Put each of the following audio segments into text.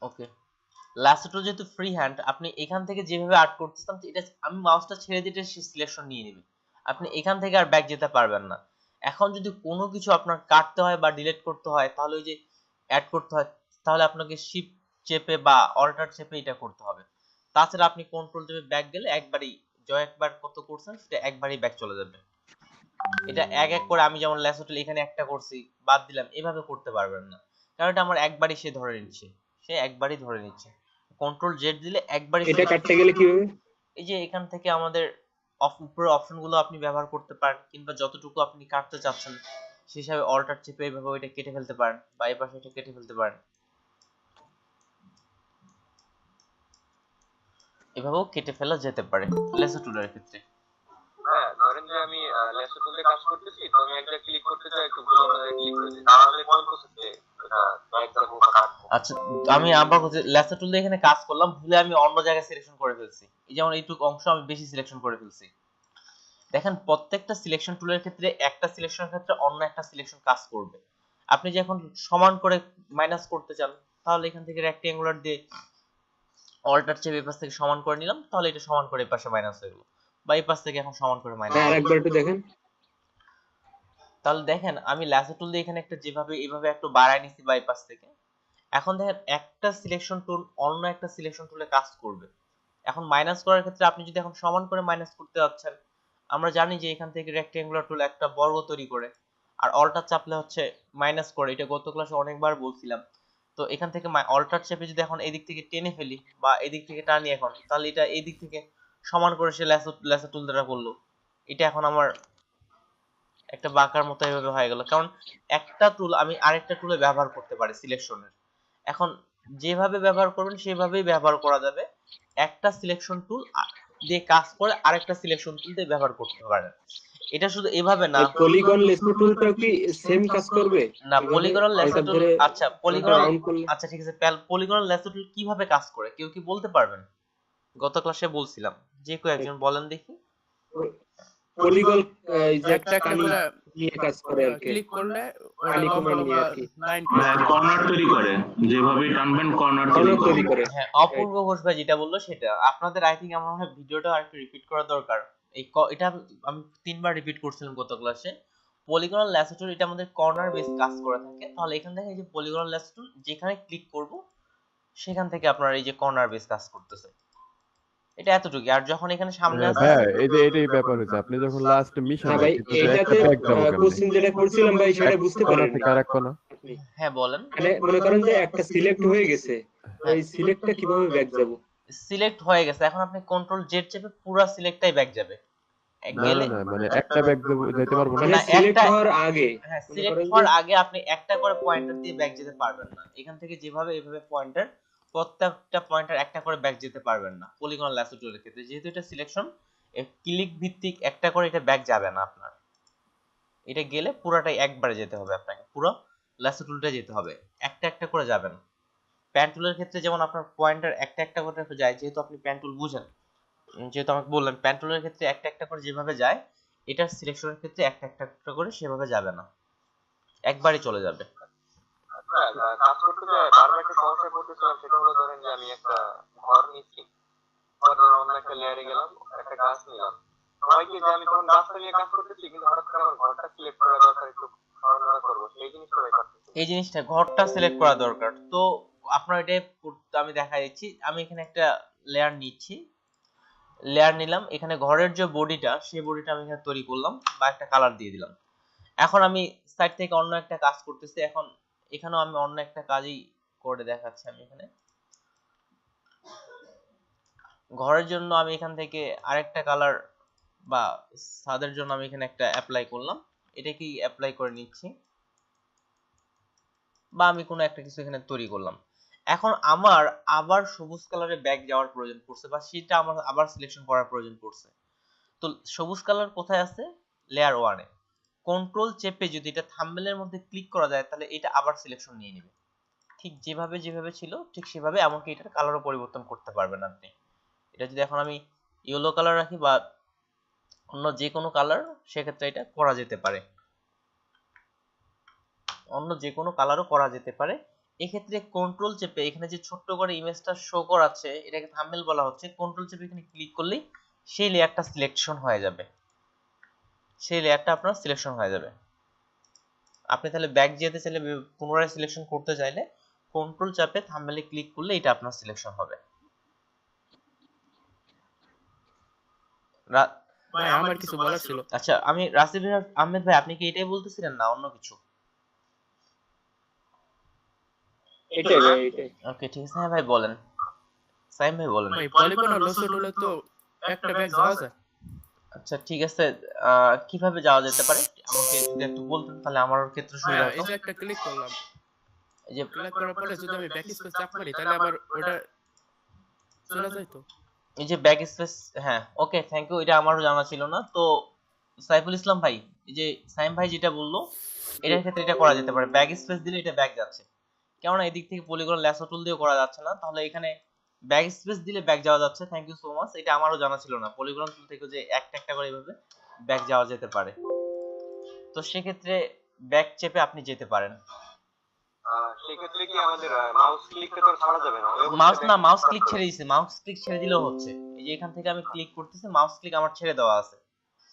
ওকে, last টুল যেহেতু free hand, আপনি এখান থেকে যেভাবে আর্ট করতেছেন এটা আমি মাউসটা ছেড়ে দিতে সিলেকশন নিয়ে নেবে, আপনি এখান থেকে আর ব্যাক যেতে পারবেন না। এখন যদি কোনো কিছু আপনার কাটতে হয় বা ডিলিট করতে হয় তাহলে ওই যে অ্যাড করতে হয়, তাহলে আপনাকে শিফট চেপে বা অল্টার চেপে এটা করতে হবে। তাছাড়া আপনি কন্ট্রোল চেপে ব্যাক গেলে একবারই একবার কত করছেন সেটা একবারই ব্যাক চলে যাবে। এটা এক এক করে আমি যেমন ল্যাসো টুল এখানে একটা করছি বাদ দিলাম এভাবে করতে পারবেন না, কারণ এটা আমার একবারই সে ধরে নিচ্ছে, সে একবারই ধরে নিচ্ছে। কন্ট্রোল জেড দিলে একবারই এটা কাটতে গেলে কিভাবে? এই যে এখান থেকে আমাদের উপরের অপশনগুলো আপনি ব্যবহার করতে পারেন, কিংবা যতটুকু আপনি কাটতে চাচ্ছেন সেই হিসাবে অল্টার চেপে এইভাবে ওইটা কেটে ফেলতে পারেন বা এই পাশে এটা কেটে ফেলতে পারেন, এভাবেও কেটে ফেলা যেতে পারে লেসো টুলের ক্ষেত্রে। হ্যাঁ, ধরেন যে আমি লেসো টুলে কাজ করতেছি, তো আমি একটা ক্লিক করতে চাই, একটু ভুল অনুযায়ী ক্লিক করে দিই, তাহলে কোন প্রসেসে এটা ব্যাক যাব বা কাটবো? আচ্ছা, আমি আবার লেসো টুল দিয়ে এখানে কাজ করলাম, ভুলে আমি অন্য জায়গায় সিলেকশন করে ফেলছি, এই যেমন এইটুকু অংশ আমি বেশি সিলেকশন করে ফেলছি। দেখেন প্রত্যেকটা সিলেকশন টুলের ক্ষেত্রে একটা সিলেকশনের ক্ষেত্রে অন্য একটা সিলেকশন কাজ করবে। আপনি যে এখন সমান করে মাইনাস করতে চান, তাহলে এখান থেকে রেক্টেঙ্গুলার দিয়ে অল্টার চেপে এই পাশ থেকে সমান করে নিলাম, তাহলে এটা সমান করে এই পাশে মাইনাস হয়ে গেল, বা এই পাশ থেকে এখন সমান করে মাইনাস। আর একবার একটু দেখেন। তাহলে দেখেন আমি ল্যাসো টুল দিয়ে এখানে একটা যেভাবে এইভাবে একটু বাড়ায় নিছি বা এই পাশ থেকে, এখন দেখেন একটা সিলেকশন টুল অন্য একটা সিলেকশন টুলে কাজ করবে। এখন মাইনাস করার ক্ষেত্রে আপনি যদি এখন সমান করে মাইনাস করতে যাচ্ছেন, আমরা জানি যে এখান থেকে রেক্টেঙ্গুলার টুল একটা বর্গ তৈরি করে, আর অল্টার চাপলে হচ্ছে মাইনাস করে, এটা গত ক্লাসে অনেকবার বলছিলাম। তো এখান থেকে অল্টার চেপে যদি এখন এই দিক থেকে টেনে ফেলি বা এই দিক থেকে টানি এখন, তাহলে এটা এই দিক থেকে সমান করে সে ল্যাসো টুল দ্বারা করলো, এটা এখন আমার একটা বাঁকার মতো এভাবে হয়ে গেল, কারণ একটা টুল আমি আরেকটা টুলে ব্যবহার করতে পারি সিলেকশনের। এখন যেভাবে ব্যবহার করবেন সেভাবেই ব্যবহার করা যাবে, একটা সিলেকশন টুল দিয়ে কাজ করে আরেকটা সিলেকশন টুল দিয়ে ব্যবহার করতে পারেন। এটা শুধু এভাবে না, পলিগন লেসো টুলটা কি সেম কাজ করবে? না পলিগনাল লেসো টুল, ধরে আচ্ছা পলিগনাল, রাউন্ড করলে? আচ্ছা ঠিক আছে, পলিগনাল লেসো টুল কিভাবে কাজ করে কেউ কি বলতে পারবেন? গত ক্লাসে বলছিলাম, যে কেউ একজন বলেন দেখি। পলিগন যে একটা কানি করে নিয়ে কাজ করে আর কি, ক্লিক করলে ওটা কানি লম্বা কমান্ড নিয়ে লম্বা আর কি। লাইন কর্নার তৈরি করে, যেভাবে টানবেন কর্নার কর্নার তৈরি করে। হ্যাঁ, অপূর্ব ঘোষ ভাই যেটা বললো সেটা আপনাদের আই থিঙ্ক আমার মনে হয় ভিডিওটা আরেকটু রিপিট করা দরকার। এই এটা আমি 3বার রিপিট করছিলাম গত ক্লাসে। পলিগনাল ল্যাসো টুল এটা আমাদের কর্নার বেস কাজ করে থাকে, তাহলে এখান থেকে এই যে পলিগনাল ল্যাসো টুল যেখানে ক্লিক করব সেখান থেকে আপনার এই যে কর্নার বেস কাজ করতেছে, এটা এতটুকু। আর যখন এখানে সামনে আছে, হ্যাঁ এই যে এটাই ব্যাপার হচ্ছে, আপনি যখন লাস্ট মিশন না ভাই, এটাতে কোশ্চেন যেটা করছিলাম ভাই সেটা বুঝতে পারেন না আপনি। হ্যাঁ বলেন, মানে মনে করেন যে একটা সিলেক্ট হয়ে গেছে, ওই সিলেক্টটা কিভাবে ব্যাক যাব? সিলেক্ট হয়ে গেছে, এখন আপনি কন্ট্রোল জেড চেপে পুরো সিলেক্টটাই ব্যাক যাবে গেলে, মানে একটা ব্যাগ যেতে পারবো না। মানে সিলেক্ট হওয়ার আগে, হ্যাঁ সিলেক্ট হওয়ার আগে আপনি একটা করে পয়েন্টার দিয়ে ব্যাক যেতে পারবেন না, এখান থেকে যেভাবে এইভাবে পয়েন্টার প্রত্যেকটা পয়েন্টার একটা করে ব্যাক যেতে পারবেন না পলিগনাল ল্যাসো টুলের ক্ষেত্রে, যেহেতু এটা সিলেকশন ক্লিক ভিত্তিক একটা করে এটা ব্যাক যাবে না আপনার, এটা গেলে পুরোটাই একবারে যেতে হবে, আপনাকে পুরো ল্যাসো টুলটা যেতে হবে, একটা একটা করে যাবেন। প্যান টুলের ক্ষেত্রে যেমন আপনার পয়েন্টার একটা একটা করে যায়, যেহেতু আপনি প্যান টুল বুঝেন, যেহেতু আমাকে বললেন প্যান টুলের ক্ষেত্রে একটা একটা করে যেভাবে যায়, এটার সিলেকশনের ক্ষেত্রে একটা একটা করে সেভাবে যাবে না, একবারই চলে যাবে। হ্যাঁ, কাজ করতে যায় বারবার একটা সমস্যায় পড়তেছিলাম, সেটা হলো ধরেন যে আমি একটা ঘর নিচ্ছি, ধরেন অন্য একটা লেয়ারে গেলাম, একটা গাছ নিলাম, হয় কি যে আমি তখন গাছটা নিয়ে কাজ করতেছি, কিন্তু হঠাৎ করে আমার ঘরটা সিলেক্ট করা দরকার, একটু সরানোড়া করবো, সেই জিনিসটা ভাই পারতেছি। এই জিনিসটা ঘরটা সিলেক্ট করা দরকার, তো আপনার এটা আমি দেখা দিচ্ছি, আমি এখানে একটা লেয়ার নিচ্ছি, লেয়ার নিলাম, এখানে ঘরের যে বডিটা সেই বডিটা আমি এখানে তৈরি করলাম বা একটা কালার দিয়ে দিলাম। এখন আমি সাইড থেকে অন্য একটা কাজ করতেছি, এখন এখানেও আমি অন্য একটা কাজই করে দেখাচ্ছি। আমি এখানে ঘরের জন্য আমি এখান থেকে আরেকটা কালার বা ছাদের জন্য আমি এখানে একটা অ্যাপ্লাই করলাম, এটা কি অ্যাপ্লাই করে নিচ্ছি, বা আমি কোনো একটা কিছু এখানে তৈরি করলাম। এখন আমার আবার সবুজ কালারে ব্যাক যাওয়ার প্রয়োজন পড়ছে, বা সেটা আমার আবার সিলেকশন করার প্রয়োজন পড়ছে। তো সবুজ কালার কোথায় আছে? লেয়ার 1 এ। কন্ট্রোল চেপে যদি এটা থাম্বনেলের মধ্যে ক্লিক করা যায়, তাহলে এটা আবার সিলেকশন নিয়ে নেবে, ঠিক যেভাবে যেভাবে ছিল ঠিক সেভাবে, এমনকি এটার কালারও পরিবর্তন করতে পারবেন আপনি। এটা যদি এখন আমি ইয়েলো কালার রাখি বা অন্য যে কোনো কালার, সেক্ষেত্রে এটা করা যেতে পারে, অন্য যে কোনো কালারও করা যেতে পারে, এক্ষেত্রে কন্ট্রোল চেপে এখানে যে ছোট্ট করে ইমেজটা শো করাচ্ছে এটাকে থাম্বনেল বলা হচ্ছে, কন্ট্রোল চেপে এখানে ক্লিক করলেই সেই লেয়ারটা সিলেকশন হয়ে যাবে, সেই লেয়ারটা আপনার সিলেকশন হয়ে যাবে। আপনি তাহলে ব্যাক যেতে চাইলে পুনরায় সিলেকশন করতে চাইলে কন্ট্রোল চাপে থাম্বনেলে ক্লিক করলে এটা আপনার সিলেকশন হবে। ভাই আমার কিছু বলার ছিল। আচ্ছা আমি রাসিফ আহমেদ ভাই, আপনি কি এটাই বলতেছিলেন না অন্য কিছু? এটাই ভাই, এটাই। ওকে ঠিক আছে, হ্যাঁ ভাই বলেন, সাইম ভাই বলেন। ভাই পলিগন আর লোসোটুলে তো একটা ব্যাগ যাওয়া যায়। আচ্ছা ঠিক আছে, কিভাবে যাওয়া যেতে পারে আমাকে যদি একটু বলতেন তাহলে আমার ক্ষেত্রে সুবিধা হ্যাঁ, এই হতো। যে একটা ক্লিক করলাম, এই যে ক্লিক করার পরে যদি আমি ব্যাক স্পেস চাপ মারি তাহলে আবার ওটা চলে যায় তো। এই যে ব্যাক স্পেস, হ্যাঁ ওকে থ্যাংক ইউ, এটা আমারও জানা ছিল না। তো সাইফুল ইসলাম ভাই, এই যে সাইম ভাই যেটা বললো এটার ক্ষেত্রে এটা করা যেতে পারে, ব্যাক স্পেস দিলে এটা ব্যাক যাচ্ছে, কেননা এদিক থেকে পলিগন ল্যাসো টুল দিয়ে করা যাচ্ছে না, তাহলে এখানে ব্যাক স্পেস দিলে ব্যাক যাওয়া যাচ্ছে। থ্যাংক ইউ সো মাচ, এটা আমারও জানা ছিল না পলিগন টুল থেকে যে একটা একটা করে এভাবে ব্যাক যাওয়া যেতে পারে। তো সেক্ষেত্রে ব্যাক চেপে আপনি যেতে পারেন। সেক্ষেত্রে কি আমাদের মাউস ক্লিকটা তো ছাড়া যাবে না? মাউস ক্লিক ছেড়ে দিয়েছে, মাউস ক্লিক ছেড়ে দিলেও হচ্ছে। এই যে এখান থেকে আমি ক্লিক করতেছি, মাউস ক্লিক আমার ছেড়ে দেওয়া আছে,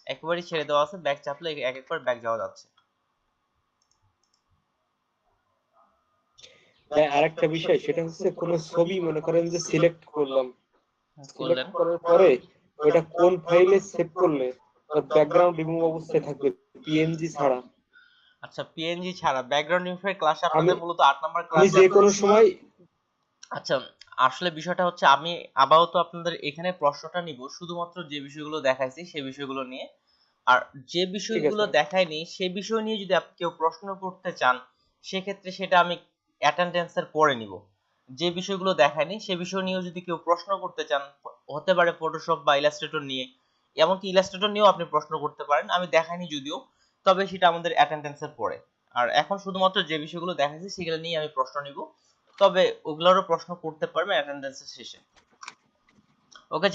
একেবারেই ছেড়ে দেওয়া আছে, ব্যাক চাপলে এক একবার ব্যাক যাওয়া যাচ্ছে। আরেকটা বিষয় সেটা হচ্ছে কোন ছবি মনে করেন যে সিলেক্ট করলাম, করলেন, সিলেক্ট করার পরে ওটা কোন ফাইলে সেভ করলে ওর ব্যাকগ্রাউন্ড রিমুভ অবস্থায় থাকবে পিএনজি ছাড়া। আচ্ছা পিএনজি ছাড়া ব্যাকগ্রাউন্ড ইনফারের ক্লাস আপনাদের মূলত 8 নাম্বার আমি ক্লাস। যে কোনো সময় আচ্ছা আসলে বিষয়টা হচ্ছে আমি আপাতত আপনাদের এখানে প্রশ্নটা নিব শুধুমাত্র যে বিষয়গুলো দেখাইছি সেই বিষয়গুলো নিয়ে, আর যে বিষয়গুলো দেখাইনি সেই বিষয় নিয়ে যদি আপনি কেউ প্রশ্ন করতে চান সেক্ষেত্রে সেটা আমি অ্যাটেন্ডেন্সের পরে নিব। যে বিষয়গুলো দেখাইনি সেই বিষয় নিয়েও যদি কেউ প্রশ্ন করতে চান, হতে পারে ফটোশপ বা ইলাস্ট্রেটর নিয়ে, এমনকি ইলাস্ট্রেটর নিয়েও আপনি প্রশ্ন করতে পারেন, আমি দেখাইনি যদিও, তবে সেটা আমাদের অ্যাটেন্ডেন্সের পরে। আর এখন শুধুমাত্র যে বিষয়গুলো দেখাইছি সেগুলো নিয়ে আমি প্রশ্ন নিব, তবে ওগুলোরও প্রশ্ন করতে পারবেন অ্যাটেন্ডেন্সের শেষে। ওকে,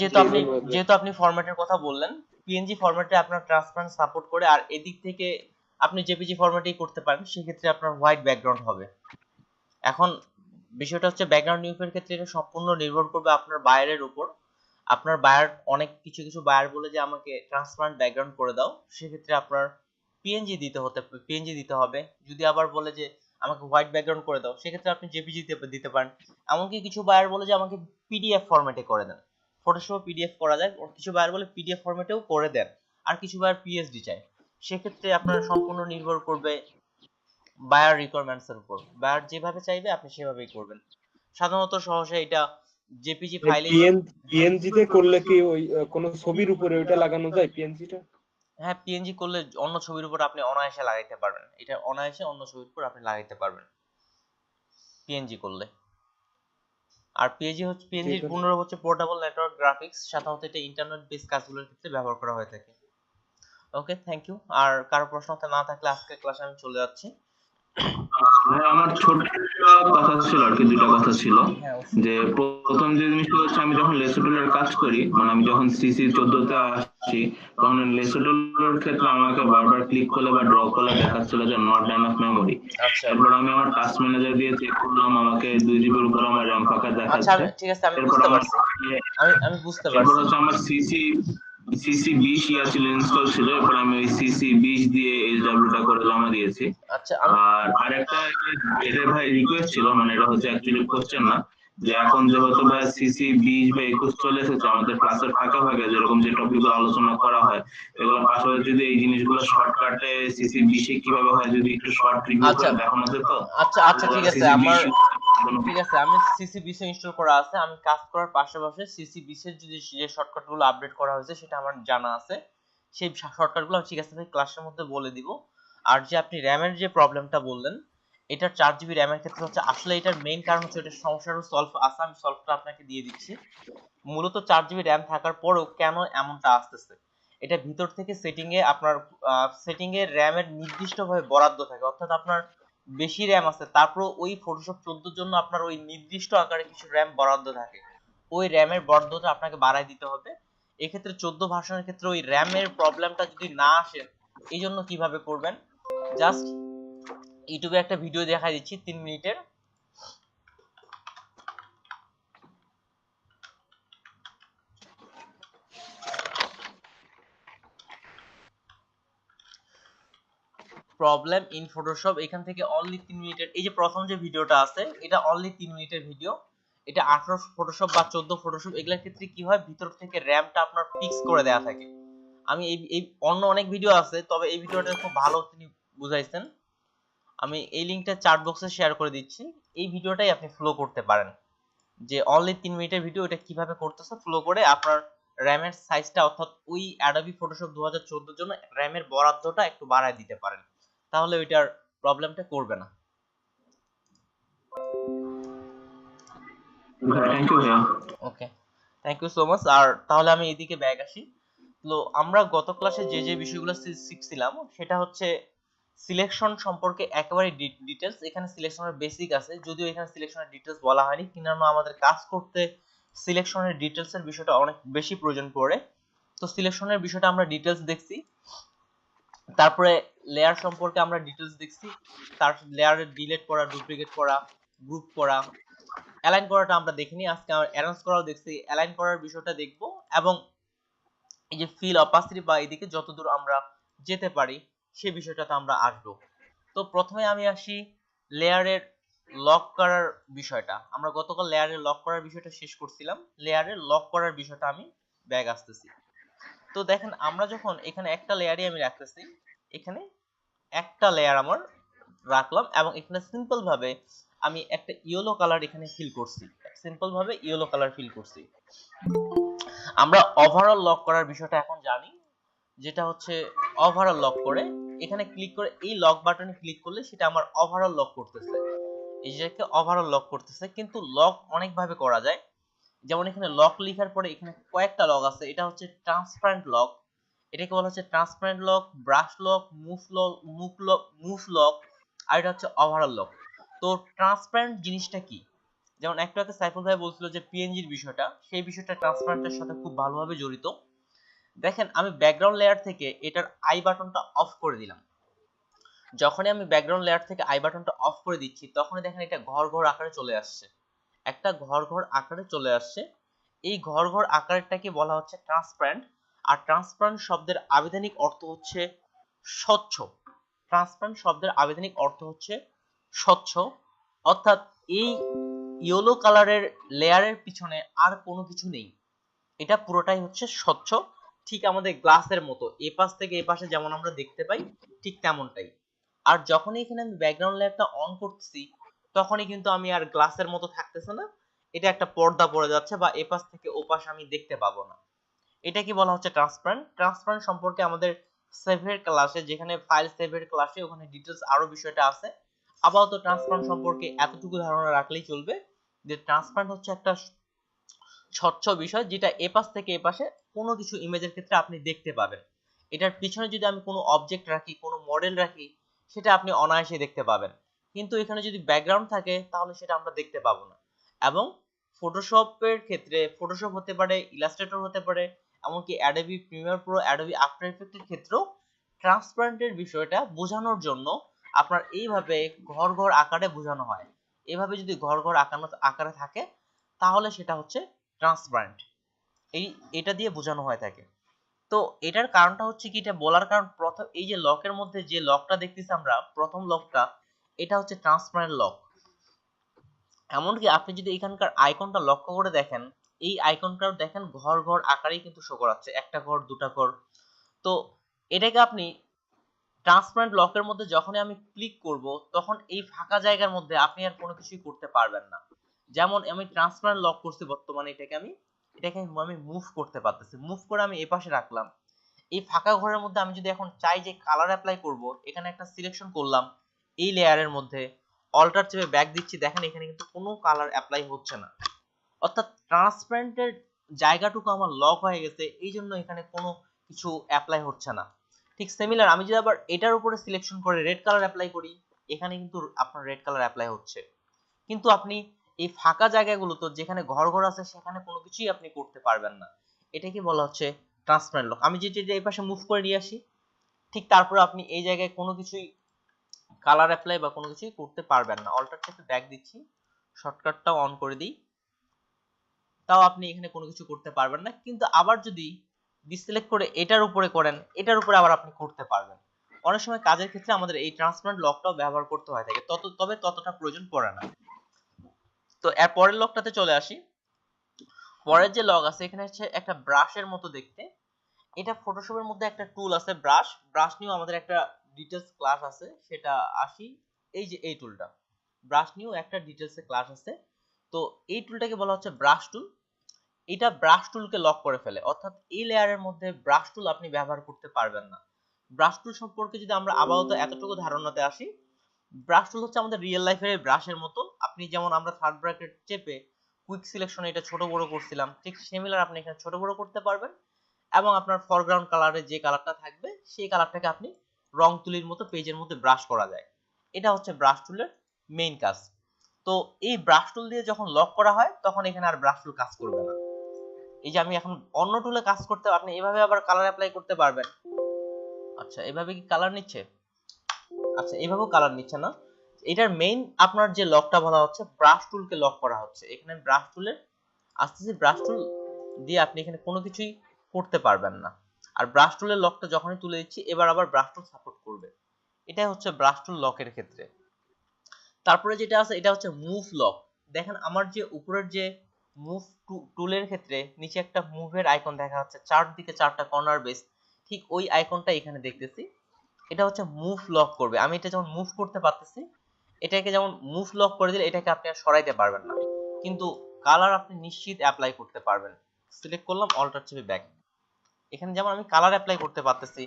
যেহেতু আপনি ফরম্যাটের কথা বললেন, পিএনজি ফরম্যাটে আপনার ট্রান্সপারেন্ট সাপোর্ট করে, আর এদিক থেকে আপনি জেপিজি ফরম্যাটেই করতে পারেন, সেক্ষেত্রে আপনার হোয়াইট ব্যাকগ্রাউন্ড হবে। এখন বিষয়টা হচ্ছে ব্যাকগ্রাউন্ড নিউজের ক্ষেত্রে এটা সম্পূর্ণ নির্ভর করবে আপনার বায়ারের উপর। আপনার বায়ার অনেক কিছু বায়ার বলে যে আমাকে ট্রান্সপারেন্ট ব্যাকগ্রাউন্ড করে দাও, সেক্ষেত্রে আপনার পিএনজি দিতে হবে। যদি আবার বলে যে আমাকে হোয়াইট ব্যাকগ্রাউন্ড করে দাও, সেক্ষেত্রে আপনি জেপিজি দিতে পারেন। এমনকি কিছু বায়ার বলে যে আমাকে পিডিএফ ফরম্যাটে করে দেন, ফটোশপে পিডিএফ করা যায়, কিছু বায়ার বলে পিডিএফ ফরম্যাটেও করে দেন, আর কিছু বায়ার পিএসডি চায়। সেক্ষেত্রে আপনার সম্পূর্ণ নির্ভর করবে বায়ার রিকোয়ারমেন্টস এর উপর, বায়ার যেভাবে চাইবে আপনি সেভাবেই করবেন। সাধারণত সহসা এটা জেপিজি ফাইলে পিএনজি তে করলে কি ওই কোন ছবির উপরে ওটা লাগানো যায় পিএনজিটা? হ্যাঁ পিএনজি করলে অন্য ছবির উপর আপনি অনায়াসে লাগাইতে পারবেন, এটা অনায়াসে অন্য ছবির উপর আপনি লাগাইতে পারবেন পিএনজি করলে। আর পিএনজির পূর্ণরূপ হচ্ছে পোর্টেবল নেটওয়ার্ক গ্রাফিক্স, সাধারণত এটা ইন্টারনেট বেস কাজগুলোর ক্ষেত্রে ব্যবহার করা হয়ে থাকে। ওকে থ্যাংক ইউ, আর কারো প্রশ্ন না থাকলে আজকের ক্লাসে আমি চলে যাচ্ছি। আমার ছোট কথা ছিল আর কি, দুইটা কথা ছিল। যে প্রথম যে জিনিসটা হচ্ছে আমি যখন লেসোটলের কাজ করি, মানে আমি যখন সিসি 14 তে আসি, তখন লেসোটলের ক্ষেত্রে আমাকে বারবার ক্লিক করলে বা ড্র করলে দেখাচ্ছিল যে নট এনাফ মেমোরি। এরপর আমি আমার টাস্ক ম্যানেজার দিয়ে চেক করলাম, আমাকে 2 জিবির উপর আমার র্যাম ফাঁকা দেখাচ্ছে। ঠিক আছে, আমি বুঝতে পারছি, আমি বুঝতে পারছি। এরপর হচ্ছে আমার সিসি 20 ছিল, ইনস্টল ছিল, এরপর আমি ওই সিসি 20 দিয়ে এইচডব্লিউটা করে জমা দিয়েছি। আচ্ছা আর আরেকটা এটা ভাই রিকোয়েস্ট ছিল, মানে এটা হচ্ছে অ্যাকচুয়ালি কোশ্চেন না, যে এখন যেহেতু ভাই সিসি 20 বা 21 চলে এসেছে আমাদের ক্লাসের ফাঁকে যেরকম যে টপিকগুলো আলোচনা করা হয়, এগুলো পাশাপাশি যদি এই জিনিসগুলো শর্টকাটে সিসি 20 এ কিভাবে হয় যদি একটু শর্ট রিভিউ করে দেখানো যেত। আচ্ছা ঠিক আছে, আমি সিসি 20 ইনস্টল করা আছে, আমি কাজ করার পাশাপাশি সিসি 20 এর যে শর্টকাটগুলো আপডেট করা হয়েছে সেটা আমার জানা আছে, সেই শর্টকাটগুলো ঠিক আছে ভাই ক্লাসের মধ্যে বলে দিব। আর যে আপনি র্যামের যে প্রবলেমটা বললেন, এটার 4 জিবি র্যামের ক্ষেত্রে হচ্ছে আসলে এটার মেইন কারণ হচ্ছে এটা সমস্যারও সলভ আছে, আমি সলভটা আপনাকে দিয়ে দিচ্ছি। মূলত 4 জিবি র্যাম থাকার পরেও কেন এমনটা আসতেছে, এটা ভিতর থেকে সেটিং এ র্যামের নির্দিষ্টভাবে বরাদ্দ থাকে, অর্থাৎ আপনার বেশি র্যাম আছে তারপর ওই ফটোশপ 14 জন্য আপনার ওই নির্দিষ্ট আকারে কিছু র্যাম বরাদ্দ থাকে, ওই র্যামের বরাদ্দটা আপনাকে বাড়ায় দিতে হবে। এক্ষেত্রে 14 ভার্সনের ক্ষেত্রে ওই র্যামের প্রবলেমটা যদি না আসে, এই জন্য কিভাবে করবেন, জাস্ট ইউটিউবে একটা ভিডিও দেখাই দিচ্ছি 3 মিনিটের, প্রবলেম ইন ফটোশপ, এখান থেকে অনলি 3 মিনিটের এই যে প্রথম যে ভিডিওটা আছে এটা অনলি 3 মিনিটের ভিডিও। এটা 18 ফটোশপ বা 14 ফটোশপ এগুলোর ক্ষেত্রে কি হয়, ভিতর থেকে র্যামটা আপনার ফিক্স করে দেয়া থাকে। আমি এই অন্য অনেক ভিডিও আছে, তবে এই ভিডিওটা খুব ভালো তিনি বুঝাইছেন। আমি এই লিংকটা চ্যাট বক্সে শেয়ার করে দিচ্ছি, এই ভিডিওটাই আপনি ফলো করতে পারেন যে অনলি 3 মিনিটের ভিডিও এটা কিভাবে করতেছে। ফলো করে আপনার র্যামের সাইজটা অর্থাৎ ওই অ্যাডোবি ফটোশপ 2014 এর জন্য র্যামের বরাদ্দটা একটু বাড়ায় দিতে পারেন, তাহলে ওইটার প্রবলেমটা করবে না। থ্যাংক ইউ ভাইয়া। ওকে, থ্যাংক ইউ সো মাচ। আর তাহলে আমি এদিকে ব্যাক আসি। তো আমরা গত ক্লাসে যে বিষয়গুলো শিখছিলাম সেটা হচ্ছে সিলেকশন সম্পর্কে একেবারে ডিটেলস। এখানে সিলেকশনের বেসিক আছে, যদিও এখানে সিলেকশনের ডিটেলস বলা হয়নি, কিন্তু আমাদের কাজ করতে সিলেকশনের ডিটেলস এর বিষয়টা অনেক বেশি প্রয়োজন পড়ে। তো সিলেকশনের বিষয়টা আমরা ডিটেলস দেখছি, তারপরে লেয়ার সম্পর্কে আমরা ডিটেলস দেখছি, তার লেয়ারে ডিলিট করা, ডুপ্লিকেট করা, গ্রুপ করা, অ্যালাইন করাটা আমরা দেখিনি। আজকে আমরা অ্যারেঞ্জ করাও দেখছি, অ্যালাইন করার বিষয়টা দেখব, এবং এই যে ফিল অপাসিটি বা এদিকে যতদূর আমরা যেতে পারি সেই বিষয়টাতে আমরা আসবো। তো প্রথমে আমি আসি লেয়ারের লক করার বিষয়টা। আমরা গতকাল লেয়ারের লক করার বিষয়টা শেষ করছিলাম, লেয়ারের লক করার বিষয়টা আমি ব্যাক আসতেছি। তো দেখেন আমরা যখন এখানে একটা লেয়ারই আমি রাখতেছি, এখানে একটা লেয়ার আমার রাখলাম এবং এখানে সিম্পল ভাবে আমি একটা ইয়েলো কালার এখানে ফিল করছি, সিম্পল ভাবে ইয়েলো কালার ফিল করছি। আমরা ওভারঅল লক করার বিষয়টা এখন জানি, যেটা হচ্ছে ওভারঅল লক করে এখানে ক্লিক করে এই লক বাটনে ক্লিক করলে সেটা আমার ওভারঅল লক করতেছে, এই যেটাকে ওভারঅল লক করতেছে। কিন্তু লক অনেক ভাবে করা যায়, যেমন এখানে লক লেখার পরে এখানে কয়েকটা লক আছে, এটা হচ্ছে ট্রান্সপারেন্ট লক, এটাকে বলা হচ্ছে transparent lock, brush lock, move lock, আর এটা হচ্ছে ওভারঅল লক। তো ট্রান্সপারেন্ট জিনিসটা কি, যেমন একটু আগে সাইফুল ভাই বলছিল যে পিএনজির বিষয়টা, সেই বিষয়টা ট্রান্সপারেন্টের সাথে খুব ভালোভাবে জড়িত। দেখেন আমি ব্যাকগ্রাউন্ড লেয়ার থেকে এটার আই বাটনটা অফ করে দিলাম, যখনই আমি ব্যাকগ্রাউন্ড লেয়ার থেকে আই বাটনটা অফ করে দিচ্ছি তখনই দেখেন এটা ঘর ঘর আকারে চলে আসছে, একটা ঘর ঘর আকারে চলে আসছে। এই ঘর ঘর আকারটাকে বলা হচ্ছে ট্রান্সপারেন্ট। আর ট্রান্সপারেন্ট শব্দের আবিধানিক অর্থ হচ্ছে স্বচ্ছ। ট্রান্সপারেন্ট শব্দের আবিধানিক অর্থ হচ্ছে স্বচ্ছ, অর্থাৎ এই ইয়েলো কালারের লেয়ারের পিছনে আর কোনো কিছু নেই, এটা পুরোটাই হচ্ছে স্বচ্ছ, ঠিক আমাদের গ্লাসের মতো এ পাশ থেকে এ পাশে যেমন আমরা দেখতে পাই ঠিক তেমনটাই। আর যখনই এখানে আমি ব্যাকগ্রাউন্ড লেয়ারটা অন করতেছি তখনই কিন্তু আমি আর গ্লাসের মতো থাকতেছে না, এটা একটা পর্দা পড়ে যাচ্ছে বা এ পাশ থেকে ও পাশ আমি দেখতে পাবো না। এটা কি বলা হচ্ছে ট্রান্সপারেন্ট। ট্রান্সপারেন্ট সম্পর্কে আমাদের সেভের ক্লাসে, যেখানে ফাইল সেভের ক্লাসে, ওখানে ডিটেলস আরো বিষয়টা আছে। আপাতত ট্রান্সপারেন্ট সম্পর্কে এতটুকু ধারণা রাখলেই চলবে যে ট্রান্সপারেন্ট হচ্ছে একটা স্বচ্ছ বিষয়, যেটা এ পাশ থেকে এ পাশে কোনো কিছু ইমেজের ক্ষেত্রে আপনি দেখতে পাবেন। এটার পিছনে যদি আমি কোনো অবজেক্ট রাখি, কোনো মডেল রাখি, সেটা আপনি অনায়াসে দেখতে পাবেন। কিন্তু এখানে যদি ব্যাকগ্রাউন্ড থাকে তাহলে সেটা আমরা দেখতে পাবো না। এবং ফটোশপের ক্ষেত্রে ফটোশপ হতে পারে, ইলাস্ট্রেটর হতে পারে, এমনকি Adobe Premiere Pro, Adobe After ইফেক্টের ক্ষেত্রেও ট্রান্সপারেন্টের বিষয়টা বোঝানোর জন্য আপনার এইভাবে ঘর ঘর আকারে বোঝানো হয়। এভাবে যদি ঘর ঘর আকারে থাকে তাহলে সেটা হচ্ছে ট্রান্সপারেন্ট, এটা দিয়ে বোঝানো হয় থাকে। তো এটার কারণটা হচ্ছে কি, এটা বলার কারণ প্রথম এই যে লকের মধ্যে যে লকটা দেখতেছি আমরা, প্রথম লকটা, এটা হচ্ছে ট্রান্সপারেন্ট লক। এমনকি আপনি যদি এখানকার আইকনটা লক্ষ্য করে দেখেন, এই আইকনটাও দেখেন ঘর ঘর আকারেই কিন্তু শো করাচ্ছে, একটা ঘর দুটা ঘর। তো এটাকে আপনি ট্রান্সপারেন্ট লকের মধ্যে যখনই আমি ক্লিক করব তখন এই ফাঁকা জায়গার মধ্যে আপনি আর কোনো কিছুই করতে পারবেন না। যেমন আমি ট্রান্সপারেন্ট লক করছি বর্তমানে, এটাকে আমি মুভ করতে পারতেছি, মুভ করে আমি এপাশে রাখলাম। এই ফাঁকা ঘরের মধ্যে আমি যদি এখন চাই যে কালার অ্যাপ্লাই করব, এখানে একটা সিলেকশন করলাম এই লেয়ারের মধ্যে, অল্টার চেপে ব্যাক দিচ্ছি, দেখেন এখানে কিন্তু কোনো কালার অ্যাপ্লাই হচ্ছে না, অর্থাৎ ট্রান্সপারেন্টের জায়গাটুকু আমার লক হয়ে গেছে, এই জন্য এখানে কোনো কিছু অ্যাপ্লাই হচ্ছে না। ঠিক সিমিলার আমি যদি আবার এটার উপরে সিলেকশন করে রেড কালার অ্যাপ্লাই করি, এখানে কিন্তু আপনার রেড কালার অ্যাপ্লাই হচ্ছে। কিন্তু আপনি এই ফাঁকা জায়গাগুলোতে যেখানে ঘর ঘর আছে সেখানে কোনো কিছুই আপনি করতে পারবেন না। এটাকে বলা হচ্ছে ট্রান্সপারেন্ট লক। আমি যেটা এই পাশে মুভ করে নিয়ে আসি, ঠিক তারপরে আপনি এই জায়গায় কোনো কিছুই কালার অ্যাপ্লাই বা কোনো কিছুই করতে পারবেন না। অল্টার চেপে ব্যাক দিচ্ছি, শর্টকাটটাও অন করে দিই, তাও আপনি এখানে কোনো কিছু করতে পারবেন না। কিন্তু আবার যদি ডিসেলেক্ট করে এটার উপরে করেন, এটার উপরে আবার আপনি করতে পারবেন। অনেক সময় কাজের ক্ষেত্রে আমাদের এই ট্রান্সপারেন্ট লকটাও ব্যবহার করতে হয় থাকে, তবে ততটা প্রয়োজন পড়ে না। তো এর পরের লকটাতে চলে আসি। পরের যে লক আছে এখানে হচ্ছে একটা ব্রাশের মতো দেখতে। এটা ফটোশপের মধ্যে একটা টুল আছে ব্রাশ নিয়েও আমাদের একটা ডিটেইলস ক্লাস আছে, সেটা আসি। এই যে এই টুলটা, ব্রাশ নিয়েও একটা ডিটেইলসে ক্লাস আছে। তো এই টুলটাকে বলা হচ্ছে ব্রাশ টুল। এটা ব্রাশ টুলকে লক করে ফেলে, অর্থাৎ এই লেয়ারের মধ্যে ব্রাশ টুল আপনি ব্যবহার করতে পারবেন না। ব্রাশ টুল সম্পর্কে যদি আমরা আপাতত এতটুকু ধারণাতে আসি, ব্রাশ টুল হচ্ছে আমাদের রিয়েল লাইফের ব্রাশের মতো। আপনি যেমন আমরা থার্ড ব্র্যাকেট চেপে কুইক সিলেকশনে এটা ছোট বড় করছিলাম, ঠিক সিমিলার আপনি এখানে ছোট বড় করতে পারবেন, এবং আপনার ফরগ্রাউন্ড কালারে যে কালারটা থাকবে সেই কালারটাকে আপনি রং তুলির মতো পেজের মধ্যে ব্রাশ করা যায়। এটা হচ্ছে ব্রাশ টুলের মেইন কাজ। তো এই ব্রাশ টুল দিয়ে যখন লক করা হয় তখন এখানে আর ব্রাশ টুল কাজ করবে না। এই যে আমি এখন অন্য টুলে কাজ করতে, আপনি এভাবে আবার কালার অ্যাপ্লাই করতে পারবেন। আচ্ছা, এভাবে কি কালার নিচ্ছে? আচ্ছা, এভাবেও কালার নিচ্ছে না। এটার মেইন আপনার যে লকটা বলা হচ্ছে ব্রাশ টুলকে লক করা হচ্ছে। এখানে ব্রাশ টুলের আস্তে ব্রাশ টুল দিয়ে আপনি এখানে কোনো কিছুই করতে পারবেন না। আর ব্রাশ টুলের লকটা যখনই তুলে দিচ্ছি এবার আবার ব্রাশ টুল সাপোর্ট করবে। এটাই হচ্ছে ব্রাশ টুল লকের ক্ষেত্রে। তারপরে যেটা আছে এটা হচ্ছে মুভ লক। দেখেন আমার যে উপরের যে মুভ টুলের ক্ষেত্রে নিচে একটা মুভের আইকন দেখা যাচ্ছে, চারদিকে চারটা কর্নার বেস, ঠিক ওই আইকনটা এখানে দেখতেছি। এটা হচ্ছে মুভ লক করবে। আমি এটা যখন মুভ করতে পারতেছি, এটাকে যেমন মুভ লক করে দিলে এটাকে আপনি আর সরাইতে পারবেন না, কিন্তু কালার আপনি নিশ্চিত অ্যাপ্লাই করতে পারবেন। সিলেক্ট করলাম, অল্টার চেপে ব্যাক। এখানে যেমন আমি কালার অ্যাপ্লাই করতে পারতেছি,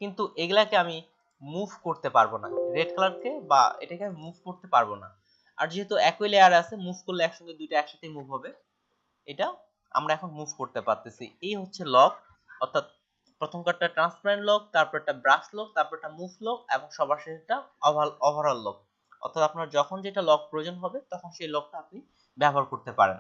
কিন্তু এগুলাকে আমি মুভ করতে পারবো না, রেড কালারকে বা এটাকে আমি মুভ করতে পারবো না। আর যেহেতু একই লেয়ার আছে, মুভ করলে একসঙ্গে দুইটা একসাথে মুভ হবে, এটা আমরা এখন মুভ করতে পারতেছি। এই হচ্ছে লক, অর্থাৎ প্রথম কার্ডটা ট্রান্সপারেন্ট লক, তারপর একটা ব্রাশ লক, তারপর একটা মুভ লক, এবং সবার শেষেরটা ওভারঅল লক। অর্থাৎ আপনার যখন যেটা লক প্রয়োজন হবে তখন সেই লকটা আপনি ব্যবহার করতে পারেন।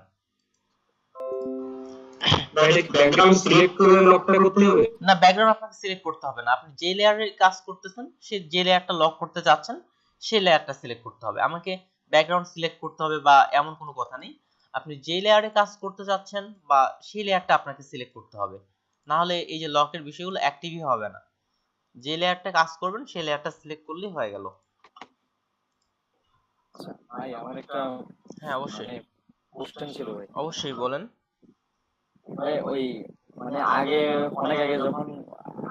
ব্যাকগ্রাউন্ড সিলেক্ট করে লকটা করতে হবে না, ব্যাকগ্রাউন্ড আপনাকে সিলেক্ট করতে হবে না। আপনি যে লেয়ারে কাজ করতেছেন, সেই যে লেয়ারটা লক করতে যাচ্ছেন সেই লেয়ারটা সিলেক্ট করতে হবে। আমাকে ব্যাকগ্রাউন্ড সিলেক্ট করতে হবে বা এমন কোনো কথা নেই। আপনি যে লেয়ারে কাজ করতে যাচ্ছেন বা সেই লেয়ারটা আপনাকে সিলেক্ট করতে হবে, না হলে এই যে লকের বিষয়গুলো অ্যাক্টিভই হবে না। যে লেয়ারটা কাজ করবেন সেই লেয়ারটা সিলেক্ট করলেই হয়ে গেল। ভাই আমার একটা হ্যাঁ অবশ্যই কোশ্চেন ছিল ভাই। অবশ্যই বলেন। ভাই ওই মানে আগে অনেক আগে যখন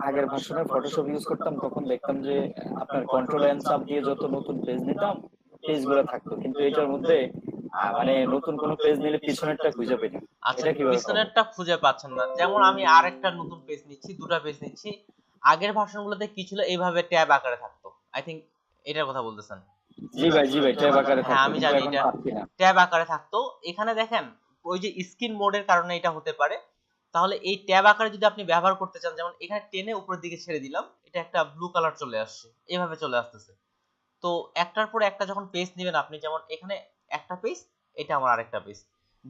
আগের ভার্সনে ফটোশপ ইউজ করতাম তখন দেখতাম যে আপনার কন্ট্রোল এন্ড চাপ দিয়ে যত নতুন পেজ নিতাম পেজগুলো থাকতো, কিন্তু এটার মধ্যে মানে নতুন কোনো পেজ নিলে পিছনেরটা খুঁজে পাই না। আচ্ছা, পিছনেরটা খুঁজে পাচ্ছেন না। যেমন আমি আরেকটা নতুন পেজ নিচ্ছি, দুটো পেজ নিচ্ছি। আগের ভার্সনগুলোতে কি ছিল, এইভাবে ট্যাব আকারে থাকতো। আই থিংক এটার কথা বলতেছেন। জি ভাই ট্যাব আকারে থাকতো। হ্যাঁ আমি জানি এটা ট্যাব আকারে থাকতো। এখানে দেখেন ওই যে স্ক্রিন মোডের কারণে এটা হতে পারে। তাহলে এই ট্যাব আকারে যদি আপনি ব্যবহার করতে চান, যেমন এখানে টেনে উপরের দিকে ছেড়ে দিলাম, এটা একটা ব্লু কালার চলে আসছে, এভাবে চলে আসতেছে। তো একটার পর একটা যখন পেজ নেবেন আপনি, যেমন এখানে একটা পেজ, এটা আমার আরেকটা পেজ,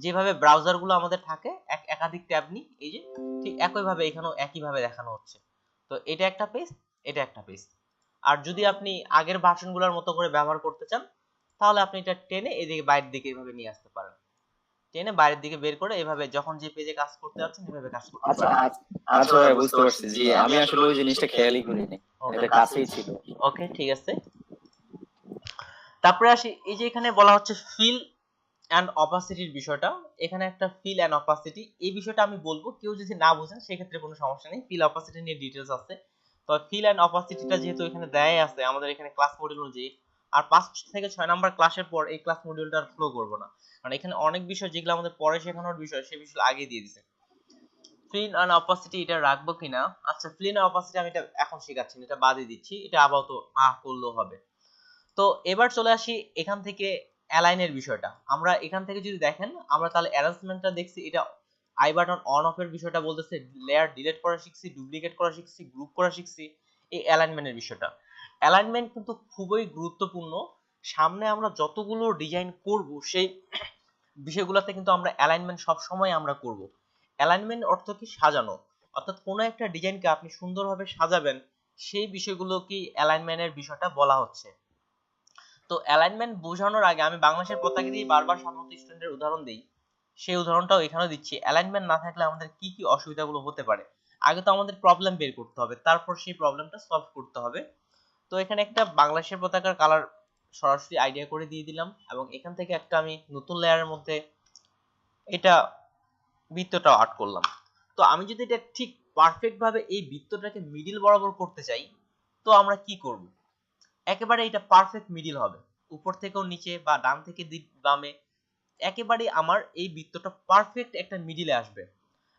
যেভাবে ব্রাউজার গুলো আমাদের থাকে একাধিক ট্যাব নি, এই যে ঠিক একইভাবে এখানেও একইভাবে দেখানো হচ্ছে। তো এটা একটা পেজ, এটা একটা পেজ। আর যদি আপনি আগের ভার্সনগুলোর মতো করে ব্যবহার করতে চান, তাহলে আপনি এটা টেনে এদিকে বাইরের দিকে এভাবে নিয়ে আসতে পারেন, টেনে বাইরের দিকে বের করে এভাবে যখন যে পেজে কাজ করতে যাচ্ছেন এভাবে কাজ করতে পারেন। আচ্ছা ভাই বুঝতে পারছি। জি আমি আসলে ওই জিনিসটা খেয়ালই করিনি, এটা কাছেই ছিল। ওকে ঠিক আছে। তারপরে আসি, এই যে এখানে বলা হচ্ছে ফিল এন্ড অপাসিটির বিষয়টা। এখানে একটা ফিল এন্ড অপাসিটি, এই বিষয়টা আমি বলবো, কেউ যদি না বুঝেন সেক্ষেত্রে কোনো সমস্যা নেই, ফিল অপাসিটি নিয়ে ডিটেইলস আছে। তো ফিল এন্ড অপাসিটিটা যেহেতু এখানে দেয়াই আছে আমাদের এখানে ক্লাস মডিউল অনুযায়ী, আর 5 থেকে 6 নাম্বার ক্লাসের পর এই ক্লাস মডিউলটা আর ফ্লো করব না, কারণ এখানে অনেক বিষয় যেগুলো আমাদের পরে শেখানোর বিষয় সেই বিষয় আগে দিয়ে দিয়েছে। ফিল এন্ড অপাসিটি এটা রাখবো কিনা? আচ্ছা, ফিল এন্ড অপাসিটি আমি এটা এখন শেখাচ্ছি না, এটা বাদই দিচ্ছি, এটা আপাতত করলেও হবে। তো এবার চলে আসি এখান থেকে অ্যালাইনের বিষয়টা। আমরা এখান থেকে যদি দেখেন, আমরা তাহলে অ্যারেঞ্জমেন্টটা দেখছি, এটা আই বাটন অন অফ এর বিষয়টা বলতেছে, লেয়ার ডিলিট করা শিখছি, ডুপ্লিকেট করা শিখছি, গ্রুপ করা শিখছি, এই অ্যালাইনমেন্টের বিষয়টা। অ্যালাইনমেন্ট কিন্তু খুবই গুরুত্বপূর্ণ। সামনে আমরা যতগুলো ডিজাইন করব সেই বিষয়গুলোতে কিন্তু আমরা অ্যালাইনমেন্ট সব সময় আমরা করব। অ্যালাইনমেন্ট অর্থ কি? সাজানো, অর্থাৎ কোনো একটা ডিজাইনকে আপনি সুন্দরভাবে সাজাবেন, সেই বিষয়গুলো কি অ্যালাইনমেন্টের বিষয়টা বলা হচ্ছে। তো অ্যালাইনমেন্ট বোঝানোর আগে আমি বাংলাদেশের পতাকা দিয়ে বারবার সাধারণত স্টুডেন্টের উদাহরণ দিই, সেই উদাহরণটাও এখানেও দিচ্ছি। অ্যালাইনমেন্ট না থাকলে আমাদের কি কি অসুবিধাগুলো হতে পারে। আগে তো আমাদের প্রবলেম বের করতে হবে, তারপর সেই প্রবলেমটা সলভ করতে হবে। তো এখানে একটা বাংলাদেশের পতাকার কালার সরাসরি আইডিয়া করে দিয়ে দিলাম, এবং এখান থেকে একটা আমি নতুন লেয়ারের মধ্যে এটা বৃত্তটা আর্ট করলাম। তো আমি যদি এটা ঠিক পারফেক্ট ভাবে এই বৃত্তটাকে মিডিল বরাবর করতে চাই, তো আমরা কি করব? একেবারে এটা পারফেক্ট মিডিল হবে, উপর থেকেও নিচে বা ডান থেকে বামে একেবারে আমার এই বৃত্তটা পারফেক্ট একটা মিডিলে আসবে।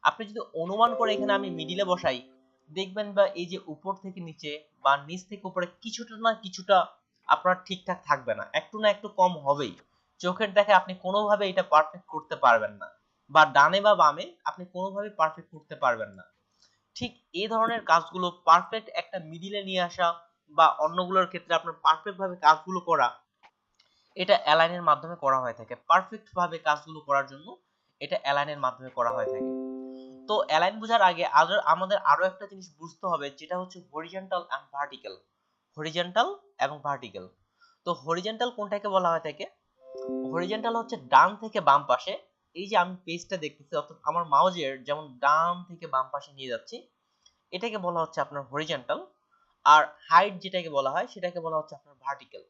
আপনি যদি অনুমান করে এখানে আমি মিডিলে বসাই, দেখবেন বা এই যে উপর থেকে নিচে বা নিচ থেকে উপরে কিছুটা না কিছুটা আপনার ঠিকঠাক থাকবে না, একটু না একটু কম হবেই। চোখের দেখে আপনি কোনোভাবে এটা পারফেক্ট করতে পারবেন না, বা ডানে বা বামে আপনি কোনোভাবে পারফেক্ট করতে পারবেন না। ঠিক এই ধরনের কাজগুলো পারফেক্ট একটা মিডিলে নিয়ে আসা বা অন্যগুলোর ক্ষেত্রে আপনার পারফেক্ট ভাবে কাজগুলো করা, এটা অ্যালাইনের মাধ্যমে করা হয়ে থাকে। পারফেক্ট ভাবে কাজগুলো করার জন্য এটা অ্যালাইনের মাধ্যমে করা হয়ে থাকে। তো অ্যালাইন বোঝার আগে আমাদের আরো একটা জিনিস বুঝতে হবে, যেটা হচ্ছে হরিজন্টাল এন্ড ভার্টিক্যাল। হরিজন্টাল এবং ভার্টিক্যাল। তো হরিজন্টাল কোনটাকে বলা হয় থাকে? হরিজন্টাল হচ্ছে ডান থেকে বাম পাশে, এই যে আমি পেজটা দেখতেছি অর্থাৎ আমার মাউজের যেমন ডান থেকে বাম পাশে নিয়ে যাচ্ছি, এটাকে বলা হচ্ছে আপনার হরিজন্টাল। আর হাইট যেটাকে বলা হয় সেটাকে বলা হচ্ছে আপনার ভার্টিক্যাল।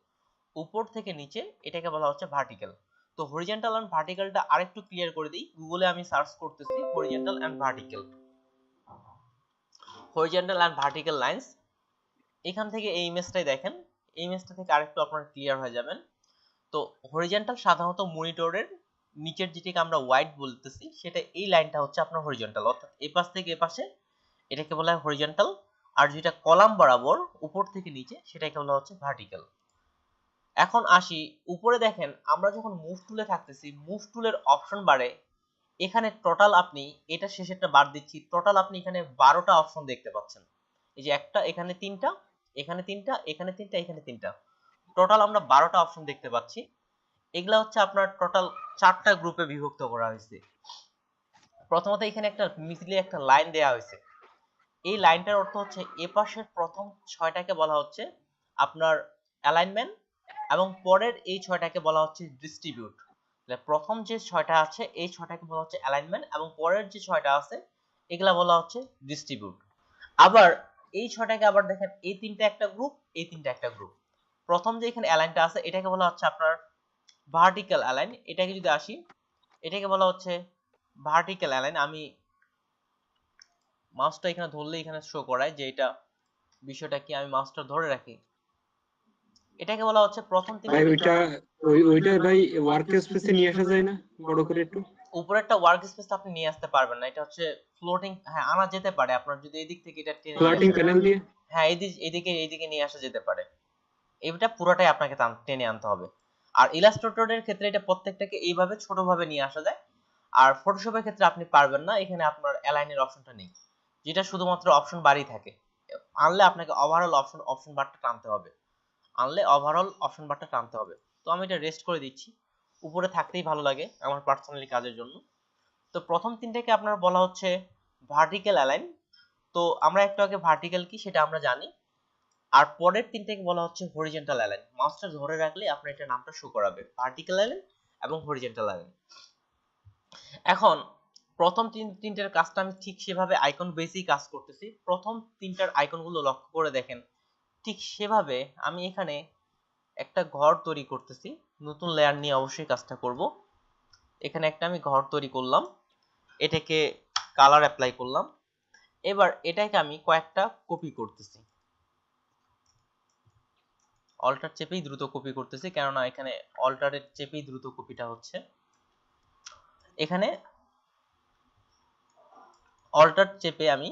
উপর থেকে নিচে এটাকে বলা হচ্ছে ভার্টিক্যাল। তো হরিজন্টাল এন্ড ভার্টিক্যালটা আরেকটু ক্লিয়ার করে দিই। গুগলে আমি সার্চ করতেছি horizontal and vertical, horizontal and vertical lines. এখান থেকে এই ইমেজটাই দেখেন, এই ইমেজটা থেকে আরেকটু আপনারা ক্লিয়ার হয়ে যাবেন। তো হরিজন্টাল সাধারণত মনিটরের নিচের যেটাকে আমরা হোয়াইট বলতেছি, সেটা এই লাইনটা হচ্ছে আপনার হরিজন্টাল, অর্থাৎ এই পাশ থেকে এই পাশে এটাকে বলা হয় হরিজন্টাল। আর যেটা কলাম বরাবর উপর থেকে নিচে সেটাকে বলা হচ্ছে ভার্টিক্যাল। এখন আসি উপরে, দেখেন আমরা যখন মুভ টুলে থাকতেছি, মুভ টুলের অপশন বারে এখানে টোটাল আপনি এটা শেষেরটা বাদ দিচ্ছি, টোটাল আপনি এখানে 12টা অপশন দেখতে পাচ্ছেন। এই যে একটা, এখানে তিনটা, এখানে তিনটা, এখানে তিনটা, এখানে তিনটা, টোটাল আমরা 12টা অপশন দেখতে পাচ্ছি। এগুলা হচ্ছে আপনার টোটাল 4টা গ্রুপে বিভক্ত করা হয়েছে। প্রথমত এখানে একটা মিডলে একটা লাইন দেয়া হয়েছে, এই লাইনটার অর্থ হচ্ছে এ পাশের প্রথম 6টাকে বলা হচ্ছে আপনার অ্যালাইনমেন্ট, এবং পরের এই 6টাকে বলা হচ্ছে ডিস্ট্রিবিউট। প্রথম যে 6টা আছে এই 6টাকে বলা হচ্ছে অ্যালাইনমেন্ট, এবং পরের যে 6টা আছে এগুলা বলা হচ্ছে ডিস্ট্রিবিউট। আবার এই 6টাকে আবার দেখেন, এই তিনটা একটা গ্রুপ, এই তিনটা একটা গ্রুপ। প্রথম যে এখানে অ্যালাইনটা আছে এটাকে বলা হচ্ছে আপনার ভার্টিক্যাল অ্যালাইন। এটাকে যদি আসি, এটাকে বলা হচ্ছে ভার্টিক্যাল অ্যালাইন। আমি মাউসটা এখানে ধরলে এখানে শো করায় যে এটা বিষয়টা কি, আমি মাউসটা ধরে রাখি। এটাকে বলা হচ্ছে প্রথম তিন। ভাই ওইটা ভাই ওয়ার্ক স্পেসে নিয়ে আসা যায় না বড় করে একটু? উপরে একটা ওয়ার্ক স্পেস আপনি নিয়ে আসতে পারবেন না, এটা হচ্ছে ফ্লোটিং। হ্যাঁ, আনা যেতে পারে আপনার যদি এই দিক থেকে এটা টেনে ফ্লোটিং প্যানেল দিয়ে। হ্যাঁ, এইদিকে নিয়ে আসা যেতে পারে। এটা পুরোটাই আপনাকে টেনে আনতে হবে। আর ইলাস্ট্রেটরের ক্ষেত্রে এটা প্রত্যেকটাকে এইভাবে ছোটভাবে নিয়ে আসা যায়। আর ফটোশপের ক্ষেত্রে আপনি পারবেন না, এখানে আপনার অ্যালাইনের অপশনটা নেই, যেটা শুধুমাত্র অপশন বারই থাকে। আনলে আপনাকে ওভারঅল অপশন বারটা টানতে হবে, তো আমি এটা রেস্ট করে দিচ্ছি, উপরে থাকতেই ভালো লাগে আমার পার্সোনালি কাজের জন্য। তো প্রথম তিনটাকে আপনার বলা হচ্ছে ভার্টিক্যাল অ্যালাইন। তো আমরা একটু আগে ভার্টিক্যাল কি সেটা আমরা জানি। আর পরের তিনটাকে বলা হচ্ছে হরিজন্টাল অ্যালাইন। মাউসটা ধরে রাখলে আপনার এটা নামটা শো করাবে, ভার্টিক্যাল অ্যালাইন এবং হরিজন্টাল অ্যালাইন। এখন প্রথম তিনটার কাজটা আমি ঠিক সেভাবে আইকন বেসেই কাজ করতেছি। প্রথম তিনটার আইকনগুলো লক্ষ্য করে দেখেন, ঠিক সেভাবে আমি এখানে একটা ঘর তৈরি করতেছি। নতুন লেয়ার নিয়ে অবশ্যই কাজটা করব। এখানে একটা আমি ঘর তৈরি করলাম, এটাকে কালার অ্যাপ্লাই করলাম। এবার এটাকে আমি কয়েকটা কপি করতেছি, অল্টার চেপেই দ্রুত কপি করতেছি, কেননা এখানে অল্টারের চেপেই দ্রুত কপিটা হচ্ছে। এখানে অল্টার চেপে আমি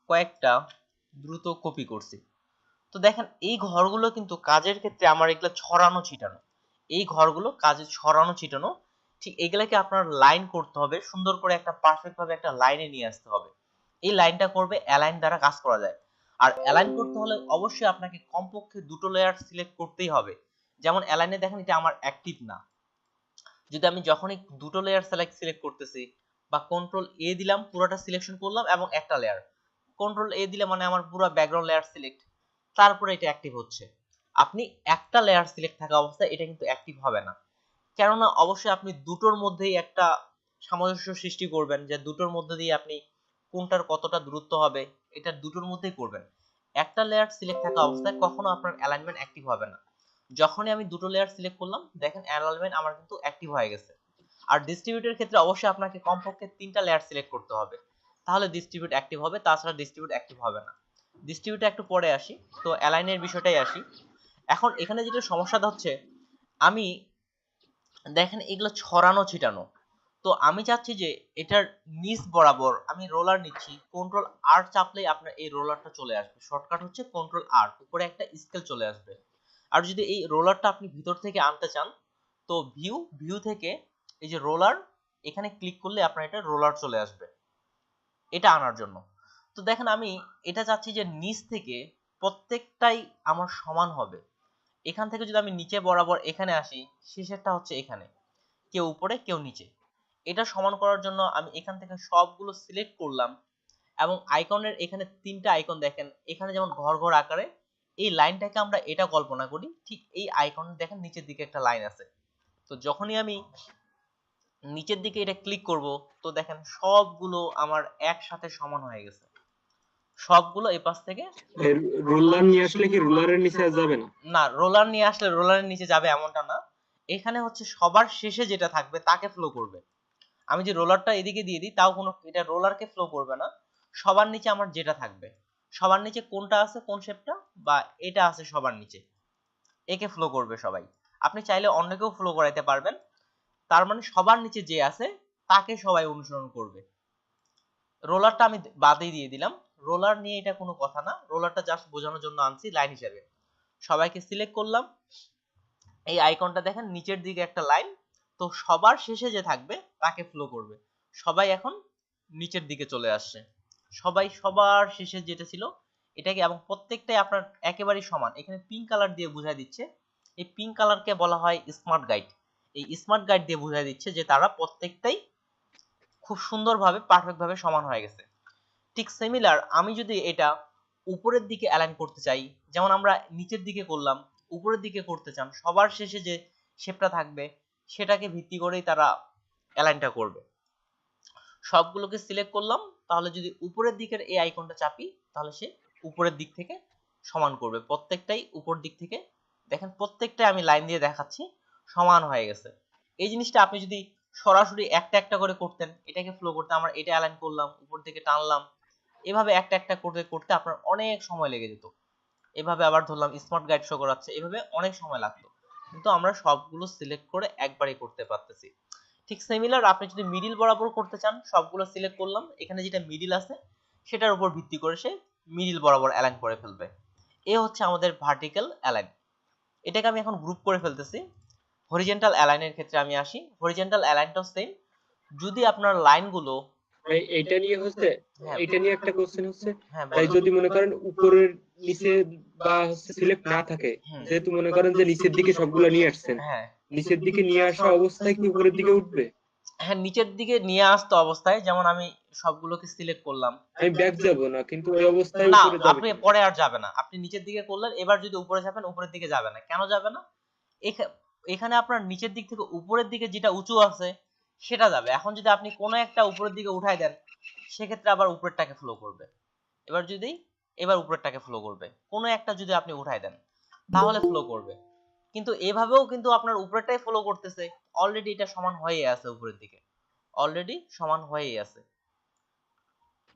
কয়েকটা দ্রুত কপি করছি। তো দেখেন এই ঘরগুলো কিন্তু কাজের ক্ষেত্রে আমার এগুলো ছড়ানো ছিটানো, এই ঘরগুলো কাজে ছড়ানো ছিটানো। ঠিক এগুলাকে আপনার লাইন করতে হবে, সুন্দর করে একটা পারফেক্ট ভাবে একটা লাইনে নিয়ে আসতে হবে। এই লাইনটা করবে অ্যালাইন দ্বারা কাজ করা যায়। আর অ্যালাইন করতে হলে অবশ্যই আপনাকে কমপক্ষে দুটো লেয়ার সিলেক্ট করতেই হবে। যেমন অ্যালাইনে দেখেন এটা আমার অ্যাক্টিভ না, যদি আমি যখনই দুটো লেয়ার সিলেক্ট করতেছি বা কন্ট্রোল এ দিলাম, পুরোটা সিলেকশন করলাম এবং একটা লেয়ার, কন্ট্রোল এ দিলে মানে আমার পুরো ব্যাকগ্রাউন্ড লেয়ার সিলেক্ট, তারপরে এটা অ্যাক্টিভ হচ্ছে। আপনি একটা লেয়ার সিলেক্ট থাকা অবস্থায় এটা কিন্তু অ্যাক্টিভ হবে না, কেননা অবশ্যই আপনি দুটোর মধ্যেই একটা সামঞ্জস্য সৃষ্টি করবেন, যে দুটোর মধ্যে দিয়ে আপনি কোনটার কতটা দূরত্ব হবে এটা দুটোর মধ্যেই করবেন। একটা লেয়ার সিলেক্ট থাকা অবস্থায় কখনো আপনার অ্যালাইনমেন্ট অ্যাক্টিভ হবে না। যখনই আমি দুটো লেয়ার সিলেক্ট করলাম দেখেন অ্যালাইনমেন্ট আমার কিন্তু অ্যাক্টিভ হয়ে গেছে। আর ডিস্ট্রিবিউটের ক্ষেত্রে অবশ্যই আপনাকে কমপক্ষে 3টা লেয়ার সিলেক্ট করতে হবে, তাহলে ডিস্ট্রিবিউট অ্যাক্টিভ হবে, তাছাড়া ডিস্ট্রিবিউট অ্যাক্টিভ হবে না। ডিস্ট্রিবিউটে একটু পরে আসি, তো অ্যালাইনের বিষয়টাই আসি। এখন এখানে যেটা সমস্যাটা হচ্ছে, আমি দেখেন এগুলো ছড়ানো ছিটানো, তো আমি চাচ্ছি যে এটার নিচ বরাবর আমি রোলার নিচ্ছি, কন্ট্রোল আর চাপলেই আপনার এই রোলারটা চলে আসবে। শর্টকাট হচ্ছে কন্ট্রোল আর, উপরে একটা স্কেল চলে আসবে। আর যদি এই রোলারটা আপনি ভিতর থেকে আনতে চান, তো ভিউ থেকে এই যে রোলার, এখানে ক্লিক করলে আপনার এটা রোলার চলে আসবে এটা আনার জন্য। তো দেখেন আমি এটা চাচ্ছি যে নিচ থেকে প্রত্যেকটাই আমার সমান হবে। এখান থেকে যদি আমি নিচে বরাবর এখানে আসি, শেষেরটা হচ্ছে এখানে, কেউ উপরে কেউ নিচে। এটা সমান করার জন্য আমি এখান থেকে সবগুলো সিলেক্ট করলাম এবং আইকনের এখানে 3টা আইকন দেখেন, এখানে যেমন ঘর ঘর আকারে এই লাইনটাকে আমরা এটা কল্পনা করি, ঠিক এই আইকন দেখেন নিচের দিকে একটা লাইন আছে। তো যখনই আমি নিচের দিকে এটা ক্লিক করব, তো দেখেন সবগুলো আমার একসাথে সমান হয়ে গেছে, সবগুলো এই পাশ থেকে। রোলার নিয়ে আসলে কি রোলারের নিচে আর যাবে না? না, রোলার নিয়ে আসলে রোলারের নিচে যাবে এমনটা না, এখানে হচ্ছে সবার শেষে যেটা থাকবে তাকে ফ্লো করবে। আমি যে রোলারটা এদিকে দিয়ে দিই তাও কোনো এটা রোলারকে ফ্লো করবে না, সবার নিচে আমার যেটা থাকবে, সবার নিচে কোনটা আছে কোন শেপটা বা এটা আছে সবার নিচে, একে ফ্লো করবে সবাই। আপনি চাইলে অন্যকেও ফ্লো করাইতে পারবেন, তার মানে সবার নিচে যে আছে তাকে সবাই অনুসরণ করবে। রোলারটা আমি বাদই দিয়ে দিলাম, রোলার নিয়ে এটা কোনো কথা না, রোলারটা জাস্ট বোঝানোর জন্য আনছি লাইন হিসেবে। সবাইকে সিলেক্ট করলাম, এই আইকনটা দেখেন নিচের দিকে একটা লাইন, তো সবার শেষে যে থাকবে তাকে ফ্লো করবে। সবাই এখন নিচের দিকে চলে আসছে, সবাই সবার শেষে যেটা ছিল এটাকে, এবং প্রত্যেকটাই আপনার একেবারেই সমান। এখানে পিঙ্ক কালার দিয়ে বুঝাই দিচ্ছে, এই পিঙ্ক কালারকে বলা হয় স্মার্ট গাইড। এই স্মার্ট গাইড দিয়ে বুঝাই দিচ্ছে যে তারা প্রত্যেকটাই খুব সুন্দরভাবে পারফেক্ট ভাবে সমান হয়ে গেছে। ঠিক সিমিলার আমি যদি এটা উপরের দিকে অ্যালাইন করতে চাই, যেমন আমরা নিচের দিকে করলাম, উপরের দিকে করতে চান সবার শেষে যে শেপটা থাকবে সেটাকে ভিত্তি করেই তারা অ্যালাইনটা করবে। সবগুলোকে সিলেক্ট করলাম, তাহলে যদি উপরের দিকের এই আইকনটা চাপি তাহলে সে উপরের দিক থেকে সমান করবে, প্রত্যেকটাই উপর দিক থেকে। দেখেন প্রত্যেকটাই আমি লাইন দিয়ে দেখাচ্ছি সমান হয়ে গেছে। এই জিনিসটা আপনি যদি সরাসরি একটা একটা করে করতেন, এটাকে ফ্লো করতে আমরা এটা অ্যালাইন করলাম, উপর দিকে টানলাম, এভাবে একটা একটা করতে করতে আপনার অনেক সময় লেগে যেত। এভাবে আবার ধরলাম স্মার্ট গাইড শো করাচ্ছে, এভাবে অনেক সময় লাগতো, কিন্তু আমরা সবগুলো সিলেক্ট করে একবারে করতে পারতেছি। ঠিক সিমিলার আপনি যদি মিডিল বরাবর করতে চান, সবগুলো সিলেক্ট করলাম, এখানে যেটা মিডিল আছে সেটার উপর ভিত্তি করে সে মিডিল বরাবর অ্যালাইন করে ফেলবে। এ হচ্ছে আমাদের ভার্টিক্যাল অ্যালাইন। এটাকে আমি এখন গ্রুপ করে ফেলতেছি। হরিজন্টাল অ্যালাইনের ক্ষেত্রে আমি আসি, হরিজন্টাল অ্যালাইনটাও সেম। যদি আপনার লাইনগুলো এইটা নিয়ে হচ্ছে, এটা নিয়ে একটা কোশ্চেন হচ্ছে, হ্যাঁ তাই যদি মনে করেন উপরের নিচে বা হচ্ছে সিলেক্ট না থাকে, যেহেতু মনে করেন যে নিচের দিকে সবগুলো নিয়ে আসছেন, হ্যাঁ নিচের দিকে নিয়ে আসা অবস্থায় কি উপরের দিকে উঠবে? হ্যাঁ, নিচের দিকে নিয়ে আসতে অবস্থায় যেমন আমি সবগুলোকে সিলেক্ট করলাম, আমি ব্যাক যাব না, কিন্তু ওই অবস্থায় না উপরে যাবে আপনি কিনা? পরে আর যাবে না। আপনি নিচের দিকে করলেন, এবার যদি উপরে যাবেন উপরের দিকে যাবে না। কেন যাবে না? এখানে আপনার নিচের দিক থেকে উপরের দিকে যেটা উঁচু আছে সেটা যাবে। এখন যদি আপনি কোনো একটা উপরের দিকে উঠাই দেন, সেক্ষেত্রে আবার উপরেরটাকে ফ্লো করবে। এবার উপরেরটাকে ফ্লো করবে, কোনো একটা যদি আপনি উঠাই দেন তাহলে ফ্লো করবে। কিন্তু এভাবেও কিন্তু আপনার উপরেরটাই ফলো করতেছে, অলরেডি এটা সমান হয়ে আছে, উপরের দিকে অলরেডি সমান হয়ে আছে,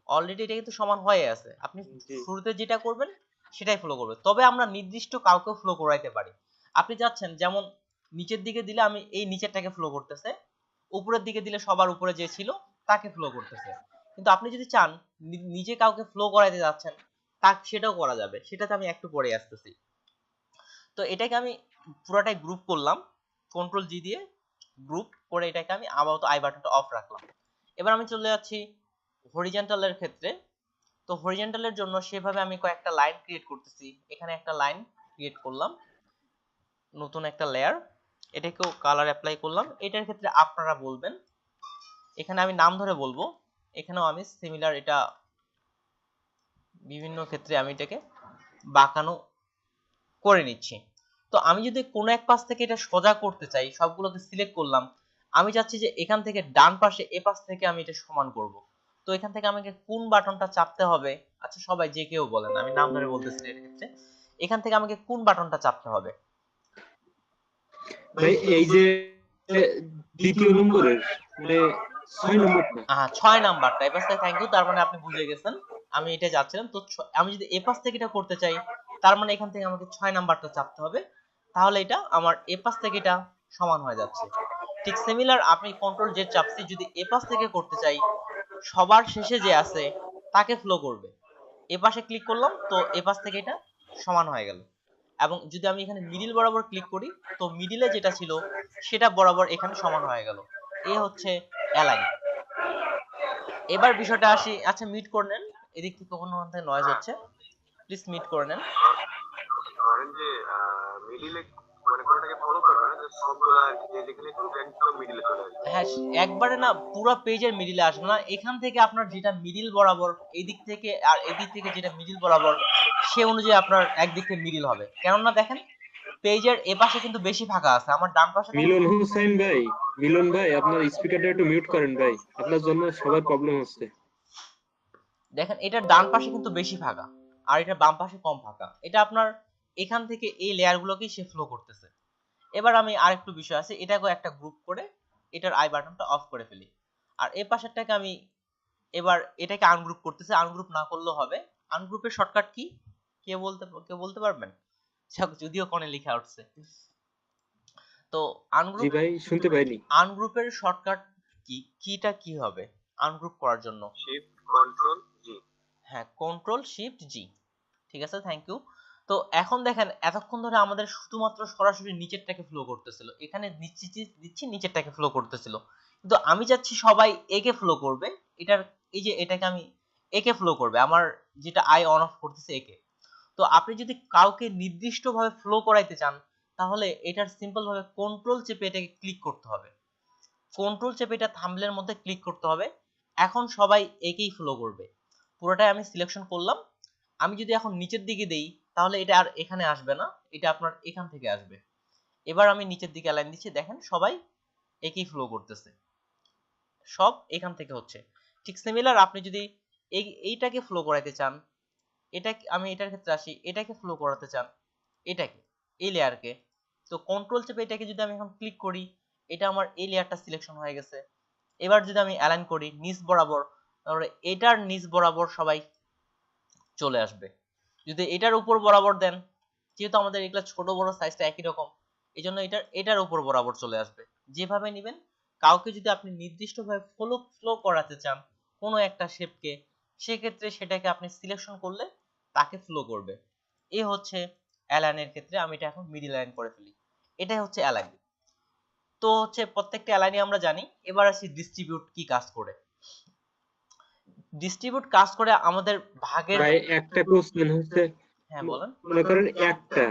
অলরেডি এটা কিন্তু সমান হয়ে আছে। আপনি শুরুতে যেটা করবেন সেটাই ফলো করবে। তবে আমরা নির্দিষ্ট কাউকে ফ্লো করাইতে পারি। আপনি যাচ্ছেন যেমন নিচের দিকে দিলে আমি এই নিচেরটাকে ফ্লো করতেছে, উপরের দিকে দিলে সবার উপরে যে ছিল তাকে ফ্লো করতেছে। কিন্তু আপনি যদি চান নিজে কাউকে ফ্লো করাইতে যাচ্ছেন, সেটাও করা যাবে, সেটাতে আমি একটু পরে আসতেছি। তো এটাকে আমি পুরোটাই গ্রুপ করলাম, কন্ট্রোল জি দিয়ে গ্রুপ করে এটাকে আমি আপাতত আই বাটনটা অফ রাখলাম। এবার আমি চলে যাচ্ছি হরিজন্টালের ক্ষেত্রে। তো হরিজন্টালের জন্য সেভাবে আমি কয়েকটা লাইন ক্রিয়েট করতেছি। এখানে একটা লাইন ক্রিয়েট করলাম, নতুন একটা লেয়ার, এটাকেও কালার অ্যাপ্লাই করলাম। এটার ক্ষেত্রে আপনারা বলবেন, এখানে আমি নাম ধরে বলবো, এখানেও আমি সিমিলার এটা বিভিন্ন ক্ষেত্রে আমি এটাকে বাঁকানো করে নিচ্ছি। তো আমি যদি কোনো এক পাশ থেকে এটা সোজা করতে চাই, সবগুলোকে সিলেক্ট করলাম, আমি চাচ্ছি যে এখান থেকে ডান পাশে এ পাশ থেকে আমি এটা সমান করব। তো এখান থেকে আমাকে কোন বাটনটা চাপতে হবে? আচ্ছা সবাই যে কেউ বলেন, আমি নাম ধরে বলতেছি এর ক্ষেত্রে। এখান থেকে আমাকে কোন বাটনটা চাপতে হবে? ভাই এই যে দ্বিতীয় নম্বরের মানে 6 নম্বরটা। 6 নাম্বারটা। এপাশ থেকে থ্যাংক ইউ, তার মানে আপনি বুঝে গেছেন আমি এটা যাচ্ছিলাম। তো আমি যদি এপাশ থেকে এটা করতে চাই, তার মানে এখান থেকে আমাকে 6 নাম্বারটা চাপতে হবে, তাহলে এটা আমার এপাশ থেকে এটা সমান হয়ে যাচ্ছে। ঠিক সিমিলার আপনি কন্ট্রোল জেড চাপছি, যদি এপাশ থেকে করতে চাই সবার শেষে যে আছে তাকে ফ্লো করবে, এপাশে ক্লিক করলাম তো এপাশ থেকে এটা সমান হয়ে গেল। এবং যদি আমি এখানে মিডিল বরাবর ক্লিক করি তো মিডিলে যেটা ছিল সেটা বরাবর এখানে সমান হয়ে গেল। এই হচ্ছে অ্যালাইন। এবার বিষয়টা আসি, আচ্ছা মিট করে নেন, এদিক থেকে কোনো নয়েজ হচ্ছে, প্লিজ মিট করে নেন। ধরেন যে মিডিলে মানে কোনটাকে ফলো করবে না, যে সবগুলা যে যেখানে করবে একদম মিডিলে চলে আসবে। হ্যাঁ একবারে না, পুরো পেজের মিডিলে আসবে না, এখান থেকে আপনার যেটা মিডিল বরাবর এই দিক থেকে আর এই দিক থেকে যেটা মিডিল বরাবর সে অনুযায়ী আপনার একদিক থেকে মিডিল হবে। কেননা দেখেন পেজের এপাশে কিন্তু বেশি ফাঁকা আছে, আমার ডান পাশে মিলন হোসেন ভাই, মিলন ভাই আপনার স্পিকারটা একটু মিউট করেন ভাই, আপনার জন্য সবার প্রবলেম হচ্ছে। দেখেন এটার ডান পাশে কিন্তু বেশি ফাঁকা আর এটা বাম পাশে কম ফাঁকা, এটা আপনার এখান থেকে এই লেয়ার গুলোকেই সে ফ্লো করতেছে। এবার আমি আরেকটু বিষয় আছে, এটাকে একটা গ্রুপ করে এটার আই বাটনটা অফ করে ফেলি। আর এই পাশেরটাকে আমি এবার এটাকে আনগ্রুপ করতেছি, আনগ্রুপ না করলেও হবে। আনগ্রুপের শর্টকাট কি কেউ বলতে পারবেন? যদিও কোণে লেখা উঠছে। তো জি ভাই শুনতে পাইনি। আনগ্রুপের শর্টকাট কিটা কি হবে আনগ্রুপ করার জন্য? শিফট কন্ট্রোল জি। হ্যাঁ কন্ট্রোল শিফট জি, ঠিক আছে থ্যাংক ইউ। তো এখন দেখেন এতক্ষণ ধরে আমাদের শুধুমাত্র সরাসরি নিচেরটাকে ফ্লো করতেছিল, এখানে দিচ্ছি নিচেরটাকে ফ্লো করতেছিল, কিন্তু আমি চাচ্ছি সবাই একে ফ্লো করবে। এটার এই যে এটাকে আমি একে ফ্লো করবে, আমার যেটা আই অন অফ করতেছে একে। তো আপনি যদি কাউকে নির্দিষ্টভাবে ফ্লো করাইতে চান তাহলে এটার সিম্পল ভাবে কন্ট্রোল চেপে এটাকে ক্লিক করতে হবে, কন্ট্রোল চেপে এটা থাম্বনেলের মধ্যে ক্লিক করতে হবে। এখন সবাই একেই ফ্লো করবে, পুরোটাই আমি সিলেকশন করলাম। আমি যদি এখন নিচের দিকে দেই তাহলে এটা আর এখানে আসবে না, এটা আপনার এখান থেকে আসবে। এবার আমি নিচের দিকে অ্যালাইন দিচ্ছি, দেখেন সবাই একই ফ্লো করতেছে, সব এখান থেকে হচ্ছে। ঠিক সিমিলার আপনি যদি এইটাকে ফ্লো করাইতে চান, এটা আমি এটার ক্ষেত্রে আসি, এটাকে ফ্লো করাতে চান এটাকে এই লেয়ারকে, তো কন্ট্রোল চেপে এটাকে যদি আমি এখন ক্লিক করি এটা আমার এই লেয়ারটা সিলেকশন হয়ে গেছে। এবার যদি আমি অ্যালাইন করি নিচ বরাবর, তাহলে এটার নিচ বরাবর সবাই চলে আসবে। যদি এটার উপর বরাবর দেন, যেহেতু আমাদের এগুলা ছোট বড় সাইজটা একই রকম, এই জন্য এটার উপর বরাবর চলে আসবে। যেভাবে নেবেন, কাউকে যদি আপনি নির্দিষ্টভাবে ফ্লো করাতে চান কোনো একটা শেপকে, সেক্ষেত্রে সেটাকে আপনি সিলেকশন করলে তাকে ফ্লো করবে। এই হচ্ছে অ্যালাইনের ক্ষেত্রে। আমি এটা এখন মিডল লাইন করে ফেলি, এটাই হচ্ছে অ্যালাইন। তো হচ্ছে প্রত্যেকটা অ্যালাইনে আমরা জানি। এবার আসি ডিস্ট্রিবিউট কি কাজ করে। ডিস্ট্রিবিউট কাজ করে আমাদের ভাগের। ভাই একটা কোশ্চেন হচ্ছে, হ্যাঁ বলেন। মনে করেন একটা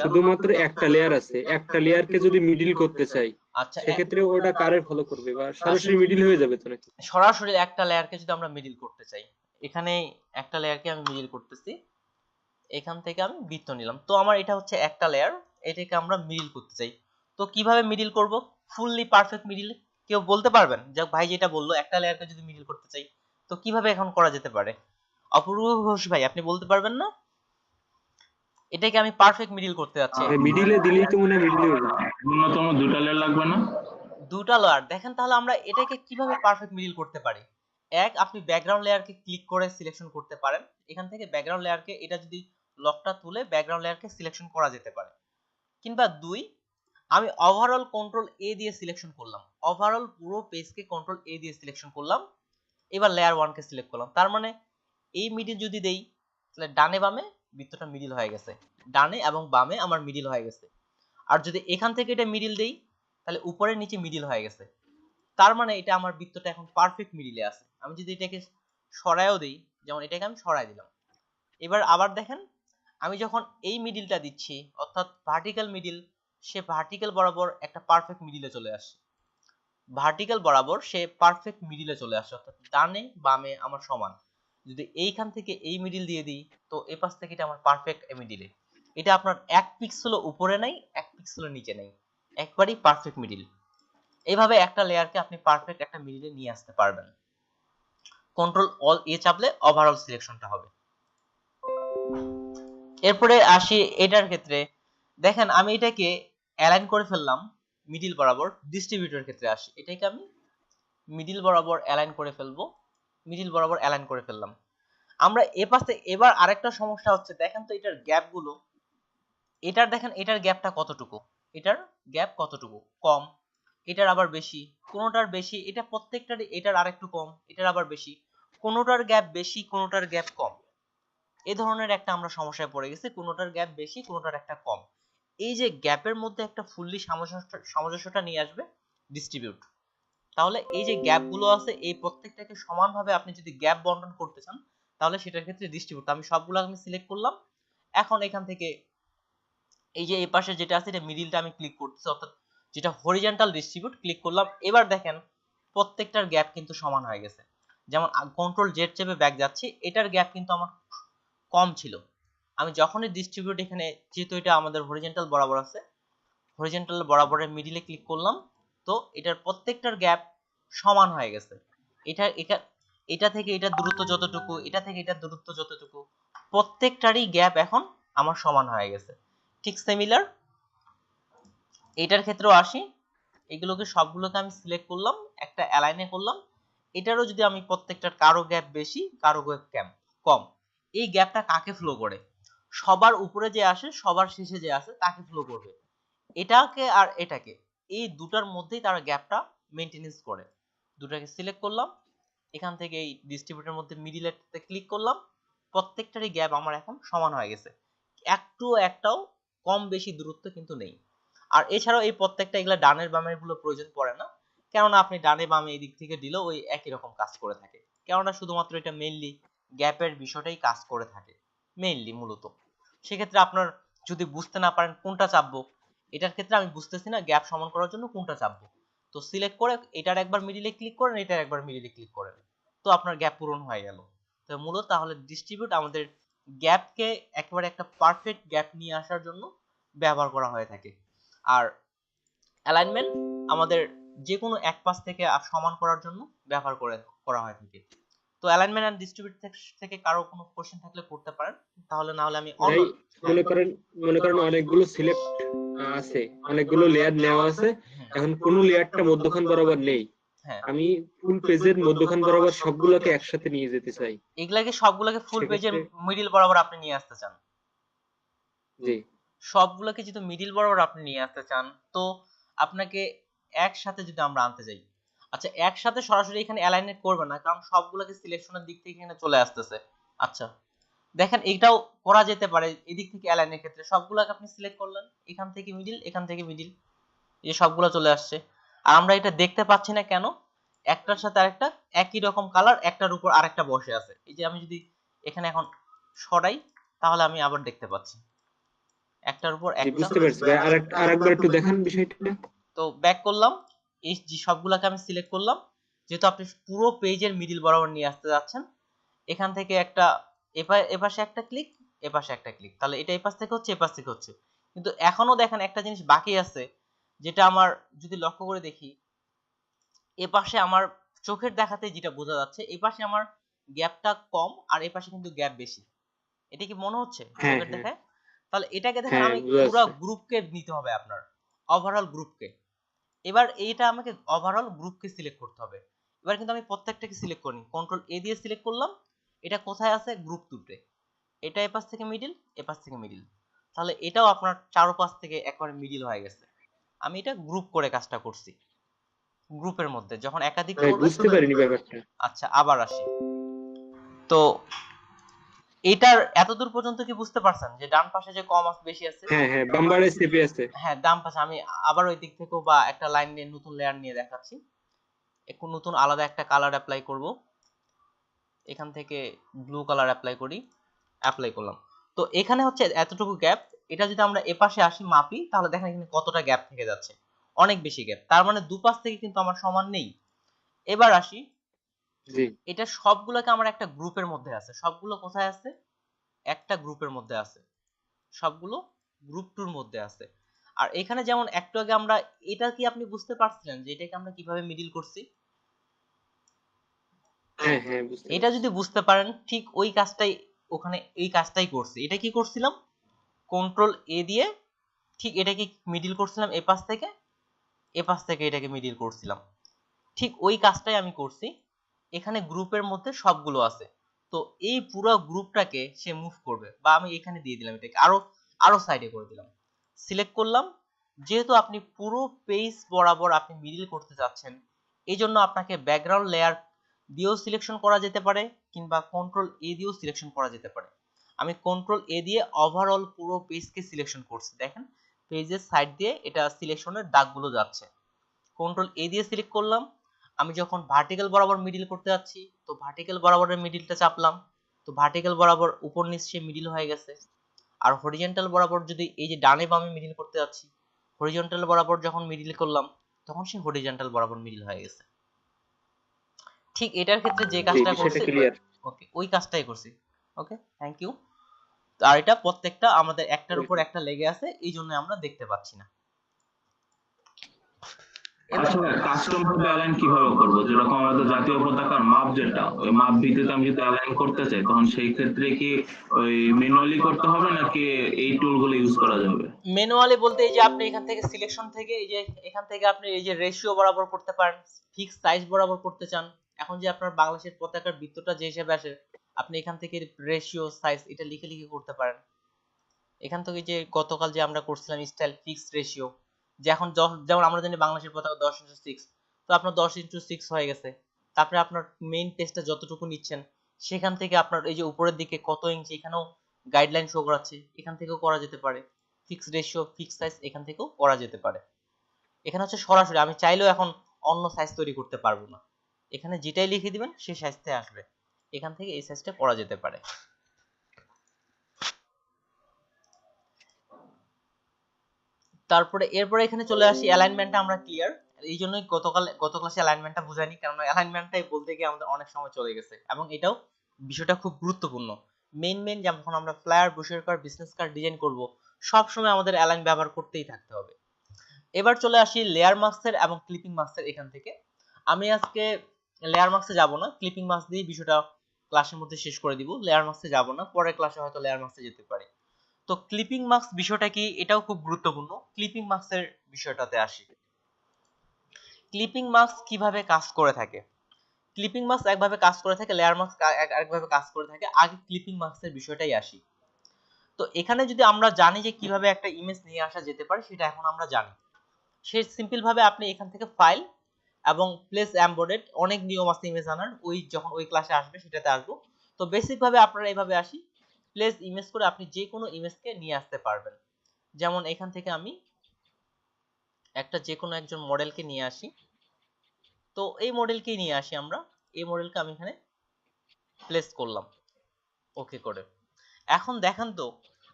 শুধুমাত্র একটা লেয়ার আছে, একটা লেয়ারকে যদি মিডিল করতে চাই আচ্ছা সেক্ষেত্রে ওটা কারে ফলো করবে বা সরাসরি মিডিল হয়ে যাবে তো নাকি? সরাসরি একটা লেয়ারকে যদি আমরা মিডিল করতে চাই, এখানে একটা লেয়ারকে আমি মিডিল করতেছি, এখান থেকে আমি বৃত্ত নিলাম, তো আমার এটা হচ্ছে একটা লেয়ার, এটাকে আমরা মিডিল করতে চাই। তো কিভাবে মিডিল করব? ফুললি পারফেক্ট মিডিল কেউ বলতে পারবেন? যাক ভাই যেটা বললো একটা লেয়ারকে যদি মিডিল করতে চাই তো কিভাবে এখন করা যেতে পারে? অপূর্ব ঘোষ ভাই আপনি বলতে পারবেন না? এটাকে আমি পারফেক্ট মিডিল করতে যাচ্ছি। মিডিলে দিলেই তো মনে হয় মিডিল হয়ে যাবে। ন্যূনতম দুটা লেয়ার লাগবে না? দুটা লেয়ার দেখেন, তাহলে আমরা এটাকে কিভাবে পারফেক্ট মিডিল করতে পারি? এক, আপনি ব্যাকগ্রাউন্ড লেয়ারকে ক্লিক করে সিলেকশন করতে পারেন, এখান থেকে ব্যাকগ্রাউন্ড লেয়ারকে এটা যদি লকটা তুলে ব্যাকগ্রাউন্ড লেয়ারকে সিলেকশন করা যেতে পারে। কিংবা দুই, আমি ওভারঅল কন্ট্রোল এ দিয়ে সিলেকশন করলাম, ওভারঅল পুরো পেজকে কন্ট্রোল এ দিয়ে সিলেকশন করলাম, এবার লেয়ার 1 কে সিলেক্ট করলাম, তার মানে এই মিডিল যদি দেই তাহলে ডানে বামে বৃত্তটা মিডিল হয়ে গেছে, ডানে এবং বামে আমার মিডিল হয়ে গেছে। আর যদি এখান থেকে এটা মিডিল দেই তাহলে উপরে নিচে মিডিল হয়ে গেছে, তার মানে এটা আমার বৃত্তটা এখন পারফেক্ট মিডিলে আছে। আমি যদি এটাকে সরায়ও দেই, যেমন এটাকে আমি সরাই দিলাম, এবার আবার দেখেন আমি যখন এই মিডিলটা দিচ্ছি অর্থাৎ ভার্টিক্যাল মিডিল, সে ভার্টিক্যাল বরাবর একটা পারফেক্ট মিডিলে চলে আসে, ভার্টিক্যাল বরাবর সে পারফেক্ট মিডিলে চলে আসে, অর্থাৎ ডানে বামে আমার সমান। যদি এইখান থেকে এই মিডিল দিয়ে দিই তো এই পাশ থেকে এটা আমার পারফেক্ট মিডিলে, এটা আপনার 1 পিক্সেল উপরে নাই 1 পিক্সেল নিচে নেই, একবারই পারফেক্ট মিডিল। এইভাবে একটা লেয়ারকে আপনি পারফেক্ট একটা মিডিলে নিয়ে আসতে পারবেন। কন্ট্রোল অল এ চাপলে ওভারঅল সিলেকশনটা হবে। এরপরে আসি এটার ক্ষেত্রে, দেখেন আমি এটাকে অ্যালাইন করে ফেললাম মিডিল বরাবর। ডিস্ট্রিবিউটর ক্ষেত্রে আসি, এটাকে আমি মিডিল বরাবর অ্যালাইন করে ফেলবো, মিডিল বরাবর অ্যালাইন করে ফেললাম। আমরা এ পাশে এবার আরেকটা সমস্যা হচ্ছে, দেখেন তো এটার গ্যাপ গুলো, এটার দেখেন এটার গ্যাপটা কতটুকু, এটার গ্যাপ কতটুকু, কম, এটার আবার বেশি, কোনোটার বেশি, এটা প্রত্যেকটারই, এটার আরেকটু কম, এটার আবার বেশি, কোনোটার গ্যাপ বেশি কোনোটার গ্যাপ কম। এই ধরনের একটা আমরা সমস্যায় পড়ে গেছি, কোনোটার গ্যাপ বেশি কোনোটার একটা কম। এই যে গ্যাপের মধ্যে একটা ফুললি সামঞ্জস্যটা নিয়ে আসবে ডিস্ট্রিবিউট। তাহলে এই যে গ্যাপ গুলো আছে এই প্রত্যেকটাকে সমানভাবে আপনি যদি গ্যাপ বন্টন করতে চান তাহলে সেটার ক্ষেত্রে ডিস্ট্রিবিউট, আমি সবগুলো আমি সিলেক্ট করলাম। এখন এখান থেকে এই যে এই পাশে যেটা আছে এটা মিডিলটা আমি ক্লিক করতেছি, অর্থাৎ যেটা হরিজন্টাল ডিস্ট্রিবিউট ক্লিক করলাম। এবার দেখেন প্রত্যেকটার গ্যাপ কিন্তু সমান হয়ে গেছে। যেমন কন্ট্রোল জেড চেপে ব্যাক যাচ্ছি, এটার গ্যাপ কিন্তু আমার কম ছিল। আমি যখনই ডিস্ট্রিবিউট এখানে, যেহেতু এটা আমাদের হরিজন্টাল বরাবর আছে, হরিজন্টাল বরাবরের মিডিলে ক্লিক করলাম, তো এটার প্রত্যেকটার গ্যাপ সমান হয়ে গেছে। এটা থেকে এটার দূরত্ব যতটুকু, এটা থেকে এটার দূরত্ব যতটুকু, প্রত্যেকটারই গ্যাপ এখন আমার সমান হয়ে গেছে। ঠিক সিমিলার এটার ক্ষেত্রেও আসি, এগুলোকে সবগুলোকে আমি সিলেক্ট করলাম, একটা অ্যালাইনে করলাম। এটারও যদি আমি প্রত্যেকটার কারো গ্যাপ বেশি কারো গ্যাপ কম, এই গ্যাপটা কাকে ফ্লো করে, সবার উপরে যে আসে সবার শেষে যে আসে তাকে ফ্লো করবে। এটাকে আর এটাকে, এই দুটার মধ্যেই তারা গ্যাপটা মেইনটেনেন্স করে। দুটাকে সিলেক্ট করলাম, এখান থেকে এই ডিস্ট্রিবিউটরের মধ্যে মিডিলেতে ক্লিক করলাম, প্রত্যেকটারই গ্যাপ আমার এখন সমান হয়ে গেছে, একটাও কম বেশি দূরত্ব কিন্তু নেই। আর এছাড়াও এই প্রত্যেকটা এগুলা ডানের বামের গুলো প্রয়োজন পড়ে না, কেননা আপনি ডানে বামে এই দিক থেকে দিলেও ওই একই রকম কাজ করে থাকে, কেননা শুধুমাত্র এটা মেইনলি গ্যাপের বিষয়টাই কাজ করে থাকে মেইনলি মূলত। সেক্ষেত্রে আপনার যদি বুঝতে না পারেন কোনটা চাপবো, এটার ক্ষেত্রে আমি বুঝতেছি না গ্যাপ সমান করার জন্য কোনটা চাপবো, তো সিলেক্ট করে এটার একবার মিডিলে ক্লিক করেন, এটার একবার মিডিলে ক্লিক করেন, তো আপনার গ্যাপ পূরণ হয়ে গেল। তো মূলত তাহলে ডিস্ট্রিবিউট আমাদের গ্যাপকে একেবারে একটা পারফেক্ট গ্যাপ নিয়ে আসার জন্য ব্যবহার করা হয়ে থাকে। আর অ্যালাইনমেন্ট আমাদের যে কোনো এক পাশ থেকে সমান করার জন্য ব্যবহার করা হয়ে থাকে। তো অ্যালাইনমেন্ট এন্ড ডিস্ট্রিবিউট থেকে কারো কোনো কোশ্চেন থাকলে করতে পারেন, তাহলে না হলে আমি মনে করেন অনেকগুলো সিলেক্ট আছে, অনেকগুলো লেয়ার নেওয়া আছে, এখন কোন লেয়ারটা মধ্যখান বরাবর নেই, আমি ফুল পেজের মধ্যখান বরাবর সবগুলোকে একসাথে নিয়ে যেতে চাই, এগুলাকে সবগুলোকে ফুল পেজের মিডল বরাবর আপনি নিয়ে আসতে চান? জি, সবগুলোকে যদি মিডল বরাবর আপনি নিয়ে আসতে চান, তো আপনাকে একসাথে যদি আমরা আনতে যাই, আচ্ছা একসাথে সরাসরি এখানে অ্যালাইনেট করবে না, কারণ সবগুলোকে সিলেকশনের দিক থেকে এখানে চলে আসতেছে। আচ্ছা দেখেন এটাও করা যেতে পারে, এদিক থেকে অ্যালাইনের ক্ষেত্রে সবগুলোকে আপনি সিলেক্ট করলেন, এখান থেকে মিডল, এখান থেকে মিডল, এই সবগুলো চলে আসছে। আর আমরা এটা দেখতে পাচ্ছি না কেন, একটার সাথে আরেকটা একই রকম কালার, একটার উপর আরেকটা বসে আছে। এই যে আমি যদি এখানে এখন সরাই তাহলে আমি আবার দেখতে পাচ্ছি একটার উপর একটা। বুঝতে পারছি ভাই, আরেকবার একটু দেখান বিষয়টা। তো ব্যাক করলাম, এই যে সবগুলোকে আমি সিলেক্ট করলাম, যেহেতু আপনি পুরো পেজের মিডল বরাবর নিয়ে আসতে যাচ্ছেন, এখান থেকে একটা এপাশে একটা ক্লিক, এপাশে একটা ক্লিক, তাহলে এটা এপাশ থেকে হচ্ছে এপাশ থেকে হচ্ছে। কিন্তু এখনো দেখেন একটা জিনিস বাকি আছে, যেটা আমার যদি লক্ষ্য করে দেখি, এপাশে আমার চোখের দেখাতে যেটা বোঝা যাচ্ছে, এপাশে আমার গ্যাপটা কম আর এপাশে কিন্তু গ্যাপ বেশি। এটা কি মনে হচ্ছে চোখের দেখায়? তাহলে এটাকে দেখেন আমি পুরো গ্রুপকে নিতে হবে, আপনার ওভারঅল গ্রুপকে। এবার এইটা আমাকে ওভারঅল গ্রুপকে সিলেক্ট করতে হবে। এবার কিন্তু আমি প্রত্যেকটাকে সিলেক্ট করিনি, কন্ট্রোল এ দিয়ে সিলেক্ট করলাম, এটা কোথায় আছে, গ্রুপ দুটো, এটা এপাশ থেকে মিডল, এপাশ থেকে মিডল, তাহলে এটাও আপনার চারপাশ থেকে একবারে মিডল হয়ে গেছে। আমি এটা গ্রুপ করে কাজটা করছি, গ্রুপের মধ্যে যখন একাধিক করবে। বুঝতে পারিনি ব্যাপারটা। আচ্ছা আবার আসি, তো এটার এতদূর পর্যন্ত কি বুঝতে পারছেন যে ডান পাশে যে কম আছে বেশি আছে? হ্যাঁ হ্যাঁ, বাম্বারে চেপে আছে। হ্যাঁ ডান পাশে আমি আবার ওই দিক থেকেও বা একটা লাইন নিয়ে নতুন লেয়ার নিয়ে দেখাচ্ছি, একটু নতুন আলাদা একটা কালার অ্যাপ্লাই করব, এখান থেকে ব্লু কালার অ্যাপ্লাই করি, অ্যাপ্লাই করলাম। তো এখানে হচ্ছে এতটুকু গ্যাপ, এটা যদি আমরা এপাশে আসি মাপি তাহলে দেখেন এখানে কতটা গ্যাপ থেকে যাচ্ছে, অনেক বেশি গ্যাপ, তার মানে দুপাশ থেকে কিন্তু আমার সমান নেই। এবার আসি, এটা সবগুলোকে আমার একটা গ্রুপের মধ্যে আছে, সবগুলো কোথায় আছে, একটা গ্রুপের মধ্যে আছে, সবগুলো গ্রুপ টুর মধ্যে আছে। আর এখানে যেমন একটু আগে আমরা, এটা কি আপনি বুঝতে পারছিলেন যে এটাকে আমরা কিভাবে মিডল করছি? হ্যাঁ হ্যাঁ বুঝতে এটা যদি বুঝতে পারেন, ঠিক ওই কাজটাই ওখানে এই কাজটাই করছি। এটা কি করছিলাম, কন্ট্রোল এ দিয়ে ঠিক এটাকে মিডিল করছিলাম, এ পাশ থেকে এটাকে মিডিল করছিলাম। ঠিক ওই কাজটাই আমি করছি। এখানে গ্রুপের মধ্যে সবগুলো আছে, তো এই পুরো গ্রুপটাকে সে মুভ করবে, বা আমি এখানে দিয়ে দিলাম, এটাকে আরো সাইডে করে দিলাম, সিলেক্ট করলাম। যেহেতু আপনি পুরো পেজ বরাবর আপনি মিডিল করতে যাচ্ছেন, এই জন্য আপনাকে ব্যাকগ্রাউন্ড লেয়ার দিয়েও সিলেকশন করা যেতে পারে, কিংবা কন্ট্রোল এ দিয়েও সিলেকশন করা যেতে পারে। আমি কন্ট্রোল এ দিয়ে ওভারঅল পুরো পেজকে সিলেকশন করছি। দেখেন পেজের সাইড দিয়ে এটা সিলেকশনের দাগগুলো যাচ্ছে। কন্ট্রোল এ দিয়ে সিলেক্ট করলাম। আমি যখন ভার্টিক্যাল বরাবর মিডিল করতে যাচ্ছি, তো ভার্টিক্যাল বরাবরের মিডিলটা চাপলাম, তো ভার্টিক্যাল বরাবর উপর নিচে মিডিল হয়ে গেছে। আর হরিজন্টাল বরাবর যদি এই যে ডানে বামে মিডিল করতে যাচ্ছি, হরিজন্টাল বরাবর যখন মিডিল করলাম, তখন সে হরিজন্টাল বরাবর মিডিল হয়ে গেছে। ঠিক এটার ক্ষেত্রে যে কাজটা করছি, ওকে ওই কাজটাই করছি। ওকে, থ্যাংক ইউ। আর এটা প্রত্যেকটা আমাদের একটার উপর একটা লেগে আছে, এই জন্য আমরা দেখতে পাচ্ছি না। আচ্ছা কাস্টম ভাবে অ্যালাইন কিভাবে করব? যেরকম আমাদের জাতীয় পতাকার মাপ, যেটা ওই মাপ ভিত্তিতে আমি যদি অ্যালাইন করতে চাই, তখন সেই ক্ষেত্রে কি ওই ম্যানুয়ালি করতে হবে নাকি এই টুলগুলো ইউজ করা যাবে? ম্যানুয়ালি বলতে এই যে আপনি এখান থেকে সিলেকশন থেকে এই যে এখান থেকে আপনি এই যে রেশিও বরাবর করতে পারেন, ফিক্স সাইজ বরাবর করতে চান। এখন যে আপনার বাংলাদেশের পতাকার বৃত্তটা যে হিসেবে আসে, আপনি এখান থেকে রেশিও সাইজ এটা লিখে করতে পারেন। এখান থেকে যে গতকাল যে আমরা করছিলাম স্টাইল ফিক্স রেশিও, যে এখন যেমন আমরা জানি বাংলাদেশের পতাকা 10:6, তো আপনার 10:6 হয়ে গেছে। তারপরে আপনার মেইন পেজটা যতটুকু নিচ্ছেন, সেখান থেকে আপনার এই যে উপরের দিকে কত ইঞ্চি, এখানেও গাইডলাইন শো করাচ্ছে, এখান থেকেও করা যেতে পারে। ফিক্স রেশিও, ফিক্স সাইজ এখান থেকেও করা যেতে পারে। এখানে হচ্ছে সরাসরি আমি চাইলেও এখন অন্য সাইজ তৈরি করতে পারবো না, এখানে যেটাই লিখে দিবেন সেই সাইজটাই আসবে, এখান থেকে এই সাইজটা করা যেতে পারে। তারপরে এরপরে এখানে চলে আসি, অ্যালাইনমেন্টটা আমরা ক্লিয়ার। এই জন্যই গত ক্লাসে অ্যালাইনমেন্টটা বুঝাইনি, কারণ অ্যালাইনমেন্টটাই বলতে গিয়ে আমাদের অনেক সময় চলে গেছে, এবং এটাও বিষয়টা খুব গুরুত্বপূর্ণ। মেইন যখন আমরা flyer, ব্রোশার card, business card design করব, সব সময় আমাদের অ্যালাইন ব্যবহার করতেই থাকতে হবে। এবার চলে আসি লেয়ার মার্কসের এবং ক্লিপিং মার্কসের। এখান থেকে আমি আজকে লেয়ার মার্কসে যাব না, ক্লিপিং মার্কস দিয়ে বিষয়টা ক্লাসের মধ্যে শেষ করে দিব। লেয়ার মার্কসে যাব না, পরের ক্লাসে হয়তো লেয়ার মার্কসে যেতে পারি। তো ক্লিপিং মার্কস বিষয়টা কি, এটাও খুব গুরুত্বপূর্ণ। ক্লিপিং মার্কসের বিষয়টাতে আসি। ক্লিপিং মার্কস কিভাবে কাজ করে থাকে? ক্লিপিং মার্কস একভাবে কাজ করে থাকে, লেয়ার মার্কস আরেকভাবে কাজ করে থাকে। আগে ক্লিপিং মার্কসের বিষয়টাই আসি। তো এখানে যদি আমরা জানি যে কিভাবে একটা ইমেজ নিয়ে আসা যেতে পারে, সেটা এখন আমরা জানি। সেই সিম্পল ভাবে আপনি এখান থেকে ফাইল এবং প্লেস এমবেডেড, অনেক নিয়ম আছে ইমেজ আনার, যখন ওই ক্লাসে আসবে সেটাতে আসবো। তো বেসিক ভাবে আপনারা এইভাবে আসি, প্লেস ইমেজ করে আপনি যে কোনো ইমেজকে নিয়ে আসতে পারবেন। যেমন এখান থেকে আমি একটা যে কোনো একজন মডেলকে নিয়ে আসি, তো এই মডেলকেই নিয়ে আসি আমরা। এই মডেলকে আমি এখানে প্লেস করলাম ওকে করে। এখন দেখেন তো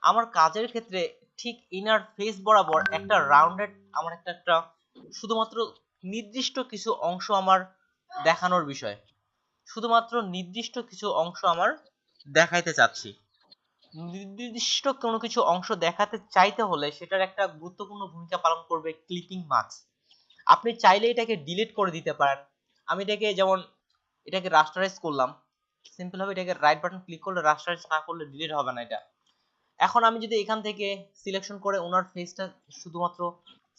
আমার কাজের ক্ষেত্রে ঠিক ইনার ফেস বরাবর একটা রাউন্ডেড আমার একটা শুধুমাত্র নির্দিষ্ট কিছু অংশ আমার দেখানোর বিষয়, শুধুমাত্র নির্দিষ্ট কিছু অংশ আমার দেখাইতে চাচ্ছি। নির্দিষ্ট কোনো কিছু অংশ দেখাতে চাইতে হলে সেটার একটা গুরুত্বপূর্ণ ভূমিকা পালন করবে ক্লিপিং মার্কস। আপনি চাইলে এটাকে ডিলিট করে দিতে পারেন। আমি এটাকে রাস্টারাইজ করলাম, সিম্পল ভাবে এটাকে রাইট বাটন ক্লিক করলে রাস্টারাইজ না করলে ডিলিট হবে না এটা। এখন আমি যদি এখান থেকে সিলেকশন করে ওনার ফেসটা শুধুমাত্র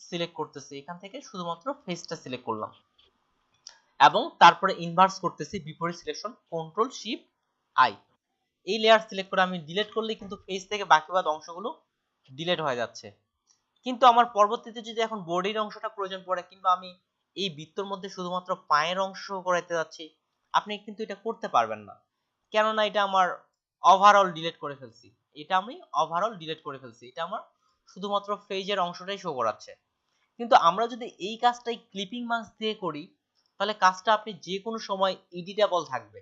সিলেক্ট করতেছি, এখান থেকে শুধুমাত্র ফেসটা সিলেক্ট করলাম, এবং তারপরে ইনভার্স করতেছি, বিপরীত সিলেকশন, কন্ট্রোল শিফট আই। এই লেয়ার সিলেক্ট করে আমি ডিলিট করলে কিন্তু ফেস থেকে বাকিবাদ অংশগুলো ডিলিট হয়ে যাচ্ছে। কিন্তু আমার পরবর্তীতে যদি এখন বডির অংশটা প্রয়োজন পড়ে, কিংবা আমি এই বৃত্তর মধ্যে শুধুমাত্র পায়ের অংশ করাতে যাচ্ছি, আপনি কিন্তু এটা করতে পারবেন না, কেননা এটা আমার ওভারঅল ডিলিট করে ফেলছি। এটা আমার শুধুমাত্র ফেজের অংশটাই শো করাচ্ছে। কিন্তু আমরা যদি এই কাজটাই ক্লিপিং মার্কস দিয়ে করি, তাহলে কাজটা আপনি যে কোনো সময় এডিটেবল থাকবে,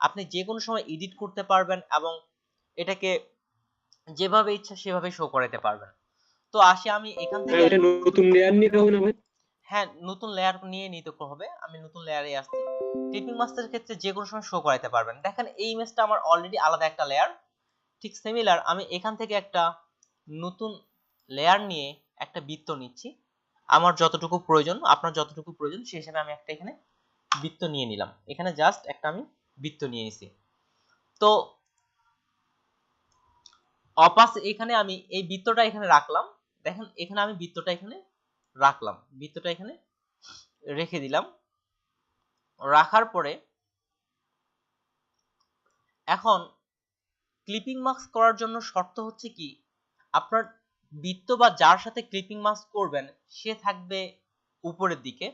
আপনি যে কোনো সময় এডিট করতে পারবেন এবং এটাকে যেভাবে ইচ্ছা সেভাবে শো করাতে পারবেন। তো আসি আমি এখান থেকে নতুন লেয়ার নিতে হবে না ভাই? হ্যাঁ, নতুন লেয়ার নিয়ে নিতে হবে। আমি নতুন লেয়ারে আসছি। ক্লিপিং মাস্কের ক্ষেত্রে যে কোনো সময় শো করাতে পারবেন। দেখেন এই ইমেজটা আমার অলরেডি আলাদা একটা লেয়ার, ঠিক সিমিলার আমি এখান থেকে একটা নতুন লেয়ার নিয়ে একটা বৃত্ত নিচ্ছি। আমার যতটুকু প্রয়োজন, আপনার যতটুকু প্রয়োজন সেই হিসেবে আমি একটা এখানে বৃত্ত নিয়ে নিলাম। এখানে জাস্ট একটা আমি বৃত্ত নিয়েছি। তো অপাস এখানে আমি এই বৃত্তটা এখানে রাখলাম, দেখেন এখানে আমি বৃত্তটা এখানে রাখলাম, বৃত্তটা এখানে রেখে দিলাম। রাখার পরে এখন ক্লিপিং মাস্ক করার জন্য শর্ত হচ্ছে কি, আপনার বৃত্ত বা যার সাথে ক্লিপিং মাস্ক করবেন সে থাকবে উপরের দিকে,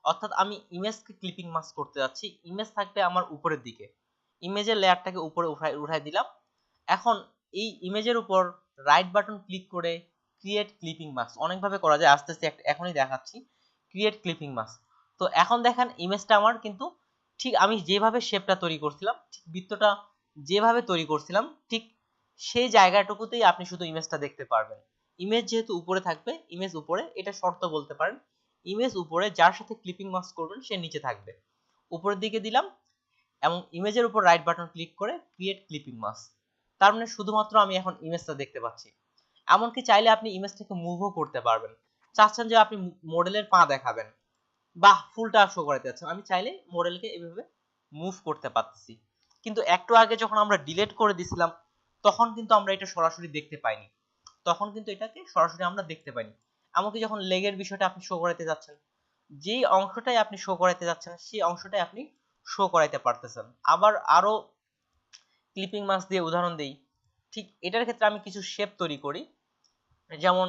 অর্থাৎ আমি ইমেজকে ক্লিপিং মাস্ক করতে যাচ্ছি, ইমেজ থাকবে আমার উপরের দিকে, ইমেজের লেয়ারটাকে উপরে উঠাই দিলাম। এখন এই ইমেজের উপর রাইট বাটন ক্লিক করে ক্রিয়েট ক্লিপিং মাস্ক, অনেকভাবে করা যায়, আস্তে আস্তে এখনই দেখাচ্ছি। Create clipping mask. তো এখন দেখেন ইমেজটা আমার কিন্তু ঠিক আমি যেভাবে শেপটা তৈরি করছিলাম, ঠিক বৃত্তটা যেভাবে তৈরি করছিলাম ঠিক সেই জায়গাটুকুতেই আপনি শুধু ইমেজটা দেখতে পারবেন। ইমেজ যেহেতু উপরে থাকবে, ইমেজ উপরে, এটা শর্ত বলতে পারেন। ইমেজ উপরে, যার সাথে ক্লিপিং মাস্ক করবেন সে নিচে থাকবে। উপরের দিকে দিলাম এবং ইমেজের উপর রাইট বাটন ক্লিক করে ক্রিয়েট ক্লিপিং মাস্ক। তার মানে শুধুমাত্র আমি এখন ইমেজটা দেখতে পাচ্ছি। এমনকি চাইলে আপনি ইমেজটাকে মুভও করতে পারবেন। চাচ্ছেন যে আপনি মডেলের পা দেখাবেন বা ফুলটা শো করাতে যাচ্ছেন, আমি চাইলে মডেলকে এভাবে মুভ করতে পারতেছি। কিন্তু একটু আগে যখন আমরা ডিলিট করে দিছিলাম তখন কিন্তু আমরা এটা সরাসরি দেখতে পাইনি, তখন কিন্তু এটাকে সরাসরি আমরা দেখতে পাইনি। এমনকি যখন লেগের বিষয়টা আপনি শো করাতে যাচ্ছেন, যেই অংশটাই আপনি শো করাতে যাচ্ছেন সেই অংশটাই আপনি শো করাইতে পারতেছেন। আবার আরো ক্লিপিং মাস্ক দিয়ে উদাহরণ দেই, ঠিক এটার ক্ষেত্রে আমি কিছু শেপ তৈরি করি, যেমন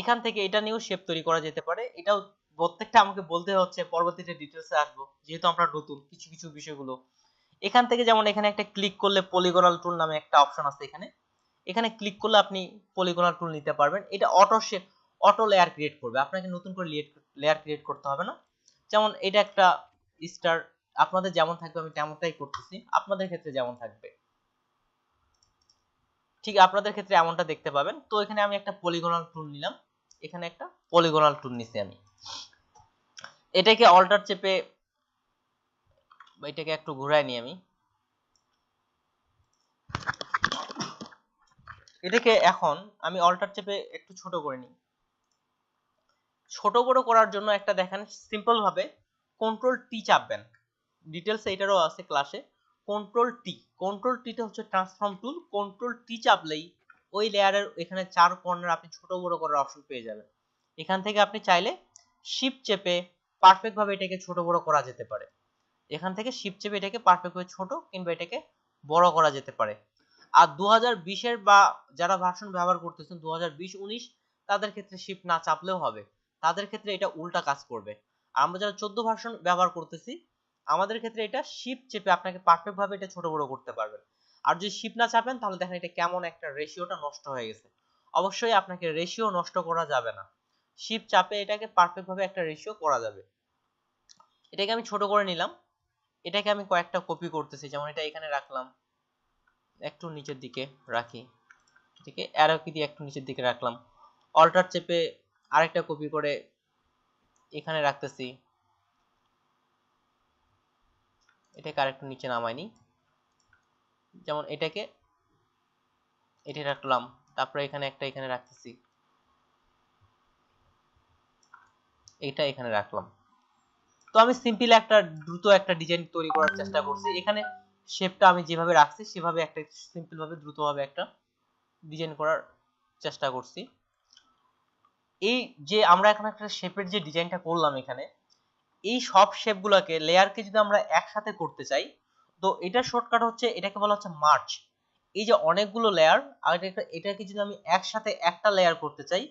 এখান থেকে এটা নিয়েও শেপ তৈরি করা যেতে পারে। এটাও প্রত্যেকটা আমাকে বলতে হচ্ছে, পরবর্তীতে ডিটেলসে আসবো যেহেতু আমরা নতুন কিছু কিছু বিষয়গুলো। এখান থেকে যেমন এখানে একটা ক্লিক করলে পলিগনাল টুল নামে একটা অপশন আছে, এখানে ক্লিক করলে আপনি পলিগনাল টুল নিতে পারবেন। এটা অটো লেয়ার ক্রিয়েট করবে, আপনাকে নতুন করে লেয়ার ক্রিয়েট করতে হবে না। যেমন এটা একটা স্টার, আপনাদের যেমন থাকবে আমি তেমনটাই করতেছি, আপনাদের ক্ষেত্রে যেমন থাকবে ঠিক আপনাদের ক্ষেত্রে এমনটা দেখতে পাবেন। তো এখানে আমি একটা পলিগনাল টুল নিলাম, এখানে একটা পলিগনাল টুল নিছি আমি। এটাকে অল্টার চেপে এটাকে একটু ঘুরাই নিই আমি, এটাকে এখন আমি অল্টার চেপে একটু ছোট করে নিই। ছোট বড় করার জন্য একটা দেখেন সিম্পল ভাবে কন্ট্রোল টি চাপবেন, ডিটেলস এটারও আছে ক্লাসে। কন্ট্রোল টি টা হচ্ছে ট্রান্সফর্ম টুল। কন্ট্রোল টি চাপলেই ওই লেয়ারের এখানে চার কর্নার আপনি ছোট বড় করার অপশন পেয়ে যাবেন। এখান থেকে আপনি চাইলে শিফট চেপে পারফেক্ট ভাবে এটাকে ছোট বড় করা যেতে পারে। এখান থেকে শিফট চেপে এটাকে পারফেক্ট ভাবে ছোট কিংবা এটাকে বড় করা যেতে পারে। আর 2020 এর বা যারা ভার্সন ব্যবহার করতেছেন 2020-19 তাদের ক্ষেত্রে শিফট না চাপলেও হবে, তাদের ক্ষেত্রে এটা উল্টা কাজ করবে। আর আমরা যারা 14 ভার্সন ব্যবহার করতেছি আমাদের ক্ষেত্রে এটা শিফট চেপে আপনাকে পারফেক্ট ভাবে এটা ছোট বড় করতে পারবেন। আর যদি শিফট না চাপেন তাহলে দেখেন এটা কেমন একটা রেশিওটা নষ্ট হয়ে গেছে। অবশ্যই আপনাকে রেশিও নষ্ট করা যাবে না, শিফট চাপে এটাকে পারফেক্ট ভাবে একটা রেশিও করা যাবে। এটাকে আমি ছোট করে নিলাম, এটাকে আমি কয়েকটা কপি করতেছি, যেমন এটা এখানে রাখলাম, একটু নিচের দিকে রাখি, ঠিক আছে, অ্যারো কি দিয়ে একটু নিচের দিকে রাখলাম, অল্টার চেপে আরেকটা কপি করে এখানে রাখতেছি, এটাকে আরেকটু নিচে নামাইনি, যেমন এটাকে এটা রাখলাম, তারপরে এখানে একটা এখানে রাখতেছি, এটা এখানে রাখলাম। তো আমি সিম্পল একটা দ্রুত একটা ডিজাইন তৈরি করার চেষ্টা করছি। এখানে শেপটা আমি যেভাবে রাখছি সেভাবে একটা সিম্পল ভাবে দ্রুত ভাবে একটা ডিজাইন করার চেষ্টা করছি। এই যে আমরা এখন একটা শেপের যে ডিজাইনটা করলাম এখানে, এই সব শেপগুলোকে লেয়ারকে যদি আমরা একসাথে করতে চাই তো এটার শর্টকাট হচ্ছে, এটাকে বলা হচ্ছে মার্জ। এই যে অনেকগুলো লেয়ার আর এটাকে যদি আমি একসাথে একটা লেয়ার করতে চাই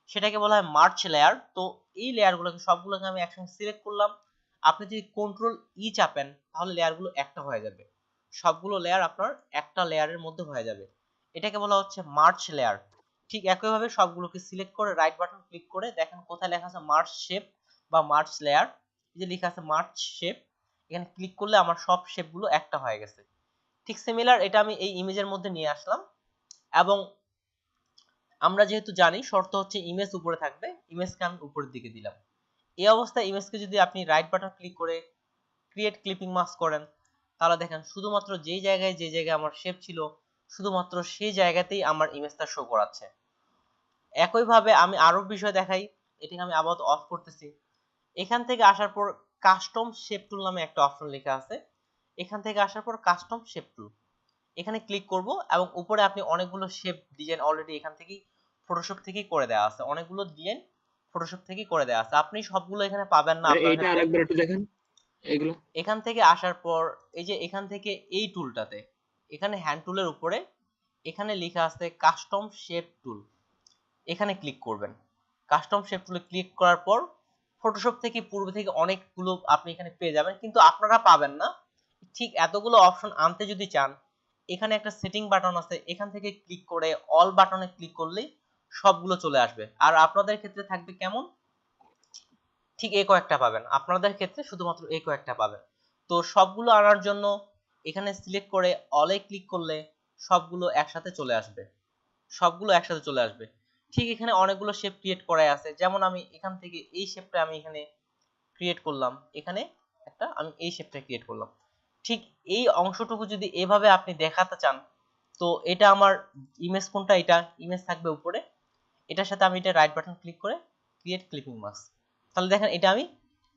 সেটাকে বলা হয় মার্জ লেয়ার। তো এই লেয়ারগুলোকে সবগুলোকে আমি একসঙ্গে সিলেক্ট করলাম, আপনি যদি কন্ট্রোল ই চাপেন তাহলে লেয়ারগুলো একটা হয়ে যাবে, সবগুলো লেয়ার আপনার একটা লেয়ারের মধ্যে হয়ে যাবে, এটাকে বলা হচ্ছে মার্জ লেয়ার। ঠিক একইভাবে সবগুলোকে সিলেক্ট করে রাইট বাটন ক্লিক করে দেখেন কোথায় লেখা আছে মার্জ শেপ বা মার্জ লেয়ার, এই যে লেখা আছে মার্জ শেপ, এখানে ক্লিক করলে আমার সব শেপগুলো একটা হয়ে গেছে। ঠিক সিমিলার এটা আমি এই ইমেজের মধ্যে নিয়ে আসলাম এবং আমরা যেহেতু জানি শর্ত হচ্ছে ইমেজ উপরে থাকবে, ইমেজকে আমি উপরের দিকে দিলাম। এই অবস্থায় ইমেজকে যদি আপনি রাইট বাটন ক্লিক করে ক্রিয়েট ক্লিপিং মাস্ক করেন তাহলে দেখেন শুধুমাত্র যে জায়গায় আমার শেপ ছিল শুধুমাত্র সেই জায়গাতেই আমার ইমেজটা শো করাচ্ছে। একইভাবে আমি আরো বিষয় দেখাই, এটাকে আমি আপাতত অফ করতেছি। এখান থেকে আসার পর কাস্টম শেপ টুল নামে একটা অপশন লেখা আছে, এখান থেকে আসার পর কাস্টম শেপ টুল, এখানে ক্লিক করব এবং উপরে আপনি অনেকগুলো শেপ ডিজাইন অলরেডি এখান থেকেই ফটোশপ থেকেই করে দেওয়া আছে, অনেকগুলো ডিজাইন ফটোশপ থেকেই করে দেওয়া আছে, আপনি সবগুলো এখানে পাবেন না। এটা আরেকবার একটু দেখেন এগুলো। এখান থেকে আসার পর এই যে এখান থেকে এই টুলটাতে, এখানে হ্যান্ড টুলের উপরে এখানে লেখা আছে কাস্টম শেপ টুল, এখানে ক্লিক করবেন। কাস্টম শেপ টুলে ক্লিক করার পর ফটোশপ থেকে পূর্বে থেকে অনেকগুলো আপনি এখানে পেয়ে যাবেন, কিন্তু আপনারা পাবেন না। ঠিক এতগুলো অপশন আনতে যদি চান, এখানে একটা সেটিং বাটন আছে, এখান থেকে ক্লিক করে অল বাটনে ক্লিক করলেই সবগুলো চলে আসবে। আর আপনাদের ক্ষেত্রে থাকবে কেমন, ঠিক এই কয়েকটা পাবেন, আপনাদের ক্ষেত্রে শুধুমাত্র এই কয়েকটা পাবেন। তো সবগুলো আনার জন্য এখানে সিলেক্ট করে অলে ক্লিক করলে সবগুলো একসাথে চলে আসবে, সবগুলো একসাথে চলে আসবে। ঠিক এখানে অনেকগুলো শেপ ক্রিয়েট করাই আছে, যেমন আমি এখান থেকে এই শেপটা আমি এখানে ক্রিয়েট করলাম, এখানে একটা আমি এই শেপটা ক্রিয়েট করলাম। ঠিক এই অংশটুকু যদি এভাবে আপনি দেখাতে চান, তো এটা আমার ইমেজ কোনটা, এটা ইমেজ থাকবে উপরে, এটার সাথে আমি এটা রাইট বাটন ক্লিক করে ক্রিয়েট ক্লিপিং মাস্ক, তাহলে দেখেন এটা আমি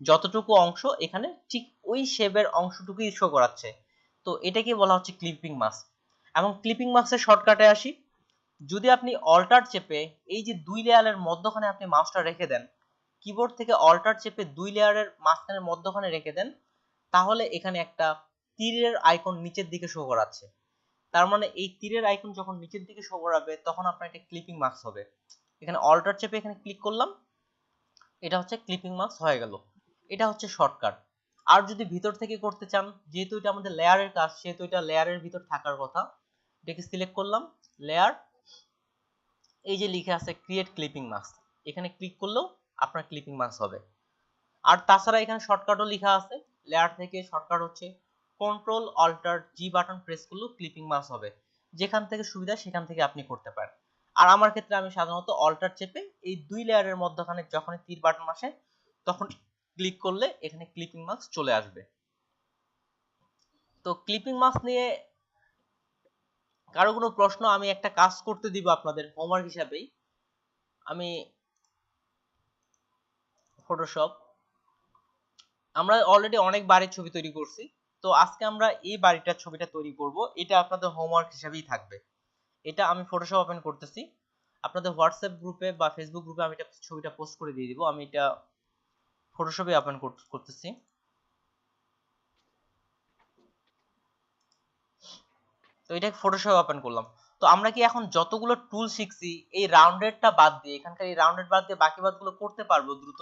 যতটুকু অংশ এখানে ঠিক ওই শেপের অংশটুকুই শো করাচ্ছে। তো এটাকে বলা হচ্ছে ক্লিপিং মাস্ক। এবং ক্লিপিং মাস্কের শর্টকাটে আসি, যদি আপনি অল্টার চেপে এই যে দুই লেয়ারের মধ্যখানে আপনি মাউসটা রেখে দেন, কিবোর্ড থেকে অল্টার চেপে দুই লেয়ারের মাঝখানের মধ্যখানে রেখে দেন, তাহলে এখানে একটা তীরের আইকন নিচের দিকে শো করাচ্ছে। তার মানে এই তীরের আইকন যখন নিচের দিকে শো করাবে তখন আপনার একটা ক্লিপিং মাস্ক হবে। এখানে অল্টার চেপে এখানে ক্লিক করলাম, এটা হচ্ছে ক্লিপিং মাস্ক হয়ে গেল। এটা হচ্ছে শর্টকাট। আর যদি ভিতর থেকে করতে চান, যেহেতু এটা আমাদের লেয়ারের কাজ, সেহেতু এটা লেয়ারের ভিতর থাকার কথা, এটাকে সিলেক্ট করলাম লেয়ার, এই যে লিখে আছে ক্রিয়েট ক্লিপিং মাস্ক, এখানে ক্লিক করলেও আপনার ক্লিপিং মাস্ক হবে। আর তাছাড়া এখানে শর্টকাটও লেখা আছে, লেয়ার থেকে শর্টকাট হচ্ছে control alter G button press করলেও ক্লিপিং মাস্ক হবে, যেখান থেকে সুবিধা সেখান থেকে আপনি করতে পারেন। আর আমার ক্ষেত্রে আমি সাধারণত অল্টার চেপে এই দুই লেয়ারের মধ্যখানে যখন তীর বাটন আসে তখন ক্লিক করলে এখানে ক্লিপিং মাস্ক চলে আসবে। তো ক্লিপিং মাস্ক নিয়ে কারো কোনো প্রশ্ন, আমি একটা কাজ করতে দিব আপনাদের হোমওয়ার্ক হিসাবেই। আমি ফটোশপ, আমরা অলরেডি অনেক বাড়ির ছবি তৈরি করছি, তো আজকে আমরা এই বাড়িটার ছবিটা তৈরি করব, এটা আপনাদের হোমওয়ার্ক হিসেবেই থাকবে। এটা আমি ফটোশপ ওপেন করতেছি, আপনাদের হোয়াটসঅ্যাপ গ্রুপে বা ফেসবুক গ্রুপে আমি এটা ছবিটা পোস্ট করে দিয়ে দিব। আমি এটা ফটোশপে ওপেন করতেছি। তো এটা ফটোশপে ওপেন করলাম। তো আমরা কি এখন যতগুলো টুল শিখছি এই রাউন্ডেডটা বাদ দিয়ে, এখানকার এই রাউন্ডেড বাদ দিয়ে বাকি বাদগুলো করতে পারবো দ্রুত?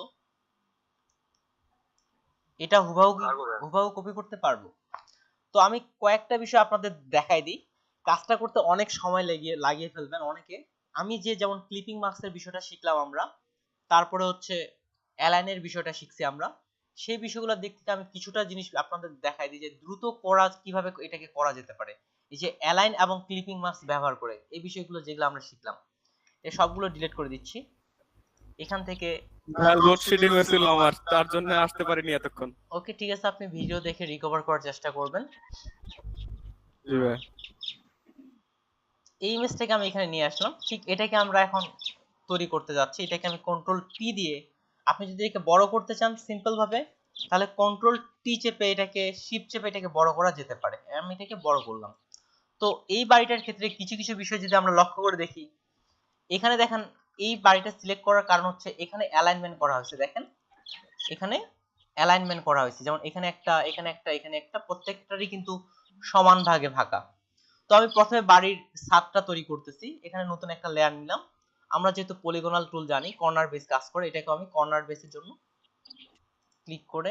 এটা হুবহু কপি করতে পারবো। তো আমি কয়েকটা বিষয় আপনাদের দেখাই দিই, কাজটা করতে অনেক সময় লাগিয়ে ফেলবেন অনেকে। আমি যেমন ক্লিপিং মাস্কের বিষয়টা শিখলাম আমরা, তারপরে হচ্ছে অ্যালাইনের বিষয়টা শিখছি আমরা, সেই বিষয়গুলোর দিক থেকে আমি কিছুটা জিনিস আপনাদের দেখাই দিই যে দ্রুত করা কিভাবে এটাকে করা যেতে পারে। এই যে অ্যালাইন এবং ক্লিপিং মাস্ক ব্যবহার করে এই বিষয়গুলো যেগুলো আমরা শিখলাম, এই সবগুলো ডিলিট করে দিচ্ছি এখান থেকে। লোডশেডিং হয়েছিল আমার, তার জন্য আসতে পারিনি এতক্ষণ। ওকে ঠিক আছে, আপনি ভিডিও দেখে রিকভার করার চেষ্টা করবেন। জি ভাই। এই ইমেজটাকে আমি এখানে নিয়ে আসলাম, ঠিক এটাকে আমরা এখন তৈরি করতে যাচ্ছি। এটাকে আমি কন্ট্রোল পি দিয়ে, আপনি যদি এটাকে বড় করতে চান সিম্পল ভাবে, তাহলে কন্ট্রোল টি চেপে এটাকে শিফট চেপে এটাকে বড় করা যেতে পারে। আমি এটাকে বড় করলাম। তো এই বাড়িটার ক্ষেত্রে কিছু কিছু বিষয় যদি আমরা লক্ষ্য করে দেখি, এখানে দেখেন এই বাড়িটা সিলেক্ট করার কারণ হচ্ছে এখানে অ্যালাইনমেন্ট করা হয়েছে, দেখেন এখানে অ্যালাইনমেন্ট করা হয়েছে, যেমন এখানে একটা, এখানে একটা, এখানে একটা, প্রত্যেকটারই কিন্তু সমান ভাগে ভাগ। তো আমি প্রথমে বাড়ির ছাদটা তৈরি করতেছি, এখানে নতুন একটা লেয়ার নিলাম। আমরা যেহেতু পলিগনাল টুল জানি কর্নার বেস কাজ করে, এটাকে আমি কর্নার বেসের জন্য ক্লিক করে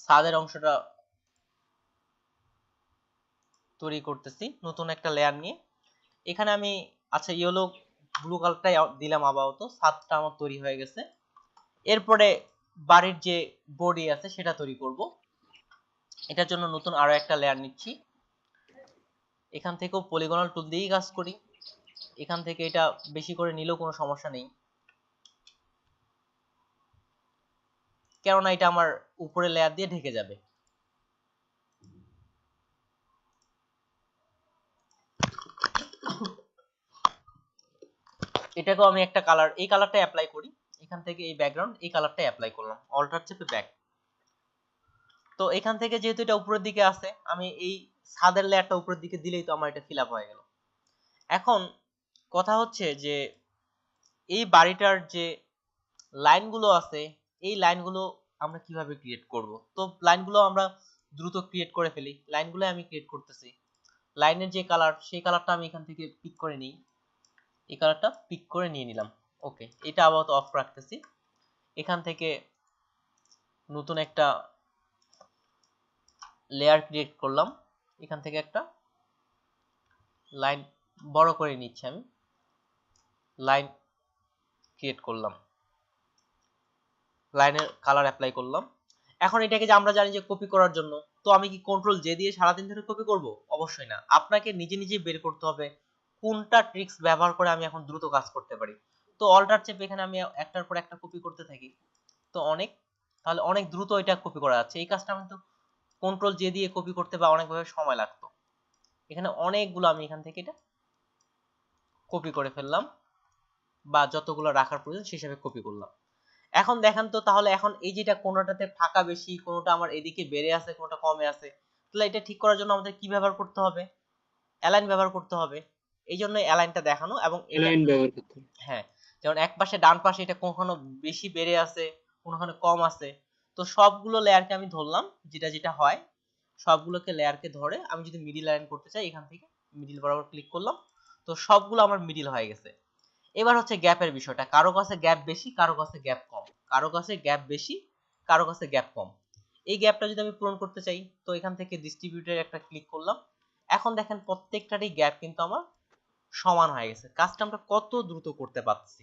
ছাদের অংশটা তৈরি করতেছি নতুন একটা লেয়ার নিয়ে। এখানে আমি আচ্ছা ইয়েলো ব্লু কালারটাই দিলাম, আপাতত ছাদটা আমার তৈরি হয়ে গেছে। এরপরে বাড়ির যে বডি আছে সেটা তৈরি করব, এটার জন্য নতুন আরো একটা লেয়ার নিচ্ছি। এখান থেকেও পলিগনাল টুল দিয়েই কাজ করি, এখান থেকে এটা বেশি করে নিলেও কোনো সমস্যা নেই, কেননা এটা আমার উপরে লেয়ার দিয়ে ঢেকে যাবে। এটাকেও আমি একটা কালার, এই কালারটা অ্যাপ্লাই করি, এখান থেকে এই ব্যাকগ্রাউন্ড এই কালারটা অ্যাপ্লাই করলাম, অল্টার চেপে ব্যাক। তো এখান থেকে যেহেতু এটা উপরের দিকে আছে, আমি এই ছাদের লেয়ারটা উপরের দিকে দিলেই তো আমার এটা ফিল আপ হয়ে গেল। এখন কথা হচ্ছে যে এই বাড়িটার যে লাইনগুলো আছে, এই লাইনগুলো আমরা কিভাবে ক্রিয়েট করব? তো লাইনগুলো আমরা দ্রুত ক্রিয়েট করে ফেলি। লাইনগুলো আমি ক্রিয়েট করতেছি। লাইনের যে কালার, সেই কালারটা আমি এখান থেকে পিক করে নিই। এই কালারটা পিক করে নিয়ে নিলাম। ওকে, এটা আপাতত অফ রাখতেছি। এখান থেকে নতুন একটা লেয়ার ক্রিয়েট করলাম। এখান থেকে একটা লাইন বড় করে নিচ্ছি, আমি লাইন ক্রিয়েট করলাম, লাইনের কালার অ্যাপ্লাই করলাম। এখন এটাকে যে আমরা জানি যে কপি করার জন্য, তো আমি কি কন্ট্রোল জে দিয়ে সারাদিন ধরে কপি করব? অবশ্যই না। আপনাকে নিজে নিজে বের করতে হবে কোনটা ট্রিক্স ব্যবহার করে আমি এখন দ্রুত কাজ করতে পারি। তো অল্টার চেপে এখানে আমি একটার পর একটা কপি করতে থাকি, তো তাহলে অনেক দ্রুত এটা কপি করা যাচ্ছে। এই কাজটা আমি তো কন্ট্রোল জে দিয়ে কপি করতে বা অনেকভাবে সময় লাগতো। এখানে অনেকগুলো আমি এখান থেকে এটা কপি করে ফেললাম, বা যতগুলো রাখার প্রয়োজন সেই হিসাবে কপি করলাম। এখন দেখেন তো, তাহলে এখন এই যেটা কোনোটাতে ফাঁকা বেশি, কোনোটা আমার এদিকে বেড়ে আছে, কোনোটা কমে আছে, তাহলে এটা ঠিক করার জন্য আমাদের কি ব্যবহার করতে হবে? অ্যালাইন ব্যবহার করতে হবে। এই জন্য অ্যালাইনটা দেখানো, এবং অ্যালাইন ব্যবহার করতে হবে। হ্যাঁ, যেমন এক পাশে ডান পাশে এটা কোনখানে বেশি বেড়ে আছে, কোনখানে কম আছে। তো সবগুলো লেয়ারকে আমি ধরলাম, যেটা যেটা হয় সবগুলোকে লেয়ারকে ধরে আমি যদি মিডিল লাইন করতে চাই, এখান থেকে মিডিল বরাবর ক্লিক করলাম, তো সবগুলো আমার মিডিল হয়ে গেছে। এবার হচ্ছে গ্যাপের বিষয়টা, কারো কাছে গ্যাপ বেশি, কারো কাছে গ্যাপ কম, কারো কাছে গ্যাপ বেশি, কারো কাছে গ্যাপ কম। এই গ্যাপটা যদি আমি পূরণ করতে চাই, তো এখান থেকে ডিস্ট্রিবিউটের একটা ক্লিক করলাম। এখন দেখেন প্রত্যেকটারই গ্যাপ কিন্তু আমার সমান হয়ে গেছে। কাজটা আমরা কত দ্রুত করতে পারছি।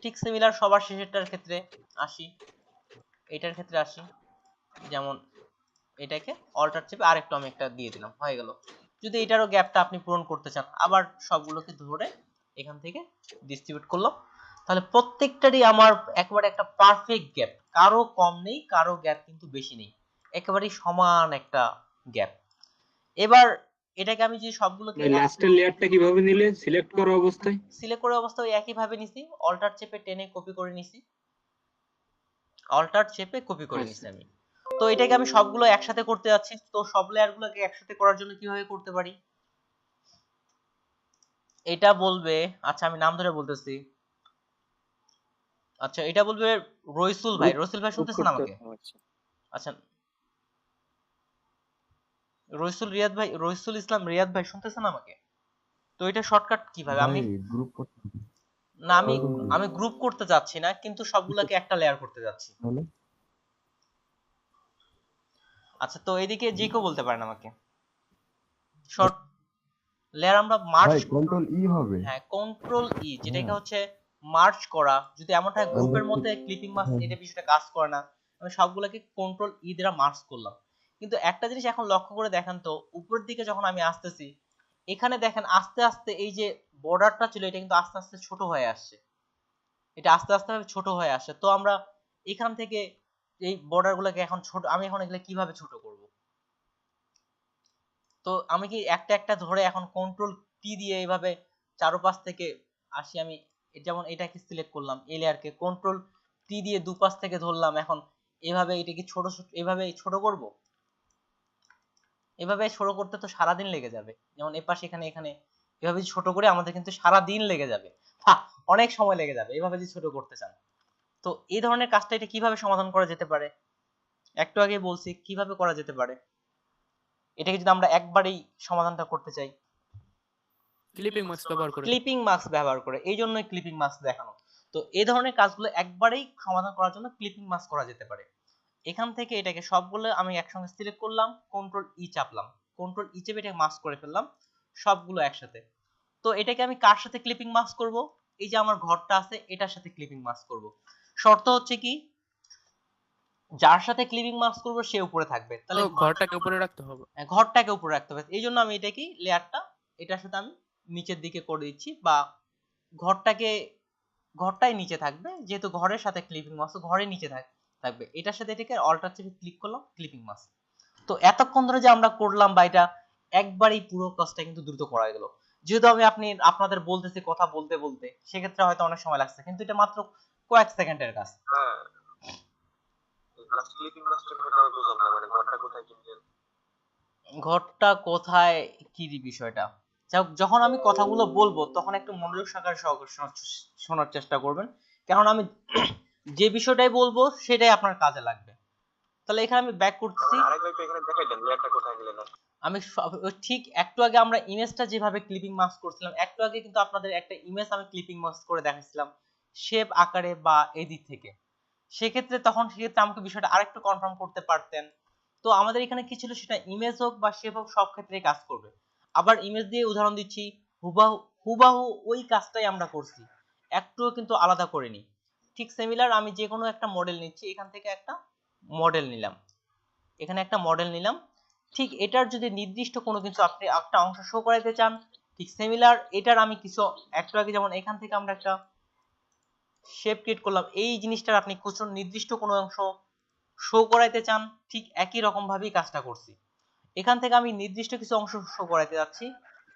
ঠিক সিমিলার সবার শেষেরটার ক্ষেত্রে আসি, এটার ক্ষেত্রে আসি, যেমন এটাকে অল্টার চেপে আরেকটু আমি একটা দিয়ে দিলাম, হয়ে গেল। যদি এটারও গ্যাপটা আপনি পূরণ করতে চান, আবার সবগুলোকে ধরে এখান থেকে ডিস্ট্রিবিউট করলাম, তাহলে প্রত্যেকটারই আমার একেবারে একটা পারফেক্ট গ্যাপ, কারো কম নেই, কারো গ্যাপ কিন্তু বেশি নেই, একেবারেই সমান একটা গ্যাপ। এবার এটাকে আমি যে সবগুলোকে লাস্টের লেয়ারটা কিভাবে নিলে? সিলেক্ট করা অবস্থায় সিলেক্ট করা অবস্থায় একই ভাবে নিছি, অল্টার চেপে টেনে কপি করে নিছি, অল্টার চেপে কপি করে নিছি আমি। তো এটাকে আমি সবগুলো একসাথে করতে যাচ্ছি। তো সব লেয়ারগুলোকে একসাথে করার জন্য কিভাবে করতে পারি? এটা বলবে, আচ্ছা আমি নাম ধরে বলতেছি, আচ্ছা এটা বলবে রইসুল ভাই। রইসুল ভাই শুনতেছেন আমাকে? আচ্ছা, রইসুল রিয়াদ ভাই, রইসুল ইসলাম রিয়াদ ভাই শুনতেছেন আমাকে? তো এটা শর্টকাট কিভাবে? আমি গ্রুপ না, আমি গ্রুপ করতে যাচ্ছি না, কিন্তু সবগুলোকে একটা লেয়ার করতে যাচ্ছি। আচ্ছা, তো এদিকে যে কেউ বলতে পারেন আমাকে। শর্ট লেয়ার আমরা মার্জ, কন্ট্রোল ই হবে। হ্যাঁ, কন্ট্রোল ই, যেটাকে হচ্ছে মার্জ করা। যদি এমনটা গ্রুপের মধ্যে ক্লিপিং মাস্ক এটা বিষয়টা কাজ করে না, আমি সবগুলোকে কন্ট্রোল ই দ্বারা মার্জ করলাম। কিন্তু একটা জিনিস এখন লক্ষ্য করে দেখেন তো, উপরের দিকে যখন আমি আসতেছি, এখানে দেখেন আস্তে আস্তে এই যে বর্ডারটা ছিল এটা কিন্তু আস্তে আস্তে ছোট হয়ে আসছে, এটা আস্তে আস্তে ছোট হয়ে আসছে। তো আমরা এখান থেকে এই বর্ডারগুলোকে এখন ছোট, আমি এখন এগুলো কিভাবে ছোট করব? তো আমি কি একটা একটা ধরে এখন কন্ট্রোল টি দিয়ে এইভাবে চারপাশ থেকে আসি, আমি যেমন এটাকে সিলেক্ট করলাম, এই লেয়ারকে কন্ট্রোল টি দিয়ে দুপাশ থেকে ধরলাম, এখন এভাবে এটাকে ছোট ছোট এভাবে ছোট করব? এভাবে ছোট করতে তো সারা দিন লেগে যাবে। যেমন এপাশে এখানে এখানে এভাবে ছোট করে আমাদের কিন্তু সারা দিন লেগে যাবে, অনেক সময় লেগে যাবে এভাবে যদি ছোট করতে চান। তো এই ধরনের কাজটা এটা কিভাবে সমাধান করা যেতে পারে? একটু আগে বলছি কিভাবে করা যেতে পারে। এটাকে যদি আমরা একবারেই সমাধানটা করতে চাই, ক্লিপিং মাস্ক ব্যবহার করে, ক্লিপিং মাস্ক ব্যবহার করে, এই জন্যই ক্লিপিং মাস্ক দেখানো। তো এই ধরনের কাজগুলো একবারেই সমাধান করার জন্য ক্লিপিং মাস্ক করা যেতে পারে। এখান থেকে এটাকে সবগুলো আমি একসঙ্গে সিলেক্ট করলাম, কন্ট্রোল ই চাপলাম, কন্ট্রোল ই চেপে এটাকে মাস্ক করে ফেললাম সবগুলো একসাথে। তো এটাকে আমি কার সাথে ক্লিপিং মাস্ক করব? এই যে আমার ঘরটা আছে এটার সাথে ক্লিপিং মাস্ক করব। শর্ত হচ্ছে কি, যার সাথে ক্লিপিং মাস্ক করব সে উপরে থাকবে, তাহলে ঘরটাকে উপরে রাখতে হবে। ঘরটাকে উপরে রাখতে হবে। এই জন্য আমি এটাকে লেয়ারটা এটার সাথে আমি নিচের দিকে করে দিচ্ছি, বা ঘরটাই নিচে থাকবে, যেহেতু ঘরের সাথে ক্লিপিং মাস্ক ঘরের নিচে থাকবে। এটার সাথে এটাকে অল্টার চেপে ক্লিক করলাম, ক্লিপিং মাস্ক। তো এতক্ষণ ধরে যে আমরা করলাম, বা এটা একবারই পুরো কাজটা কিন্তু দ্রুত করা গেল। যেহেতু আমি আপনাদের বলতেছি কথা বলতে বলতে, সেক্ষেত্রে হয়তো অনেক সময় লাগছে, কিন্তু এটা মাত্র কয়েক সেকেন্ডের কাজ। হ্যাঁ, এই ফার্স্ট ক্লিপিং মাস্টার কথা বুঝলাম না, মানে ঘরটা কোথায় কিনলেন? ঘরটা কোথায় কি বিষয়টা, যখন আমি কথাগুলো বলবো তখন একটু মনোযোগ সহকারে শোনার চেষ্টা করবেন, কারণ আমি যে বিষয়টাই বলবো সেটাই আপনার কাজে লাগবে। তাহলে এখানে আমি ব্যাক করতেছি। আরেকবার এখানে দেখাইলেন লেয়ারটা কোথায় নিলেন? আমি ঠিক একটু আগে আমরা ইমেজটা যেভাবে ক্লিপিং মাস্ক করছিলাম, একটু আগে কিন্তু আপনাদের একটা ইমেজ আমি ক্লিপিং মাস্ক করে দেখাচ্ছিলাম শেপ আকারে বা এদিক থেকে। সেক্ষেত্রে আমাকে বিষয়টা আরেকটু কনফার্ম করতে পারতেন। তো আমাদের এখানে কি ছিল, সেটা ইমেজ হোক বা শেপ হোক সব ক্ষেত্রেই কাজ করবে। আবার ইমেজ দিয়ে উদাহরণ দিচ্ছি, হুবাহু ওই কাজটাই আমরা করছি, একটুও কিন্তু আলাদা করিনি। ঠিক সিমিলার আমি যে কোনো একটা মডেল নিচ্ছি, এখান থেকে একটা মডেল নিলাম, এখানে একটা মডেল নিলাম। ঠিক এটার যদি নির্দিষ্ট কোনো কিছু আপনি একটা অংশ শো করাইতে চান, ঠিক সিমিলার এটার আমি কিছু একটু আগে যেমন এখান থেকে আমরা একটা শেপ ক্রিয়েট করলাম, এই জিনিসটার আপনি কিছু নির্দিষ্ট কোনো অংশ শো করাইতে চান, ঠিক একই রকম ভাবেই কাজটা করছি। এখান থেকে আমি নির্দিষ্ট কিছু অংশ শো করাইতে যাচ্ছি,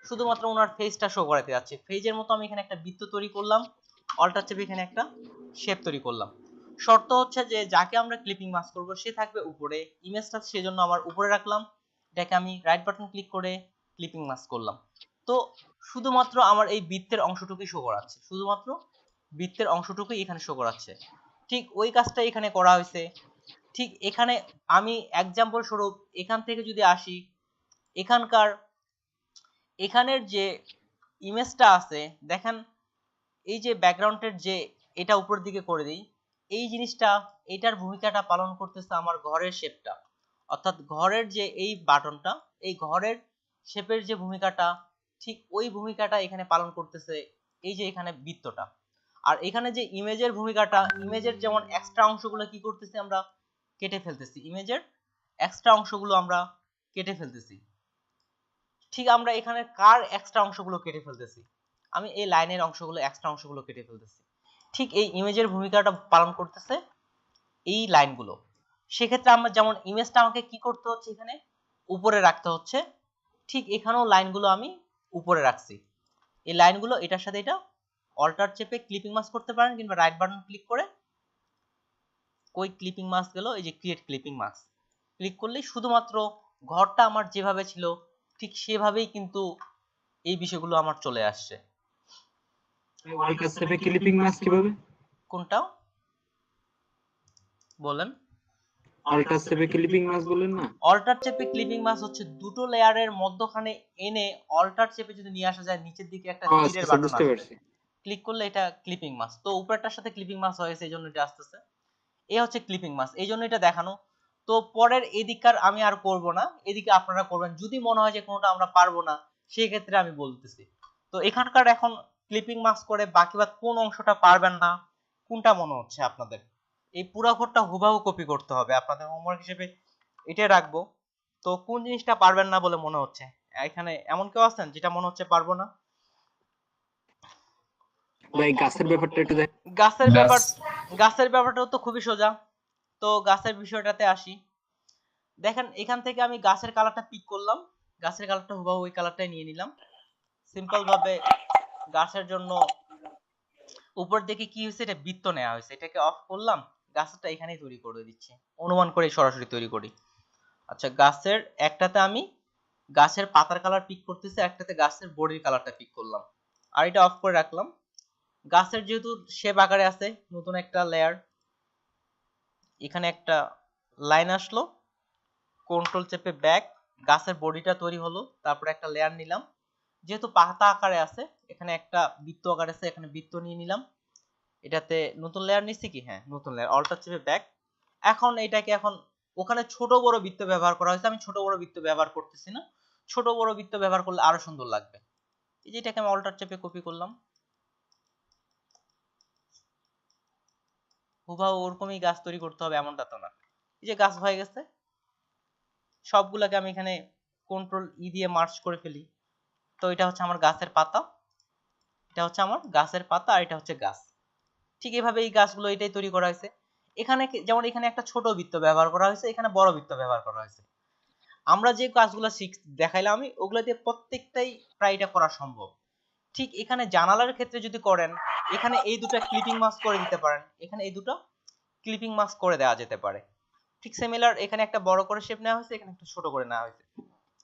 শুধুমাত্র ওনার ফেসটা শো করাইতে যাচ্ছি। ফেজের মতো আমি এখানে একটা বৃত্ত তৈরি করলাম, অল্টার চেপে এখানে একটা শেপ তৈরি করলাম। শর্ত হচ্ছে যে যাকে আমরা ক্লিপিং মাস্ক করব সে থাকবে উপরে, ইমেজটা সেজন্য আমার উপরে রাখলাম, এটাকে আমি রাইট বাটন ক্লিক করে ক্লিপিং মাস্ক করলাম। তো শুধুমাত্র আমার এই বৃত্তের অংশটুকুই শো করাচ্ছে, শুধুমাত্র বৃত্তের অংশটুকুই এখানে শো করাচ্ছে। ঠিক ওই কাজটা এখানে করা হয়েছে। ঠিক এখানে আমি এক্সাম্পল স্বরূপ এখান থেকে যদি আসি, এখানের যে ইমেজটা আছে দেখেন, এই যে ব্যাকগ্রাউন্ডের যে এটা উপরের দিকে করে দিই, এই জিনিসটা এটার ভূমিকাটা পালন করতেছে আমার ঘরের শেপটা, অর্থাৎ ঘরের যে এই বাটনটা, এই ঘরের শেপের যে ভূমিকাটা, ঠিক ওই ভূমিকাটা এখানে পালন করতেছে এই যে এখানে বৃত্তটা। আর এখানে যে ইমেজের ভূমিকাটা, ইমেজের যেমন এক্সট্রা অংশগুলো কি করতেছি আমরা কেটে ফেলতেছি, ইমেজের এক্সট্রা অংশগুলো আমরা কেটে ফেলতেছি। ঠিক আমরা এখানে কার এক্সট্রা অংশগুলো কেটে ফেলতেছি, আমি এই লাইনের অংশগুলো এক্সট্রা অংশগুলো কেটে ফেলতেছি। ঠিক এই ইমেজের ভূমিকাটা পালন করতেছে এই লাইনগুলো। সেক্ষেত্রে আমরা যেমন ইমেজটা আমাকে কি করতে হচ্ছে, এখানে উপরে রাখতে হচ্ছে, ঠিক এখানেও লাইনগুলো আমি উপরে রাখছি। এই লাইনগুলো এটার সাথে এটা অল্টার চেপে ক্লিপিং মাস্ক করতে পারেন, কিংবা রাইট বাটন ক্লিক করে কই ক্লিপিং মাস্ক গেল, এই যে ক্রিয়েট ক্লিপিং মাস্ক ক্লিক করলেই শুধুমাত্র ঘরটা আমার যেভাবে ছিল ঠিক সেভাবেই কিন্তু এই বিষয়গুলো আমার চলে আসছে। অল্টার চেপে ক্লিপিং মাস্ক কিভাবে? কোনটা বলেন? অল্টার চেপে ক্লিপিং মাস্ক বলেন না? অল্টার চেপে ক্লিপিং মাস্ক হচ্ছে দুটো লেয়ারের মধ্যখানে এনে অল্টার চেপে যদি নিয়ে আসা যায়, নিচের দিকে একটা তীরের বাটন আছে, ক্লিক করলে এটা ক্লিপিং মাস্ক। তো উপরেরটার সাথে ক্লিপিং মাস্ক হয়েছে, এইজন্য এটা আসতেছে। এই হচ্ছে ক্লিপিং মাস্ক, এই জন্য এটা দেখানো। তো পরের এদিককার আমি আর করব না, এদিকে আপনারা করবেন। যদি মনে হয় যে কোনোটা আমরা পারবো না, সেই ক্ষেত্রে আমি বলতেছি। তো এখানকার এখন ক্লিপিং মাস্ক করে বাকি বাদ কোন অংশটা পারবেন না, কোনটা মনে হচ্ছে আপনাদের? এই পুরো ঘরটা হুবাহু কপি করতে হবে, আপনাদের হোমওয়ার্ক হিসেবে এটাই রাখবো। তো কোন জিনিসটা পারবেন না বলে মনে হচ্ছে? এখানে এমন কেউ আছেন যেটা মনে হচ্ছে পারবো না? ভাই গাছের ব্যাপারটা একটু দেখ। গাছের ব্যাপারটাও তো খুবই সোজা। তো গাছের বিষয়টাতে আসি। দেখেন এখান থেকে আমি গাছের কালারটা পিক করলাম, গাছের কালারটা হুবহু ওই কালারটাই নিয়ে নিলাম। সিম্পল ভাবে গাছের জন্য উপর দিকে কি হয়েছে, এটা বৃত্ত নেওয়া হয়েছে, এটাকে অফ করলাম, গাছটা এখানেই তৈরি করে দিচ্ছি, অনুমান করে সরাসরি তৈরি করি। আচ্ছা, গাছের একটাতে আমি গাছের পাতার কালার পিক করতেছি, একটাতে গাছের বডির কালারটা পিক করলাম, আর এটা অফ করে রাখলাম। গাছের যেহেতু শেপ আকারে আছে, নতুন একটা লেয়ার, এখানে একটা লাইন আসলো, কন্ট্রোল চেপে ব্যাক, গাছের বডিটা তৈরি হলো, তারপরে একটা লেয়ার নিলাম, যেহেতু পাতা আকারে আছে এখানে একটা বৃত্ত আকারে আছে, এখানে বৃত্ত নিয়ে নিলাম, এটাতে নতুন লেয়ার নিচ্ছি কি, হ্যাঁ নতুন লেয়ার, অল্টার চেপে ব্যাক। এখন এটাকে এখন ওখানে ছোট বড় বৃত্ত ব্যবহার করা হয়েছে, আমি ছোট বড় বৃত্ত ব্যবহার করতেছি না, ছোট বড় বৃত্ত ব্যবহার করলে আরো সুন্দর লাগবে। এই যে এটাকে আমি অল্টার চেপে কপি করলাম, হুবহু ওরকমই গাছ তৈরি করতে হবে এমনটা তো না। এই যে গাছ হয়ে গেছে, সবগুলোকে আমি এখানে কন্ট্রোল ই দিয়ে মার্জ করে ফেলি। তো এটা হচ্ছে আমার গাছের পাতা, এটা হচ্ছে আমার গাছের পাতা, আর এটা হচ্ছে গাছ। ঠিক এভাবে এই গাছগুলো এটাই তৈরি করা হয়েছে। এখানে যেমন এখানে একটা ছোট বৃত্ত ব্যবহার করা হয়েছে, এখানে বড় বৃত্ত ব্যবহার করা হয়েছে। আমরা যে কাজগুলো দেখাইলাম আমি, ওগুলো দিয়ে প্রত্যেকটাই প্রায় এটা করা সম্ভব। ঠিক এখানে জানালার ক্ষেত্রে যদি করেন, এখানে এই দুটো ক্লিপিং মাস্ক করে দিতে পারেন, এখানে এই দুটো ক্লিপিং মাস্ক করে দেওয়া যেতে পারে। ঠিক সিমিলার এখানে একটা বড় করে শেপ নেওয়া হয়েছে, এখানে একটা ছোট করে নেওয়া হয়েছে,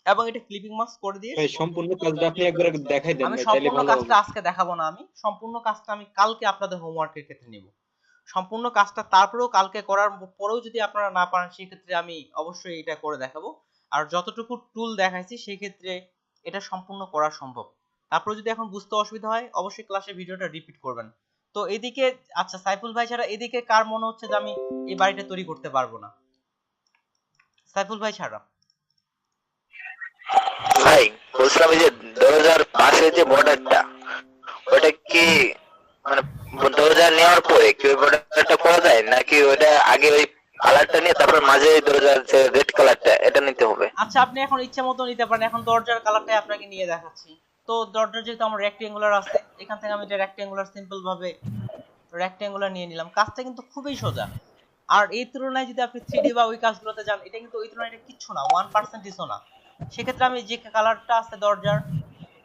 এবং এটা ক্লিপিং মাস্ক করে দিয়ে ভাই সম্পূর্ণ কাজটা আপনি একবার দেখাই দেন আমি ভাই, তাহলে সম্পূর্ণ ভালো কাজটা হবে। আজকে দেখাবো না, আমি সম্পূর্ণ কাজটা আমি কালকে আপনাদের হোমওয়ার্কের ক্ষেত্রে নিব। সম্পূর্ণ কাজটা তারপরেও কালকে করার পরেও যদি আপনারা না পারেন সেই ক্ষেত্রে আমি অবশ্যই এটা করে দেখাবো। আর যতটুকু টুল দেখাইছি সেই ক্ষেত্রে এটা সম্পূর্ণ করা সম্ভব। তারপরে যদি এখন বুঝতে অসুবিধা হয় অবশ্যই ক্লাসের ভিডিওটা রিপিট করবেন। তো এদিকে আচ্ছা সাইফুল ভাই ছাড়া এদিকে কার মনে হচ্ছে যে আমি এই বাড়িটা তৈরি করতে পারবো না? সাইফুল ভাই ছাড়া। ভাই বলছিলাম এই যে দরজার পাশে যে বর্ডারটা, ওটা কি মানে দরজা নেওয়ার পরে কি ওই বর্ডারটা করা যায়, নাকি ওটা আগে ওই কালারটা নিয়ে তারপর মাঝে দরজার যে রেড কালারটা এটা নিতে হবে? আচ্ছা আপনি এখন ইচ্ছা মতো নিতে পারেন, এখন দরজার কালারটাই আপনাকে নিয়ে দেখাচ্ছি। তো দরজার যেহেতু আমার রেক্টেঙ্গুলার আছে, এখান থেকে আমি এটা রেক্টেঙ্গুলার সিম্পল ভাবে রেক্টেঙ্গুলার নিয়ে নিলাম। কাজটা কিন্তু খুবই সোজা। আর এই তুলনায় যদি আপনি 3D বা ওই কাজগুলোতে যান, এটা কিন্তু ওই তুলনায় এটা কিচ্ছু না, 1% না। সেক্ষেত্রে আমি যে কালারটা আছে দরজার,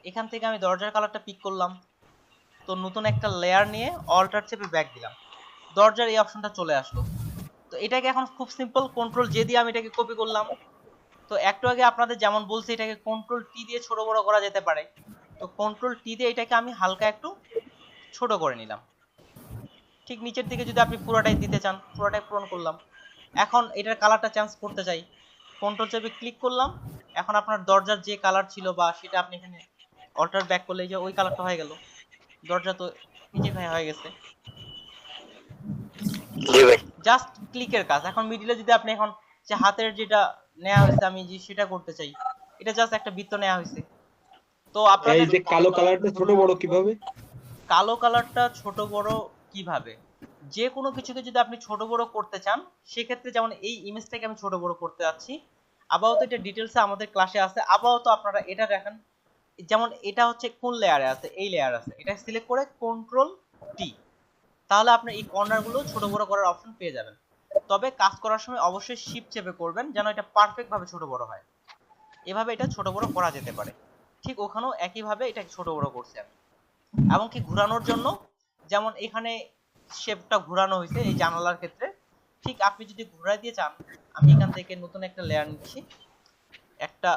এখান থেকে আমি দরজার কালারটা পিক করলাম। তো নতুন একটা লেয়ার নিয়ে অল্টার চেপে ব্যাক দিলাম, দরজার এই অপশনটা চলে আসলো। তো এটাকে এখন খুব সিম্পল, কন্ট্রোল জে দিয়ে আমি এটাকে কপি করলাম। তো একটু আগে আপনাদের যেমন বলছি এটাকে কন্ট্রোল টি দিয়ে ছোট বড় করা যেতে পারে। তো কন্ট্রোল টি দিয়ে এটাকে আমি হালকা একটু ছোট করে নিলাম। ঠিক নিচের দিকে যদি আপনি পুরোটাই দিতে চান পুরোটাই পূরণ করলাম। এখন এটার কালারটা চেঞ্জ করতে চাই, কন্ট্রোল চেপে ক্লিক করলাম। এখন আপনার দরজার যে কালার ছিল বা সেটা আপনি এখানে অল্টার ব্যাক করলে যে ওই কালারটা হয়ে গেল, দরজা তো ইজি হয়ে গেছে। জাস্ট ক্লিকের কাজ। এখন মিডিলে যদি আপনি এখন যে হাতের যেটা নেওয়া হয়েছে আমি যে সেটা করতে চাই, এটা জাস্ট একটা বৃত্ত নেওয়া হয়েছে। তো আপনাদের এই যে কালো কালারটা ছোট বড় কিভাবে? কালো কালারটা ছোট বড় কিভাবে, যে কোনো কিছুকে যদি আপনি ছোট বড় করতে চান সেক্ষেত্রে, যেমন এই ইমেজটাকে আমি ছোট বড় করতে যাচ্ছি, আপাতত এটা ডিটেলসে আমাদের ক্লাসে আছে, আপাতত আপনারা এটা দেখেন। যেমন এটা হচ্ছে কোন লেয়ারে আছে, এই লেয়ার আছে, এটা সিলেক্ট করে কন্ট্রোল টি, তাহলে আপনি এই কর্নারগুলো ছোট বড় করার অপশন পেয়ে যাবেন। তবে কাজ করার সময় অবশ্যই শিফট চেপে করবেন যেন এটা পারফেক্ট ভাবে ছোট বড় হয়। এভাবে এটা ছোট বড় করা যেতে পারে। ঠিক ওখানেও একই ভাবে এটা ছোট বড় করছি আমি। এবং কি ঘোরানোর জন্য, যেমন এখানে শেপটা ঘোরানো হয়েছে এই জানালার ক্ষেত্রে, ঠিক আপনি যদি ঘোরায় দিয়ে চান, আমি এখান থেকে নতুন একটা লেয়ার নিচ্ছি, একটা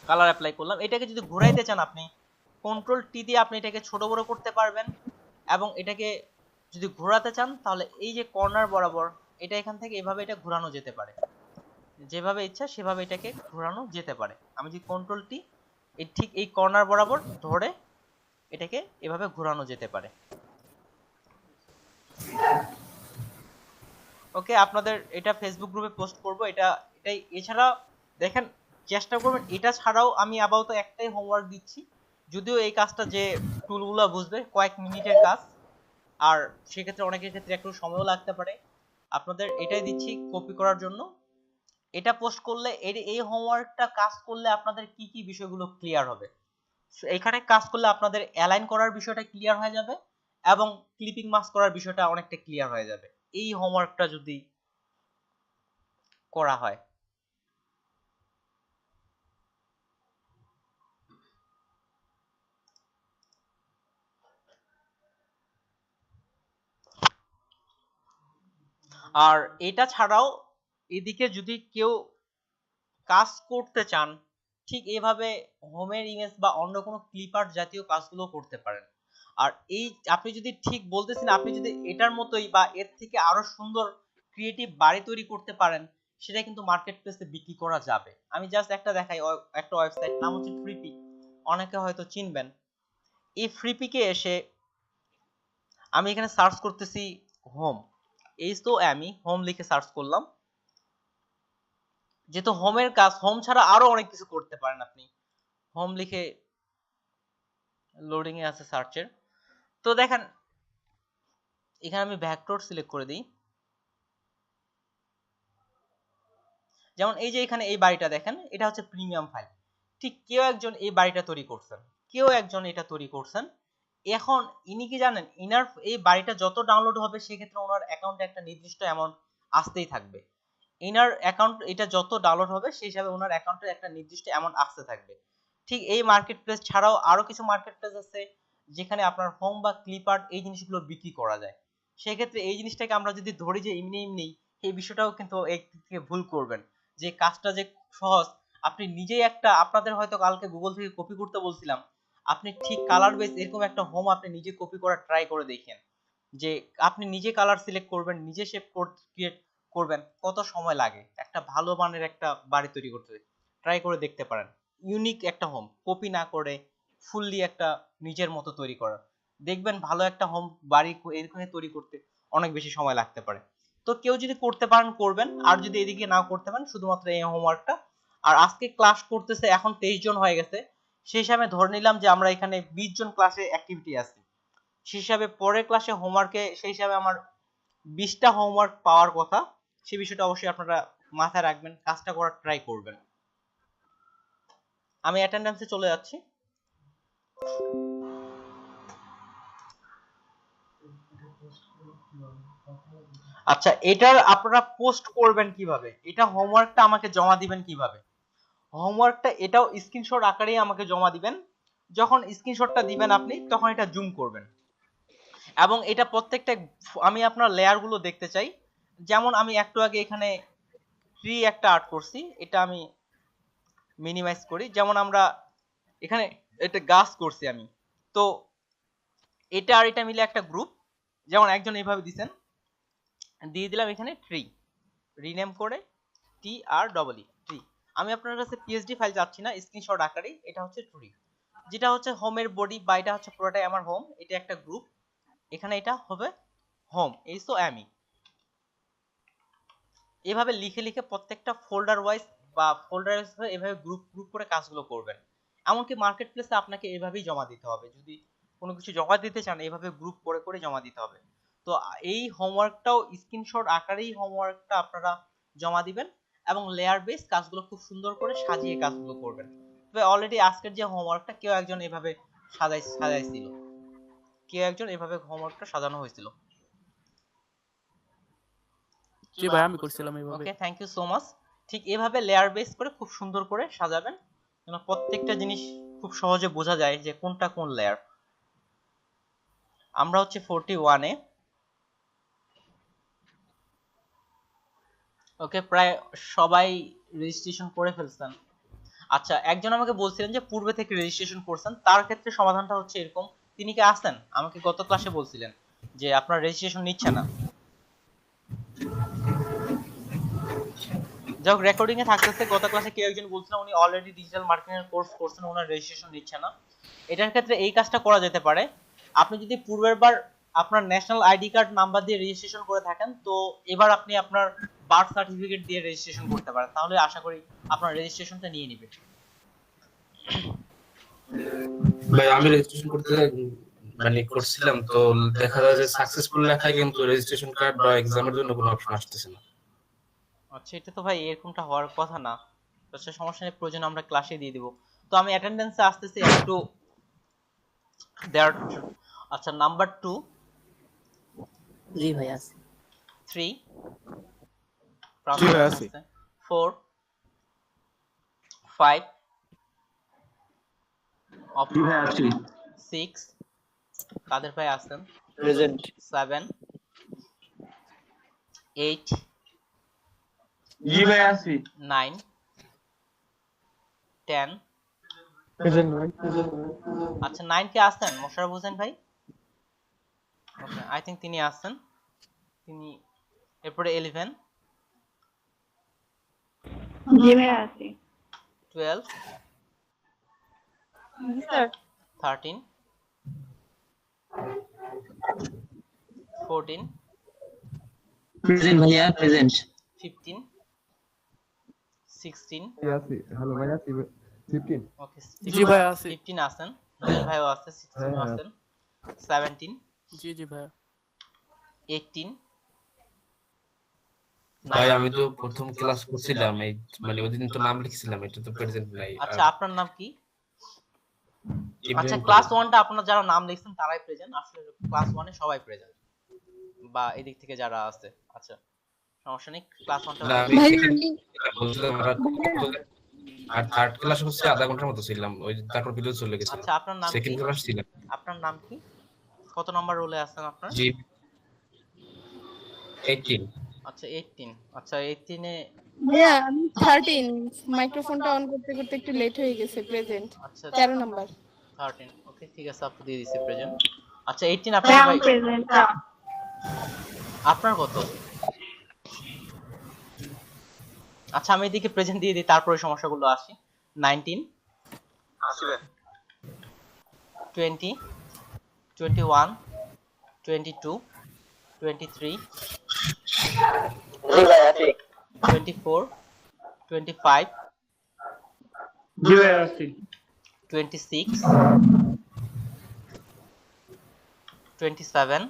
কালার অ্যাপ্লাই করলাম। এটাকে যদি ঘোরাইতে চান আপনি কন্ট্রোল টি দিয়ে আপনি এটাকে ছোট বড় করতে পারবেন। এবং এটাকে যদি ঘোরাতে চান তাহলে এই যে কর্নার বরাবর এটা এখান থেকে এভাবে এটা ঘোরানো যেতে পারে, যেভাবে ইচ্ছা সেভাবে এটাকে ঘোরানো যেতে পারে। আমি যদি কন্ট্রোল টি এই ঠিক এই কর্নার বরাবর ধরে এটাকে এভাবে ঘোরানো যেতে পারে। ওকে, আপনাদের এটা ফেসবুক গ্রুপে পোস্ট করব এটাই। এছাড়া দেখেন চেষ্টা করবেন, এটা ছাড়াও আমি আপাতত একটাই হোমওয়ার্ক দিচ্ছি, যদিও এই কাজটা যে টুলগুলো বুঝবে কয়েক মিনিটের কাজ, আর সেক্ষেত্রে অনেকের ক্ষেত্রে একটু সময়ও লাগতে পারে। আপনাদের এটাই দিচ্ছি কপি করার জন্য। এটা পোস্ট করলে এই হোমওয়ার্কটা কাজ করলে আপনাদের কি কি বিষয়গুলো ক্লিয়ার হবে, এখানে কাজ করলে আপনাদের অ্যালাইন করার বিষয়টা ক্লিয়ার হয়ে যাবে এবং ক্লিপিং মাস্ক করার বিষয়টা অনেকটা ক্লিয়ার হয়ে যাবে এই হোমওয়ার্কটা যদি করা হয়। আর এটা ছাড়াও এদিকে যদি কেউ কাজ করতে চান ঠিক এভাবে হোমের ইমেজ বা অন্য কোনো ক্লিপার জাতীয় কাজগুলো করতে পারেন। আর এই আপনি যদি ঠিক বলতেছেন, আপনি যদি এটার মতোই বা এর থেকে আরো সুন্দর ক্রিয়েটিভ বাড়ি তৈরি করতে পারেন, সেটা কিন্তু মার্কেট প্লেসে বিক্রি করা যাবে। আমি জাস্ট একটা দেখাই, একটা ওয়েবসাইট নাম হচ্ছে ফ্রিপি, অনেকে হয়তো চিনবেন। এই ফ্রিপিকে এসে আমি এখানে সার্চ করতেছি হোম, আমি হোম লিখে সার্চ করলাম। যেহেতু হোমের কাজ, হোম ছাড়া আরো অনেক কিছু করতে পারেন আপনি। হোম লিখে লোডিং এ আছে সার্চের। তো দেখেন এখানে আমি ভেক্টর সিলেক্ট করে দিই। যেমন এই যে এখানে এই বাড়িটা দেখেন, এটা হচ্ছে প্রিমিয়াম ফাইল। ঠিক কেউ একজন এই বাড়িটা তৈরি করছেন, কেউ একজন এটা তৈরি করছেন। এখন ইনি কি জানেন, ইনার এই বাড়িটা যত ডাউনলোড হবে সেক্ষেত্রে ওনার অ্যাকাউন্টে একটা নির্দিষ্ট অ্যামাউন্ট আসতেই থাকবে। ইনার অ্যাকাউন্ট এটা যত ডাউনলোড হবে সেই হিসাবে ওনার অ্যাকাউন্টে একটা নির্দিষ্ট অ্যামাউন্ট আসতে থাকবে। ঠিক এই মার্কেট প্লেস ছাড়াও আরো কিছু মার্কেট প্লেস আছে যেখানে আপনার হোম বা ক্লিপ আর্ট এই জিনিসগুলো বিক্রি করা যায়। সেক্ষেত্রে এই জিনিসটাকে আমরা যদি ধরি যে এমনি এই বিষয়টাও কিন্তু একদিক থেকে ভুল করবেন, যে কাজটা যে সহজ, আপনি নিজেই একটা, আপনাদের হয়তো কালকে গুগল থেকে কপি করতে বলছিলাম, আপনি ঠিক কালার বেস এরকম একটা হোম আপনি নিজে কপি করার ট্রাই করে দেখেন, যে আপনি নিজে কালার সিলেক্ট করবেন, নিজে শেপ ক্রিয়েট করবেন, কত সময় লাগে একটা ভালো মানের একটা বাড়ি তৈরি করতে। ট্রাই করে দেখতে পারেন, ইউনিক একটা হোম কপি না করে ফুললি একটা নিজের মতো তৈরি করা, দেখবেন ভালো একটা হোম বাড়ি এখানে তৈরি করতে অনেক বেশি সময় লাগতে পারে। তো কেউ যদি করতে পারেন করবেন, আর যদি এদিকে না করতে পারেন শুধুমাত্র এই হোমওয়ার্কটা। আর আজকে ক্লাস করতেছে এখন 23 জন হয়ে গেছে, সেই হিসাবে ধরে নিলাম যে আমরা এখানে 20 জন ক্লাসে অ্যাক্টিভিটি আছি, সেই হিসাবে পরের ক্লাসে হোমওয়ার্কে সেই হিসাবে আমার 20টা হোমওয়ার্ক পাওয়ার কথা, সেই বিষয়টা অবশ্যই আপনারা মাথায় রাখবেন, কাজটা করার ট্রাই করবেন। আমি অ্যাটেন্ডেন্সে চলে যাচ্ছি। আচ্ছা, এটার আপনারা পোস্ট করবেন কিভাবে, এটা হোমওয়ার্কটা আমাকে জমা দিবেন কিভাবে? হোমওয়ার্কটা এটাও স্ক্রিনশট আকারেই আমাকে জমা দিবেন। যখন স্ক্রিনশটটা দিবেন আপনি, তখন এটা জুম করবেন, এবং এটা প্রত্যেকটা আমি আপনার লেয়ার গুলো দেখতে চাই। যেমন আমি একটু আগে এখানে ট্রি একটা আর্ট করছি, এটা আমি মিনিমাইজ করি। যেমন আমরা এখানে একটা গাছ করছি আমি, তো এটা আর এটা মিলে একটা গ্রুপ, যেমন একজন এইভাবে দিছেন, দিয়ে দিলাম এখানে ট্রি, রিনেম করে TREE ট্রি। আমি আপনার কাছে পিএসডি ফাইল যাচ্ছি না, স্ক্রিনশট আকারেই এটা হচ্ছে ট্রি, যেটা হচ্ছে হোমের বডি, বা এটা হচ্ছে পুরোটাই আমার হোম, এটা একটা গ্রুপ, এখানে এটা হবে হোম SOME। এভাবে লিখে লিখে প্রত্যেকটা ফোল্ডার ওয়াইজ বা ফোল্ডার ওয়াইজ এভাবে গ্রুপ গ্রুপ করে কাজগুলো করবেন। এমনকি মার্কেট প্লেসে আপনাকে এভাবেই জমা দিতে হবে, যদি কোনো কিছু জমা দিতে চান এভাবে গ্রুপ করে করে জমা দিতে হবে। তো এই হোমওয়ার্কটাও স্ক্রিনশট আকারেই হোমওয়ার্কটা আপনারা জমা দিবেন, এবং লেয়ার বেস কাজগুলো খুব সুন্দর করে সাজিয়ে কাজগুলো করবেন। তবে অলরেডি আজকের যে হোমওয়ার্কটা কেউ একজন এভাবে সাজাইছিল, কেউ একজন এভাবে হোমওয়ার্কটা সাজানো হয়েছিল। জি ভাই, আমি করছিলাম এইভাবে। ওকে, থ্যাংক ইউ সো মাচ। ঠিক এভাবে লেয়ার বেস করে খুব সুন্দর করে সাজাবেন, যেন প্রত্যেকটা জিনিস খুব সহজে বোঝা যায় যে কোনটা কোন লেয়ার। আমরা হচ্ছে 41 এ। ওকে, প্রায় সবাই রেজিস্ট্রেশন করে ফেলছেন। আচ্ছা, একজন আমাকে বলছিলেন যে পূর্বে থেকে রেজিস্ট্রেশন করছেন, তার ক্ষেত্রে সমাধানটা হচ্ছে এরকম, তিনি কি আছেন? আমাকে গত ক্লাসে বলছিলেন যে আপনার রেজিস্ট্রেশন নিচ্ছে না। যাক, রেকর্ডিং এ থাকতেছে, গত ক্লাসে কেউ একজন বলছিলেন উনি অলরেডি ডিজিটাল মার্কেটিং এর কোর্স করছেন, ওনার রেজিস্ট্রেশন নিচ্ছে না। এটার ক্ষেত্রে এই কাজটা করা যেতে পারে, আপনি যদি পূর্বের বার আপনার ন্যাশনাল আইডি কার্ড নাম্বার দিয়ে রেজিস্ট্রেশন করে থাকেন, তো এবার আপনি আপনার বার্থ সার্টিফিকেট দিয়ে রেজিস্ট্রেশন করতে পারেন, তাহলে আশা করি আপনার রেজিস্ট্রেশনটা নিয়ে নেবে। ভাই আমি রেজিস্ট্রেশন করছিলাম, তো দেখা যায় যে সাকসেসফুল লেখায় কিন্তু রেজিস্ট্রেশন কার্ড বা এক্সামের জন্য কোনো অপশন আসতেছে না। আচ্ছা, এটা তো ভাই এরকমটা হওয়ার কথা না, আচ্ছা সমস্যা নেই, প্রয়োজন আমরা ক্লাসে দিয়ে দিব। তো আমি অ্যাটেন্ডেন্সে আসতেছি একটু দেয়ার। আচ্ছা, নাম্বার 2। জি ভাই আছে। 3 জি ভাই আছে। 4 5 জি ভাই আছি। 6 কাদের ভাই আছেন? প্রেজেন্ট। 7 8 জি ভাই আছি। 9 10 প্রেজেন্ট ভাই। আচ্ছা, 9 কে আছেন? মোশাররফ হোসেন ভাই, ওকে, আই থিংক তিনি আছেন, তিনি। এরপরে 11 জি ভাই আছি। 12 স্যার 13 14 প্রেজেন্ট ভাইয়া, প্রেজেন্ট। 15 16 আছি, হ্যালো ভাই আছি 15। ওকে, জি ভাই আছি। 15 আছেন, রোজেন ভাইও আছে, 16 আছেন, 17 জি জি ভাই। 18 ভাই আমি তো প্রথম ক্লাস করছিলাম, এই ওইদিন তো নাম লিখছিলাম, এটা তো প্রেজেন্ট নাই। আচ্ছা, আপনার নাম কি? ইব্রাহিম আচ্ছা, ক্লাস 1টা আপনারা যারা নাম লিখছেন তারাই প্রেজেন্ট, আসলে ক্লাস 1 এ সবাই প্রেজেন্ট, বা এদিক থেকে যারা আছে। আচ্ছা, সমস্যা নেই, ক্লাস 1টা বলছিলাম আর থার্ড ক্লাস হচ্ছে আধা ঘন্টার মতো ছিলাম, ওই তারপর ভিডিও চলে গেছে। আচ্ছা, আপনার নাম কি? সেকেন্ড ক্লাস ছিলাম। আপনার নাম কি? কত নাম্বার রোলে আছেন আপনার? জি 18 আচ্ছা 18, আচ্ছা 18 এ ভাইয়া আমি 13, মাইক্রোফোনটা অন করতে করতে একটু লেট হয়ে গেছে। প্রেজেন্ট আচ্ছা 13 নাম্বার। 13, ওকে ঠিক আছে, আপু দিয়ে দিছি প্রেজেন্ট। আচ্ছা 18 আপনার ভাই প্রেজেন্ট আপনার কত? আচ্ছা আমি এদিকে প্রেজেন্ট দিয়ে দিই, তারপরে সমস্যাগুলো আসি। 19, আসবে 20, 21, 22, 23, জি ভাই আছি 24, 25, জি ভাই আছি 26, 27।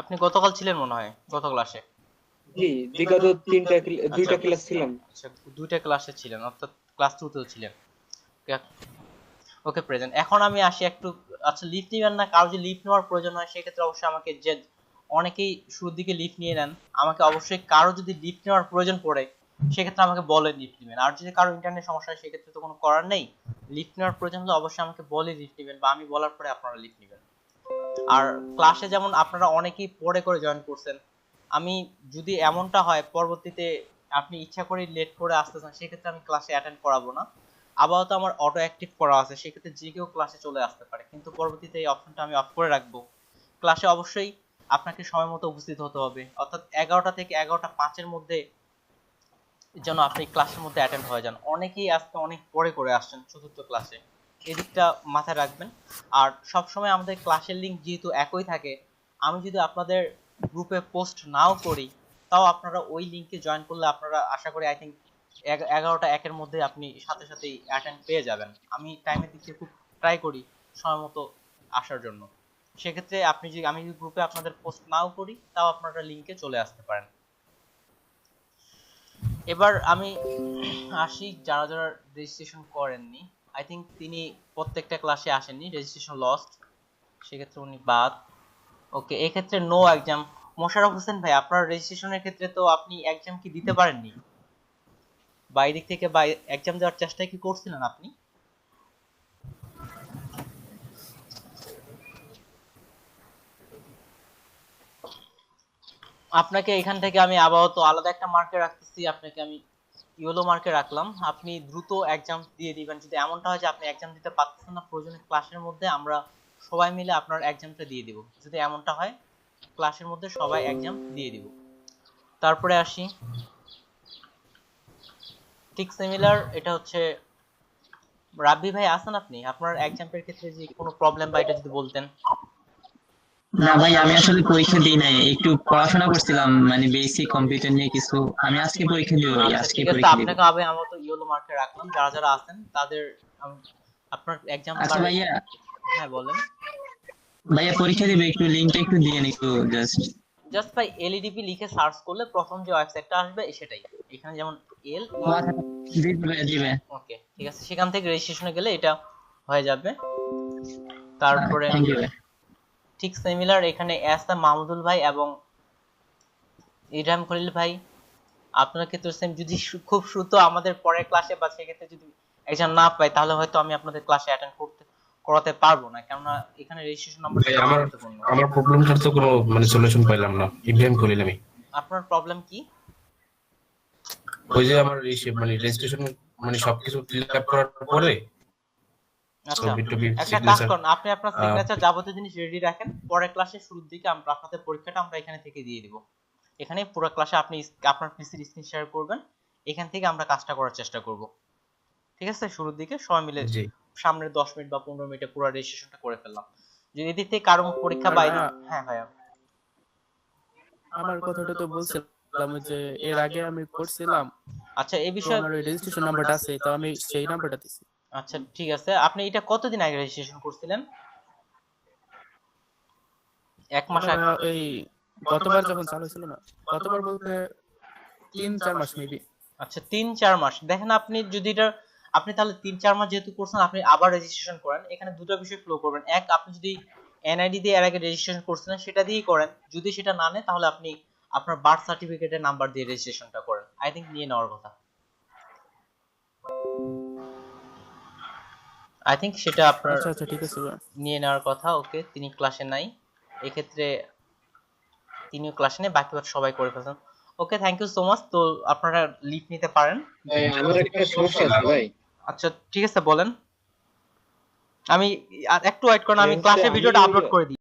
আপনি গতকাল ছিলেন মনে হয় গত ক্লাসে। জি বিগত দুইটা ক্লাস ছিলাম। আচ্ছা দুইটা ক্লাসে ছিলেন, অর্থাৎ ক্লাস 2 তেও ছিলেন। ওকে প্রেজেন্ট। এখন আমি আসি একটু, আচ্ছা লিভ নিবেন না? কারো যদি লিভ নেওয়ার প্রয়োজন হয় সেক্ষেত্রে অবশ্যই আমাকে, যে অনেকেই শুরুর দিকে লিভ নিয়ে নেন, আমাকে অবশ্যই কারো যদি লিভ নেওয়ার প্রয়োজন পড়ে সেক্ষেত্রে আমাকে বলে লিভ নেবেন। আর যদি কারো ইন্টারনেট সমস্যা হয় সেক্ষেত্রে তো কোনো করার নেই, লিভ নেওয়ার প্রয়োজন হলে অবশ্যই আমাকে বলে লিভ নেবেন, বা আমি বলার পরে আপনারা লিভ নেবেন। আর ক্লাসে যেমন আপনারা অনেকেই পরে করে জয়েন করছেন, আমি যদি এমনটা হয় পরবর্তীতে আপনি ইচ্ছা করে লেট করে আসতেছেন সেক্ষেত্রে আমি ক্লাসে অ্যাটেন্ড করাবো না। আপাতত আমার অটো অ্যাক্টিভ করা আছে, সেক্ষেত্রে যে কেউ ক্লাসে চলে আসতে পারে, কিন্তু পরবর্তীতে এই অপশনটা আমি অফ করে রাখবো। ক্লাসে অবশ্যই আপনাকে সময় মতো উপস্থিত হতে হবে, অর্থাৎ 11টা থেকে 11টা 5 এর মধ্যে যেন আপনি ক্লাসের মধ্যে অ্যাটেন্ড হয়ে যান। অনেকেই আজকে অনেক পরে করে আসছেন চতুর্থ ক্লাসে, এদিকটা মাথায় রাখবেন। আর সব সময় আমাদের ক্লাসের লিংক যেহেতু একই থাকে, আমি যদি আপনাদের গ্রুপে পোস্ট নাও করি তাও আপনারা ওই লিংকে জয়েন করলে আপনারা আশা করি আই থিঙ্ক 11টা 1 এর মধ্যে আপনি সাথে সাথেই অ্যাটেন্ড পেয়ে যাবেন। আমি টাইমের দিক থেকে খুব ট্রাই করি সময় মতো আসার জন্য। সেক্ষেত্রে আপনি যদি, আমি যদি গ্রুপে আপনাদের পোস্ট নাও করি তাও আপনারা লিংকে চলে আসতে পারেন। এবার আমি আসি যারা যারা রেজিস্ট্রেশন করেননি, আই থিঙ্ক তিনি প্রত্যেকটা ক্লাসে আসেননি, রেজিস্ট্রেশন লস্ট, সেক্ষেত্রে উনি বাদ। ওকে, এক্ষেত্রে নো এক্সাম। মোশাররফ হোসেন ভাই আপনার রেজিস্ট্রেশনের ক্ষেত্রে তো আপনি এক্সাম কি দিতে পারেননি, বা এই দিক থেকে বা এক্সাম দেওয়ার চেষ্টা কি করছিলেন আপনি? আপনাকে এখান থেকে আমি আপাতত আলাদা একটা মার্কে রাখতেছি, আপনাকে আমি ইয়েলো মার্কে রাখলাম। আপনি দ্রুত এক্সাম দিয়ে দিবেন। যদি এমনটা হয় যে আপনি এক্সাম দিতে পারতেছেন না, প্রয়োজনে ক্লাসের মধ্যে আমরা সবাই মিলে আপনার এক্সামটা দিয়ে দিব। যদি এমনটা হয় ক্লাসের মধ্যে সবাই এক্সাম দিয়ে দিব। তারপরে আসি ঠিক সিমিলার, এটা হচ্ছে রাব্বি ভাই আছেন আপনি? আপনার এক্সামের ক্ষেত্রে যে কোনো প্রবলেম বা এটা যদি বলতেন। না ভাই আমি আসলে পরীক্ষা দিই নাই, একটু পড়াশোনা করছিলাম মানে বেসিক কম্পিউটার নিয়ে কিছু। আমি আজকে পরীক্ষা দিব ভাই, আজকে পরীক্ষা দিব। আপনাকে আমি তো ইয়েলো মার্কে রাখলাম, যারা যারা আছেন তাদের আপনার এক্সাম। আচ্ছা ভাইয়া, হ্যাঁ বলেন ভাইয়া পরীক্ষা দিবে, একটু লিংকটা একটু দিয়ে একটু জাস্ট ভাই এলইডিপি লিখে সার্চ করলে প্রথম যে ওয়েবসাইটটা আসবে সেটাই, এখানে যেমন এল দিবে। ওকে ঠিক আছে, সেখান থেকে রেজিস্ট্রেশনে গেলে এটা হয়ে যাবে। তারপরে ঠিক সিমিলার এখানে এসা মাহমুদুল ভাই এবং ইরহাম খলিল ভাই, আপনার ক্ষেত্রে সেম। যদি খুব দ্রুত আমাদের পরের ক্লাসে বা সেক্ষেত্রে যদি এক্সাম না পাই তাহলে হয়তো আমি আপনাদের ক্লাসে অ্যাটেন্ড করাতে পারবো না, কেননা এখানে রেজিস্ট্রেশন নাম্বার আমার প্রবলেমটার তো কোনো মানে সলিউশন পাইলাম না। ইব্রাহিম খলিল আমি। আপনার প্রবলেম কি? ওই যে আমার মানে রেজিস্ট্রেশন মানে সবকিছু ফিল আপ করার পরে, আচ্ছা একটা কাজ করুন, আপনি আপনার সিগনেচার যাবতীয় জিনিস রেডি রাখেন, পরের ক্লাসের শুরুর দিকে আমরা আপনাদের পরীক্ষাটা আমরা এখানে থেকে দিয়ে দিব। এখানে পুরো ক্লাসে আপনি আপনার পিসির স্ক্রিন শেয়ার করবেন, এখান থেকে আমরা কাজটা করার চেষ্টা করব। ঠিক আছে, শুরুর দিকে সবাই মিলে সামনের 10 মিনিট বা 15 মিনিটে পুরো রেজিস্ট্রেশনটা করে ফেললাম। যদি এদিক থেকে কারো পরীক্ষা বাইরে। হ্যাঁ ভাইয়া আমার কথাটা তো বলছিলাম যে এর আগে আমি করছিলাম। আচ্ছা এই বিষয়ে আমার রেজিস্ট্রেশন নাম্বারটা আছে, তো আমি সেই নাম্বারটা দিছি। আচ্ছা ঠিক আছে, আপনি এটা কতদিন আগে রেজিস্ট্রেশন করছিলেন? 1 মাস আগে? এই গতবার যখন চালু ছিল না, গতবার বলতে 3-4 মাস মেবি। আচ্ছা 3-4 মাস। দেখেন আপনি যদি এটা আপনি তাহলে 3-4 মাস যেহেতু করছেন, আপনি আবার রেজিস্ট্রেশন করেন। এখানে দুটো বিষয় ফলো করবেন। এক, আপনি যদি এনআইডি দিয়ে এর আগে রেজিস্ট্রেশন করছিলেন সেটা দিয়েই করেন। যদি সেটা না নেয় তাহলে আপনি আপনার বার্থ সার্টিফিকেটের নাম্বার দিয়ে রেজিস্ট্রেশনটা করেন। আই থিংক নিয়ে নেওয়ার কথা। আই থিংক সেটা আপনার আচ্ছা ঠিক আছে নিয়ে নেওয়ার কথা। ওকে, তিনি ক্লাসে নাই, এক্ষেত্রে তিনিও ক্লাসে নেই, বাকি সবাই করে ফেলছেন। ওকে, থ্যাংক ইউ সো মাচ। তো আপনারা লিভ নিতে পারেন। আমার একটা সমস্যা আছে ভাই। আচ্ছা ঠিক আছে বলেন। আমি একটু ওয়েট করেন, আমি ক্লাসে ভিডিওটা আপলোড করে দিই।